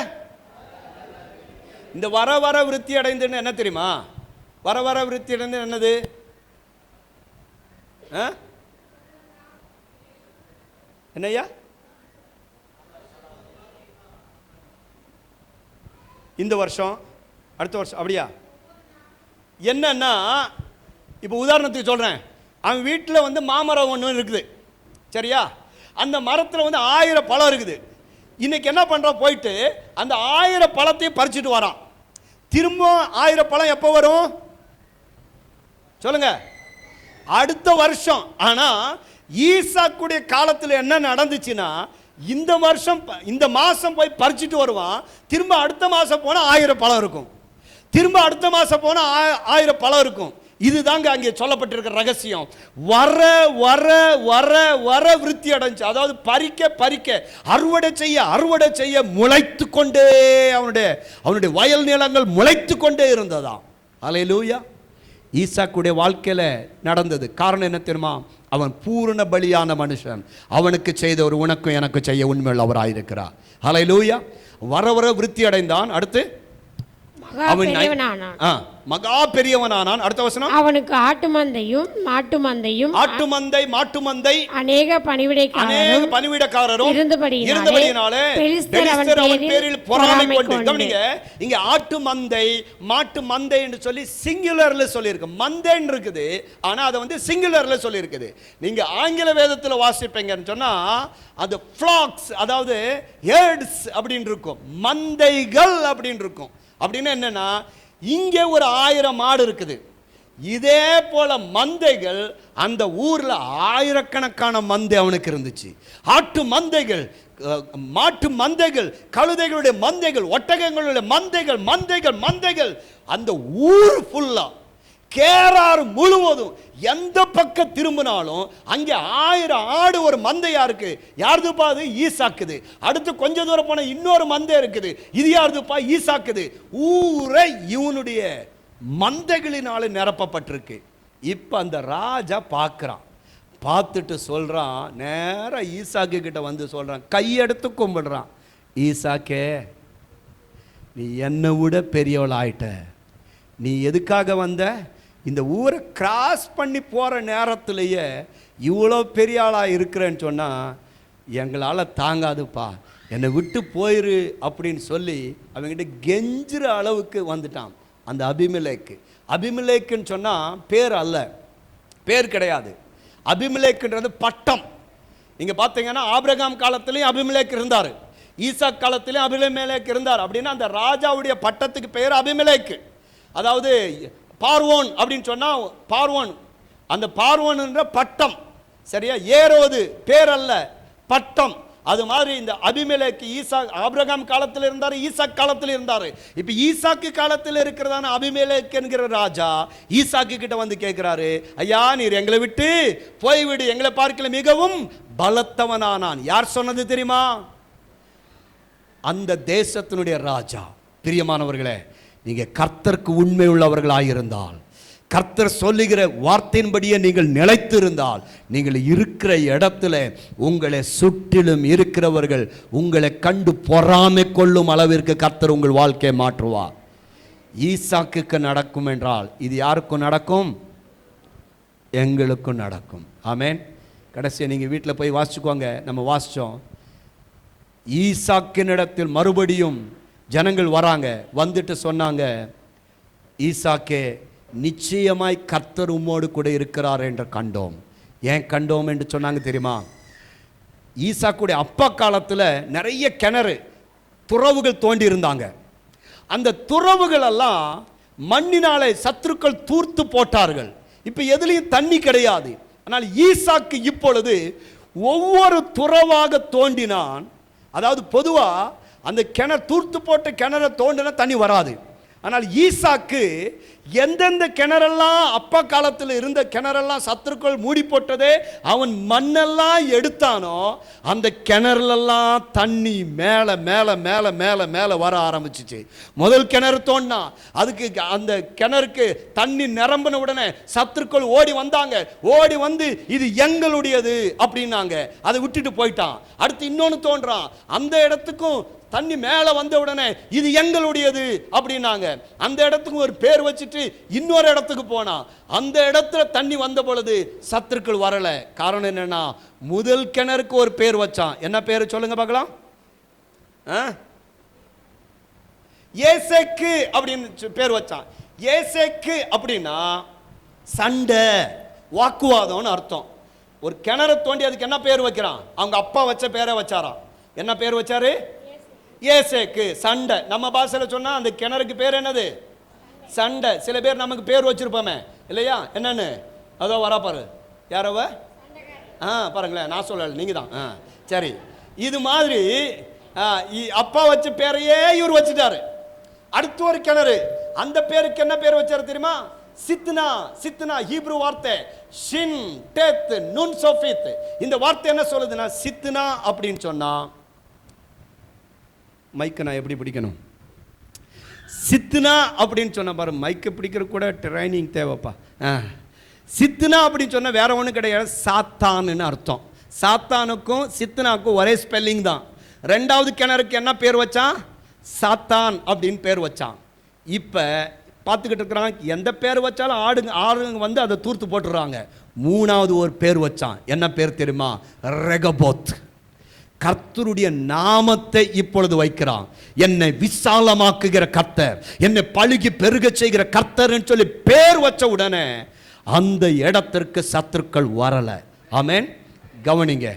Speaker 2: இந்த வர வர விருத்தி அடைந்துன்னு என்ன தெரியுமா? வர வர விருத்தி அடைந்து என்னது? என்னய்யா? இந்த வருஷம், அடுத்த வருஷம், அப்படியா? என்னன்னா, இப்போ உதாரணத்துக்கு சொல்கிறேன், அவன் வீட்டில் வந்து மாமரம் ஒன்று இருக்குது, சரியா? அந்த மரத்தில் வந்து 1000 பழம் இருக்குது. இன்னைக்கு என்ன பண்ணுறான், போயிட்டு அந்த 1000 பழத்தையும் பறிச்சுட்டு வரான். திரும்ப 1000 பழம் எப்போ வரும் சொல்லுங்க? அடுத்த வருஷம். ஆனால் ஈசாக்குடைய காலத்தில் என்ன நடந்துச்சுன்னா, இந்த வருஷம் இந்த மாதம் போய் பறிச்சுட்டு வருவான், திரும்ப அடுத்த மாதம் போனால் 1000 பழம் இருக்கும், திரும்ப அடுத்த மாதம் போனால் 1000 பழம் இருக்கும். இதுதாங்க அங்கே சொல்லப்பட்டிருக்கிற ரகசியம். வர வர வர வர விருத்தி அடைஞ்சு, அதாவது பறிக்க பறிக்க, அறுவடை செய்ய முளைத்து கொண்டே அவனுடைய வயல் நிலங்கள் முளைத்து கொண்டே இருந்ததாம். அல்லேலூயா. ஈசாக்குடைய வாழ்க்கையில் நடந்தது. காரணம் என்ன தெரியுமா? அவன் பூரண பலியான மனுஷன். அவனுக்கு செய்த ஒரு உனக்கும் எனக்கு செய்ய உண்மையில் அவராயிருக்கிறார். அல்லேலூயா. வர வர விருத்தி அடைந்தான். அடுத்து மகா பெரியவனானான். அடுத்த வசனம்,
Speaker 3: அவனுக்கு ஆட்டு மந்தையும் மாட்டு மந்தை அநேக பணிவிடைக்காரரும்
Speaker 2: இருந்தபடியினாலே பெலிஸ்தர் அவன் பேரில் பொறாமை கொண்டு. கவனிங்க, இங்க ஆட்டு மந்தை மாட்டு மந்தை என்று சொல்லி சிங்குலர்ல சொல்லியிருக்கு. மந்தைன்னு இருக்குது, ஆனா அதை வந்து சிங்குலர்ல சொல்லியிருக்குது. நீங்க ஆங்கில வேதத்தில் வாசிப்பீங்கன்னு சொன்னா அது ஃப்ளாக்ஸ், அதாவது ஹெர்ட்ஸ் அப்படின்னு இருக்கும், மந்தைகள் அப்படின்னு இருக்கும். அப்படின்னா என்னன்னா, இங்கே ஒரு 1000 மாடு இருக்குது, இதே போல மந்தைகள் அந்த ஊர்ல ஆயிரக்கணக்கான மந்தை அவனுக்கு இருந்துச்சு. ஆட்டு மந்தைகள், மாட்டு மந்தைகள், கழுதைகளுடைய மந்தைகள், ஒட்டகங்களுடைய மந்தைகள் மந்தைகள் மந்தைகள் அந்த ஊர் ஃபுல்லா, கேராறு முழுவதும் எந்த பக்கம் திரும்பினாலும் அங்கே 1000 ஆடு ஒரு மந்தையா இருக்கு. யாருதுப்பா? அது ஈசாக்குது. அடுத்து கொஞ்ச தூரம் போன இன்னொரு மந்தை இருக்குது, இது யாருதுப்பா? ஈசாக்குது. ஊரை இவனுடைய மந்தைகளினால நிரப்பப்பட்டிருக்கு. இப்ப அந்த ராஜா பார்க்கிறான், பார்த்துட்டு சொல்றான், நேரா ஈசாக்கு கிட்ட வந்து சொல்றான், கையெடுத்து கும்பிடுறான், ஈசாக்கே, நீ என்னை விட பெரியவள் ஆயிட்ட. நீ எதுக்காக வந்த? இந்த ஊரை கிராஸ் பண்ணி போகிற நேரத்திலேயே இவ்வளோ பெரிய ஆளாக இருக்கிறேன்னு சொன்னால் எங்களால் தாங்காதுப்பா, என்னை விட்டு போயிரு அப்படின்னு சொல்லி அவங்ககிட்ட கெஞ்சுற அளவுக்கு வந்துட்டான் அந்த அபிமெலேக்கு. அபிமெலேக்குன்னு சொன்னால் பேர் அல்ல, பேர் கிடையாது. அபிமெலேக்குன்றது பட்டம். நீங்கள் பார்த்தீங்கன்னா ஆபிரகாம் காலத்துலேயும் அபிமெலேக் இருந்தார், ஈசாக் காலத்திலையும் அபிமெலேக் இருந்தார். அப்படின்னா அந்த ராஜாவுடைய பட்டத்துக்கு பெயர் அபிமெலேக்கு. அதாவது பார்வோன் அப்படின்னு சொன்னா பார்வோன், அந்த பார்வோன் என்ற பட்டம், சரியா? ஏரோது பேர் அல்ல, பட்டம். அது மாதிரி இந்த அபிமெலேக்கு ஈசாக் ஆபிரகாம் காலத்தில் இருந்தார், ஈசாக் காலத்தில் இருந்தார். இப்போ ஈசாக்கு காலத்தில் இருக்கிறதான அபிமெலேக் என்கிற ராஜா ஈசாக்கு கிட்ட வந்து கேட்கிறாரு, ஐயா நீர் எங்களை விட்டு போய்விடு, எங்களை பார்க்கல மிகவும் பலத்தவனானான். யார் சொன்னது தெரியுமா? அந்த தேசத்தினுடைய ராஜா. பிரியமானவர்களே, நீங்கள் கர்த்தருக்கு உண்மை உள்ளவர்களாயிருந்தால், கர்த்தர் சொல்லுகிற வார்த்தையின்படியே நீங்கள் நிலைத்திருந்தால், நீங்கள் இருக்கிற இடத்துல உங்களை சுற்றிலும் இருக்கிறவர்கள் உங்களை கண்டு பொறாமை கொள்ளும் அளவிற்கு கர்த்தர் உங்கள் வாழ்க்கையை மாற்றுவார். ஈசாக்குக்கு நடக்கும் என்றால் இது யாருக்கும் நடக்கும்? எங்களுக்கும் நடக்கும். ஆமேன். கடைசியாக நீங்கள் வீட்டில் போய் வாசிச்சுக்கோங்க. நம்ம வாசித்தோம், ஈசாக்கினிடத்தில் மறுபடியும் ஜனங்கள் வராங்க, வந்துட்டு சொன்னாங்க, ஈசாக்கே, நிச்சயமாய் கர்த்தர் உம்மோடு கூட இருக்கிறார் என்று கண்டோம். ஏன் கண்டோம் என்று சொன்னாங்க தெரியுமா? ஈசாக்குடைய அப்பா காலத்தில் நிறைய கிணறு, துறவுகள் தோண்டி இருந்தாங்க. அந்த துறவுகள் எல்லாம் மண்ணினாலே சத்துருக்கள் தூர்த்து போட்டார்கள். இப்போ எதுலேயும் தண்ணி கிடையாது. ஆனால் ஈசாக்கு இப்பொழுது ஒவ்வொரு துறவாக தோண்டினான். அதாவது பொதுவா அந்த கிணறு தூர்த்து போட்ட கிணறை தோண்டினா தண்ணி வராது. ஆனால் ஈசாக்கு எந்தெந்த கிணறெல்லாம் அப்பா காலத்தில் இருந்த கிணறெல்லாம் சத்துருக்கள் மூடி போட்டதே அவன் மண்ணெல்லாம் எடுத்தானோ அந்த கிணறுலாம் தண்ணி மேலே மேலே மேலே மேலே மேலே வர ஆரம்பிச்சிச்சு. முதல் கிணறு தோண்டினா அதுக்கு அந்த கிணறுக்கு தண்ணி நிரம்பின உடனே சத்துருக்கள் ஓடி வந்தாங்க. ஓடி வந்து இது எங்களுடையது அப்படின்னாங்க. அதை விட்டுட்டு போயிட்டான். அடுத்து இன்னொன்று தோன்றான். அந்த இடத்துக்கும் தண்ணி மேலே வந்த உடனே இது எங்களுடையது அப்படின்னாங்க. அந்த இடத்துக்கு ஒரு பேர் வச்சுட்டு இன்னொரு இடத்துக்கு போனா அந்த இடத்துல தண்ணி வந்த பொழுது சத்துருக்கள் வரல. காரணம் என்னன்னா முதல் கிணறுக்கு ஒரு பேர் வச்சான். என்ன பேர் சொல்லுங்க பார்க்கலாம்? ஏசேக்கு அப்படின்னு பேர் வச்சான். ஏசேக்கு அப்படின்னா சண்டை, வாக்குவாதம்னு அர்த்தம். ஒரு கிணறு தோண்டி அதுக்கு என்ன பேர் வைக்கிறான்? அவங்க அப்பா வச்ச பேரை வச்சாராம். என்ன பேர் வச்சாரு? ஏசேக்கு, சண்டை. நம்ம பாஷையில் சொன்னா அந்த கிணறுக்கு பேர் என்னது? சண்டை. சில பேர் நமக்கு பேர் வச்சிருப்போமே இல்லையா? என்னன்னு அதோ வரா பாரு. யாரவ? பாருங்களேன், நான் சொல்லல, நீங்க தான். சரி, இது மாதிரி அப்பா வச்ச பேரையே இவர் வச்சுட்டாரு. அடுத்து ஒரு கிணறு, அந்த பேருக்கு என்ன பேர் வச்சாரு தெரியுமா? சித்னா. சித்னா ஹீப்ரு வார்த்தை ஷின் டெத் நுன் சோஃபித். இந்த வார்த்தை என்ன சொல்லுதுன்னா சித்னா அப்படின்னு சொன்னா, மைக்கை நான் எப்படி பிடிக்கணும்? சித்துனா அப்படின்னு சொன்ன பாரு, மைக்கை பிடிக்கிற கூட ட்ரைனிங் தேவைப்பா. சித்துனா அப்படின்னு சொன்ன வேற ஒன்றும் கிடையாது, சாத்தான்னு அர்த்தம். சாத்தானுக்கும் சித்துனாக்கும் ஒரே ஸ்பெல்லிங் தான். ரெண்டாவது கிணறுக்கு என்ன பேர் வச்சான்? சாத்தான் அப்படின்னு பேர் வச்சான். இப்போ பார்த்துக்கிட்டு இருக்கிறான், எந்த பேர் வச்சாலும் ஆடுங்க வந்து அதை தூர்த்து போட்டுடுறாங்க. மூணாவது ஒரு பேர் வச்சான். என்ன பேர் தெரியுமா? ரெகபோத். கர்த்தருடைய நாமத்தை இப்பொழுது வைக்கிறான். என்னை விசாலமாக்குகிற கர்த்தர், என்னை பழுகி பெருக செய்கிற கர்த்தர்ன்னு சொல்லி பேர் வச்ச உடனே அந்த இடத்திற்கு சத்துருக்கள் வரல. ஆமென். கவனிங்க,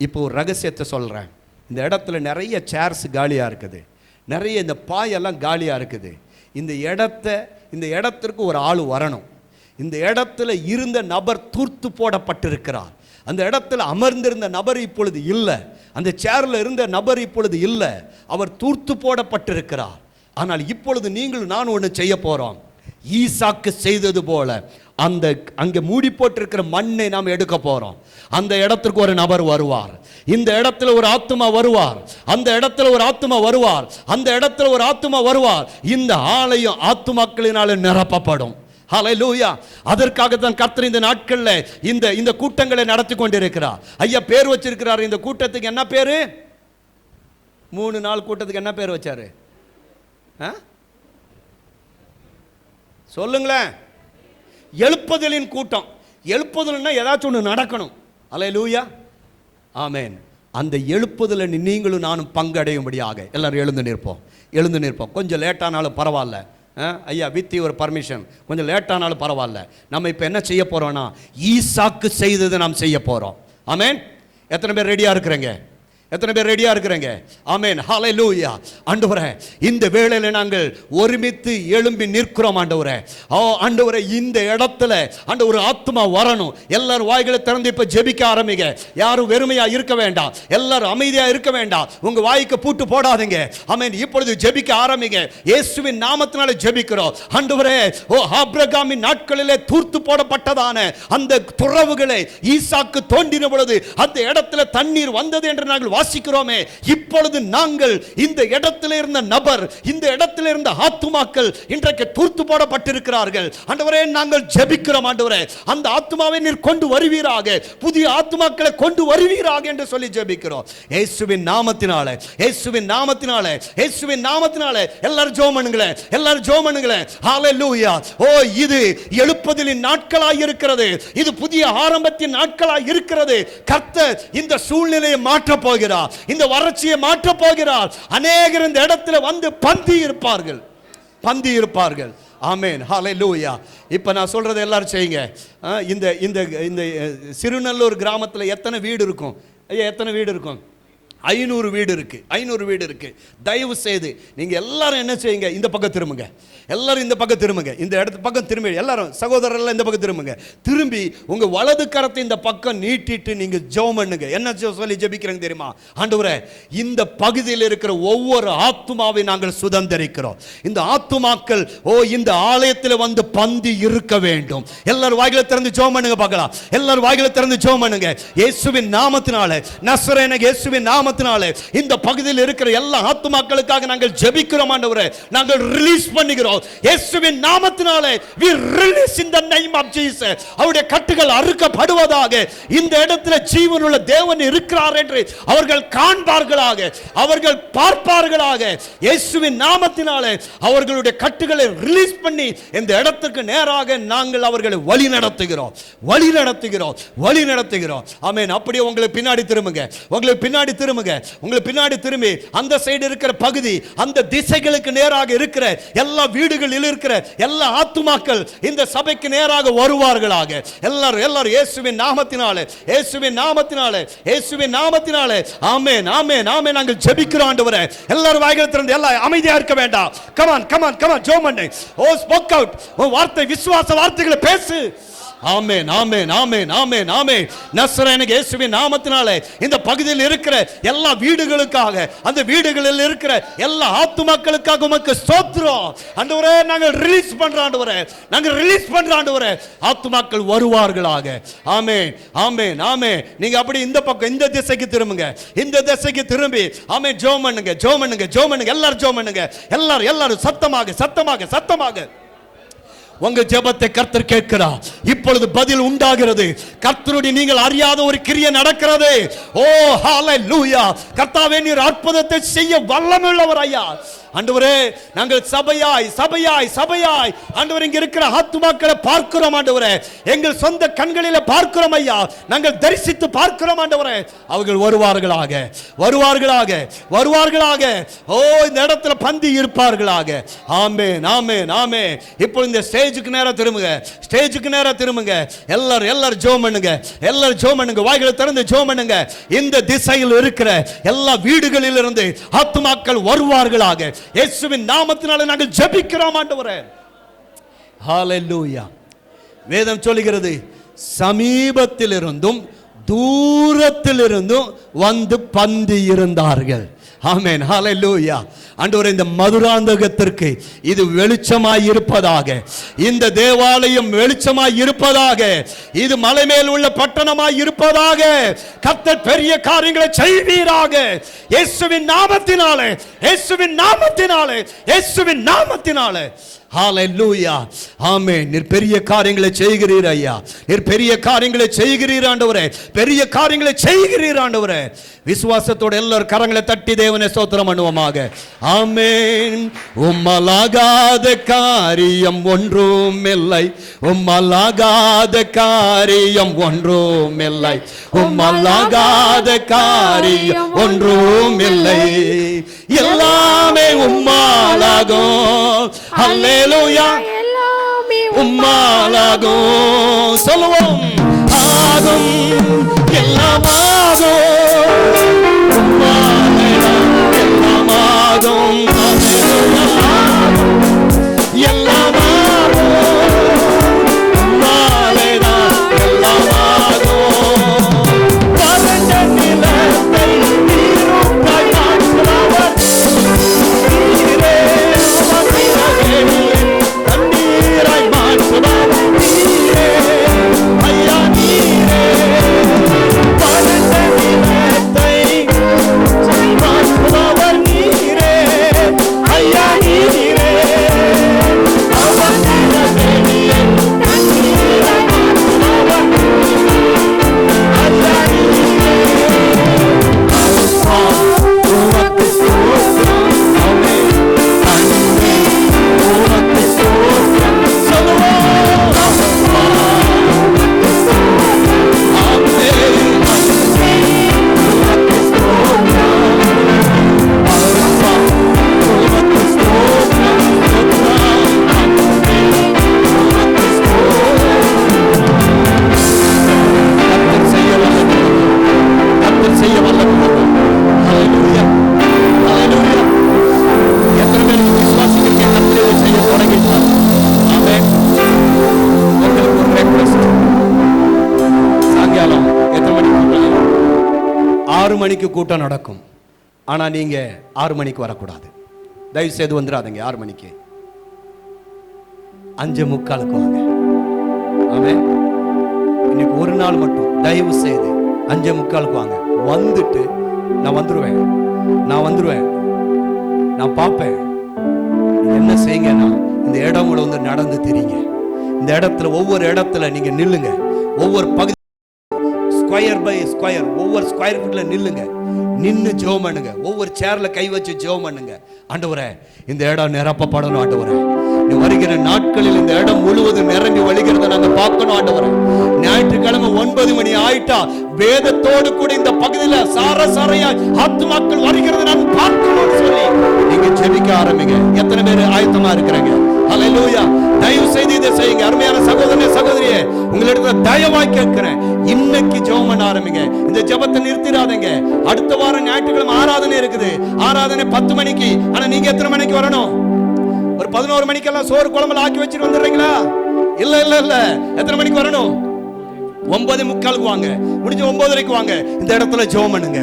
Speaker 2: இப்போ ஒரு ரகசியத்தை சொல்றேன். இந்த இடத்துல நிறைய சேர்ஸ் காலியா இருக்குது, நிறைய இந்த பாயெல்லாம் காலியா இருக்குது. இந்த இடத்திற்கு ஒரு ஆள் வரணும். இந்த இடத்துல இருந்த நபர் தூர்த்து போடப்பட்டிருக்கிறார். அந்த இடத்துல அமர்ந்திருந்த நபர் இப்பொழுது இல்லை. அந்த சேர்ல இருந்த நபர் இப்பொழுது இல்லை. அவர் தூர்த்து போடப்பட்டிருக்கிறார். ஆனால் இப்பொழுது நீங்கள் நான் ஒன்று செய்ய போறோம். ஈசாக்கு செய்தது போல அங்கே மூடி போட்டிருக்கிற மண்ணை நாம் எடுக்க போறோம். அந்த இடத்துக்கு ஒரு நபர் வருவார். இந்த இடத்துல ஒரு ஆத்துமா வருவார். அந்த இடத்துல ஒரு ஆத்துமா வருவார். அந்த இடத்துல ஒரு ஆத்துமா வருவார். இந்த ஆலயம் ஆத்துமாக்களினால நிரப்பப்படும். ஹல்லேலூயா. அதற்காக தான் கர்த்தர் இந்த நாட்களில் இந்த கூட்டங்களை நடத்தி கொண்டிருக்கிறார். ஐயா பேர் வச்சிருக்கிறார். இந்த கூட்டத்துக்கு என்ன பேரு? 3 நாள் கூட்டத்துக்கு என்ன பேர் வச்சாரு? சொல்லுங்களேன். எழுப்புதலின் கூட்டம். எழுப்புதல்னா ஏதாச்சும் ஒன்று நடக்கணும். ஹல்லேலூயா. ஆமென். அந்த எழுப்புதலில் நீங்களும் நானும் பங்கடையும்படியாக எல்லாரும் எழுந்து நிற்போம். கொஞ்சம் லேட்டானாலும் பரவாயில்ல. ஐயா வித் யுவர் பர்மிஷன், கொஞ்சம் லேட்டானாலும் பரவாயில்ல. நம்ம இப்போ என்ன செய்ய போறோம்னா ஈசாக்கு செய்ததை நாம் செய்ய போறோம். ஆமென். எத்தனை பேர் ரெடியா இருக்கிறீங்க? ஆமென். ஹல்லேலூயா. ஆண்டவரே, இந்த வேளையில நாங்கள் ஒருமித்து எழும்பி நிற்கிறோம். ஆண்டவரே, ஆண்டவரே, இந்த இடத்துல ஒரு ஆத்மா வரணும். எல்லாரும் வாய்களை திறந்து இப்ப ஜெபிக்க ஆரம்பிங்க. யாரும் வெறுமையா இருக்க வேண்டாம். எல்லாரும் அமைதியா இருக்க வேண்டாம். உங்க வாய்க்கு பூட்டு போடாதீங்க. ஆமென். இப்பொழுது ஜெபிக்க ஆரம்பிங்க. இயேசுவின் நாமத்தினால ஜெபிக்கிறோம். ஆண்டவரே, ஆபிரகாமின் நாட்களிலே தூர்த்து போடப்பட்டதான அந்த துறவுகளை ஈசாக்கு தோண்டின பொழுது அந்த இடத்துல தண்ணீர் வந்தது என்று நாங்கள் வாசிக்கிறோமே. இப்பொழுது நாங்கள் இந்த இடத்துல இருந்த நபர், இந்த இடத்துல இருந்த ஆத்துமாக்கள் இன்றைக்கு தூர்த்து போடப்பட்டிருக்கிறார்கள். ஆண்டவரே, நாங்கள் ஜெபிக்கிறோம். ஆண்டவரே, அந்த ஆத்துமாவை நீர் கொண்டு வருவீராக, புதிய ஆத்துமாக்களை கொண்டு வருவீராக என்று சொல்லி ஜெபிக்கிறோம். இயேசுவின் நாமத்தினாலே, இயேசுவின் நாமத்தினாலே, இயேசுவின் நாமத்தினாலே எல்லாரும் ஜெபம் பண்ணுங்களேன். ஹல்லேலூயா. ஓ, இது எழுப்புதலின் நாட்களாய் இருக்கிறது. இது புதிய ஆரம்பத்தின் நாட்களாய் இருக்கிறது. கர்த்தர் இந்த சூழ்நிலையை மாற்ற போகிறார். இந்த வறட்சியை மாற்ற போகிறார். அநேகர் இந்த இடத்துல வந்து பந்தி இருப்பார்கள். ஆமென். ஹல்லேலூயா. இப்போ நான் சொல்றதை எல்லாரும் செய்யுங்க. இந்த சிறுநல்லூர் கிராமத்தில் எத்தனை வீடு இருக்கும்? ஐயா, எத்தனை வீடு இருக்கும்? 500 வீடு இருக்கு, 500 வீடு இருக்கு. தயவு செய்து நீங்க எல்லாரும் என்ன செய்யுங்க, இந்த பக்கம் திரும்புங்க. எல்லாரும் இந்த பக்கம் திரும்புங்க. இந்த இடத்து பக்கம் திரும்பி எல்லாரும் சகோதரர்கள் இந்த பக்கம் திரும்புங்க. திரும்பி உங்க வலது கரத்தை இந்த பக்கம் நீட்டிட்டு நீங்க ஜெபம் பண்ணுங்க. என்ன சொல்லி ஜெபிக்கிறீங்க தெரியுமா? ஆண்டவரே, இந்த பகுதியில் இருக்கிற ஒவ்வொரு ஆத்துமாவை நாங்கள் சுதந்தரிக்கிறோம். இந்த ஆத்துமாக்கள் இந்த ஆலயத்தில் வந்து பந்தி இருக்க வேண்டும். எல்லாரும் வாய்களை திறந்து ஜெபம் பண்ணுங்க பார்க்கலாம். எல்லாரும் வாய்களை திறந்து ஜெபம் பண்ணுங்க. இயேசுவின் நாமத்தினாலே, நசரேயனாகிய இயேசுவின் நாமத்தினாலே இந்த பகுதியில் இருக்கிற எல்லா ஆத்துமாக்களுக்காக நாங்கள் ஜெபிக்கிறோம். ஆண்டவரே, நாங்கள் ரிலீஸ் பண்ணுகிறோம் இயேசுவின் நாமத்தினாலே. we release in the name of Jesus. அவருடைய கட்டுகள் அறுக்கப்படுவதாக. இந்த இடத்துல ஜீவனுள்ள தேவன் இருக்கிறார் என்று அவர்கள் காண்பார்களாக, அவர்கள் பார்ப்பார்களாக. இயேசுவின் நாமத்தினாலே அவர்களுடைய கட்டுகளை ரிலீஸ் பண்ணி இந்த இடத்துக்கு நேராக நாங்கள் அவர்களை வழி நடத்துகிறோம், வழி நடத்துகிறோம், வழி நடத்துகிறோம். ஆமென். அப்படியே உங்களுக்கு பின்னாடி திரும்புங்க, உங்களுக்கு பின்னாடி திரும்புங்க, உங்களுக்கு பின்னாடி திரும்பி அந்த சைடு இருக்கிற பகுதி, அந்த திசைகளுக்கு நேராக இருக்கிற எல்லா வீடுகளில் இருக்கிற எல்லா ஆத்துமாக்கள் இந்த சபைக்கு நேராக வருவார்களாக. எல்லாரும் எல்லாரும் இயேசுவின் நாமத்தினாலே, இயேசுவின் நாமத்தினாலே, இயேசுவின் நாமத்தினாலே. ஆமென், ஆமென், ஆமென். நாங்கள் ஜெபிக்கிறோம் ஆண்டவரே. எல்லாரும் வாய்களை திறந்து எல்லாம் அமைதியா இருக்க வேண்டாம். Come on, come on, come on. ஜெபம் பண்ணு. Spoke out. வார்த்தை, விசுவாச வார்த்தைகளை பேசு. ஆமென், ஆமென், ஆமென், ஆமென், ஆமென். நசரேயனாகிய இயேசுவின் நாமத்தினாலே இந்த பகுதியில் இருக்கிற எல்லா வீடுகளுக்காக, அந்த வீடுகளில் இருக்கிற எல்லா ஆத்துமாக்களுக்காக உமக்கு ஸ்தோத்திரம். ஆண்டவரே, நாங்கள் ரிலீஸ் பண்றோம் ஆண்டவரே, நாங்கள் ரிலீஸ் பண்றோம் ஆண்டவரே. ஆத்துமாக்கள் வருவார்களாக. ஆமென், ஆமென், ஆமென். நீங்க அப்படி இந்த பக்கம் இந்த திசைக்கு திரும்புங்க, இந்த திசைக்கு திரும்பி ஆமென் ஜெபம் பண்ணுங்க, ஜெபம் பண்ணுங்க, ஜெபம் பண்ணுங்க. எல்லாரும் ஜெபம் பண்ணுங்க. எல்லாரும் எல்லாரும் சத்தமாக சத்தமாக சத்தமாக உங்க ஜெபத்தை கர்த்தர் கேட்கிறார். இப்பொழுது பதில் உண்டாகிறது. கர்த்தருடைய நீங்கள் அறியாத ஒரு கிரியை நடக்கிறது. ஓ ஹalleluya. கர்த்தாவே, நீர் அற்புதத்தை செய்ய வல்லமையுள்ளவர் ஐயா. ஆண்டவரே, நாங்கள் சபையாய் சபையாய் சபையாய் ஆண்டவரே இங்க இருக்கிற ஆத்துமாக்களை பார்க்கிறோம் ஆண்டவரே. எங்கள் சொந்த கண்களிலே பார்க்கிறோம் ஐயா. நாங்கள் தரிசித்து பார்க்கிறோம் ஆண்டவரே. அவர்கள் வருவார்களாக, வருவார்களாக, வருவார்களாக. ஓ, இந்த இடத்துல பந்தி இருப்பார்களாக. ஆமென், ஆமென், ஆமென். இப்போ இந்த ஸ்டேஜுக்கு நேரா திரும்புங்க, ஸ்டேஜுக்கு நேரா திரும்புங்க. எல்லாரும் எல்லாரும் ஜெபம் பண்ணுங்க, எல்லாரும் ஜெபம் பண்ணுங்க. வாய்களை திறந்து ஜெபம் பண்ணுங்க. இந்த திசையில் இருக்கிற எல்லா வீடுகளில் இருந்து ஆத்துமாக்கள் வருவார்களாக. இயேசுவின் நாமத்தினாலே நாங்கள் ஜெபிக்கிறோம் ஆண்டவரே. ஹalleluya. வேதம் சொல்லுகிறது, சமீபத்தில் இருந்தும் தூரத்தில் இருந்தும் வந்து பந்தி இருந்தார்கள். ஆமென், ஹalleluya. ஆண்டவரே, இந்த மதுராந்தகத்திற்கு இது வெளிச்சமாய் இருப்பதாக, இந்த தேவாலயம் வெளிச்சமாய் இருப்பதாக, இது மலை மேல் உள்ள பட்டணமாய் இருப்பதாக. கர்த்தர் பெரிய காரியங்களை செய்வீராக. இயேசுவின் நாமத்தினாலே, இயேசுவின் நாமத்தினாலே, இயேசுவின் நாமத்தினாலே. ஹalleluya. ஆமென். நீர் பெரிய காரியங்களை செய்கிறீர் ஐயா. நீர் பெரிய காரியங்களை செய்கிறீர் ஆண்டவரே. பெரிய காரியங்களை செய்கிறீர் ஆண்டவரே. விசுவாசத்தோட எல்லாரும் கரங்களை தட்டி தேவனை ஸ்தோத்திரம் பண்ணுவோமாக. ஆமென். உம்மலாகாத காரியம் ஒன்றும் இல்லை, உம்மலாகாத காரியம் ஒன்றும் இல்லை, உம்மலாகாத காரியம் ஒன்றும் இல்லை. எல்லாமே உம்மாலாகும். ஹல்லேலூயா. உம்மாலாகும். சொல்லுவோம். ஆகும், எல்லாமாகும். உம்மாலேதான் எல்லாமாகும். எல்லாமாகும். உம்மாலேதான் எல்லாமாகும். வறண்ட நிலத்தை நீரூற்றாய் மாற்றுபவர் நீரே. தண்ணீராய் மாற்றுபவர் நீரே ஐயா, நீரே. வறண்ட நிலத்தை மணிக்கு கூட்டம் நடக்கும். ஆனா நீங்க 6 மணிக்கு வரக்கூடாது. தயவு செய்து வந்துடாதீங்க 6 மணிக்கு. 5:45 வாங்க. ஆமென். இன்னைக்கு ஒரு நாள் மட்டும் தயவு செய்து 5:45 வாங்க. வந்துட்டு நான் வந்துருவேன், நான் பார்ப்பேன். என்ன செய்யுங்கன்னா, இந்த இடங்களை வந்து நடந்து தெரியுங்க. இந்த இடத்துல ஒவ்வொரு இடத்துல நீங்க நில்லுங்க. ஒவ்வொரு பகுதி ஸ்கொயர் பை ஸ்கொயர், ஒவ்வொரு ஸ்கொயர் ஃபீட்ல நில்லுங்க. நின்னு ஜெபம் பண்ணுங்க. ஒவ்வொரு சேர்ல கை வச்சு ஜெபம் பண்ணுங்க. ஆண்டவரே, இந்த இடம் நிரப்பப்படணும். ஆண்டவரே, நீ வருகிற நாட்களில் இந்த இடம் முழுவதும் நிரம்பி வழிகிறத நாங்க பார்க்கணும். ஆண்டவரே, ஞாயிற்றுக்கிழமை 9 மணி ஆயிட்டா வேதத்தோடு கூட இந்த பகுதியில சாரையா ஆத்துமாக்கள் வருகிறது நான் பார்க்கணும்னு சொல்லி நீங்க ஜெபிக்க ஆரம்பிங்க. எத்தனை பேர் ஆயத்தமா இருக்கிறாங்க? ஹல்லேலூயா. தயவு செய்து இதை செய்யுங்க. அருமையான சகோதரனே, சகோதரியே, உங்களிடத்துல தயவாய் கேட்கிறேன், இன்னைக்கு ஜெபம் பண்ண ஆரம்பிங்க. இந்த ஜெபத்தை நிறுத்திடாதீங்க. அடுத்த வாரம் ஞாயிற்றுக்கிழமை ஆராதனை இருக்குது. ஆராதனை 10 மணிக்கு. ஆனா நீங்க எத்தனை மணிக்கு வரணும்? ஒரு 11 மணிக்கெல்லாம் சோறு குழம்புல ஆக்கி வச்சுட்டு வந்துடுறீங்களா? இல்ல. எத்தனை மணிக்கு வரணும்? 9:45 வாங்க. முடிஞ்ச 9:30 வாங்க. இந்த இடத்துல ஜெபம் பண்ணுங்க.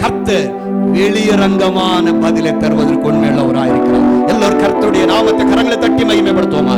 Speaker 2: கர்த்தர் வெளியரங்கமான பதிலை தருவதற்கு உண்மையுள்ளவராயிருக்கிறார். எல்லாரும் கர்த்தருடைய நாமத்தை கரங்களை தட்டி மகிமைப்படுத்துவோமா?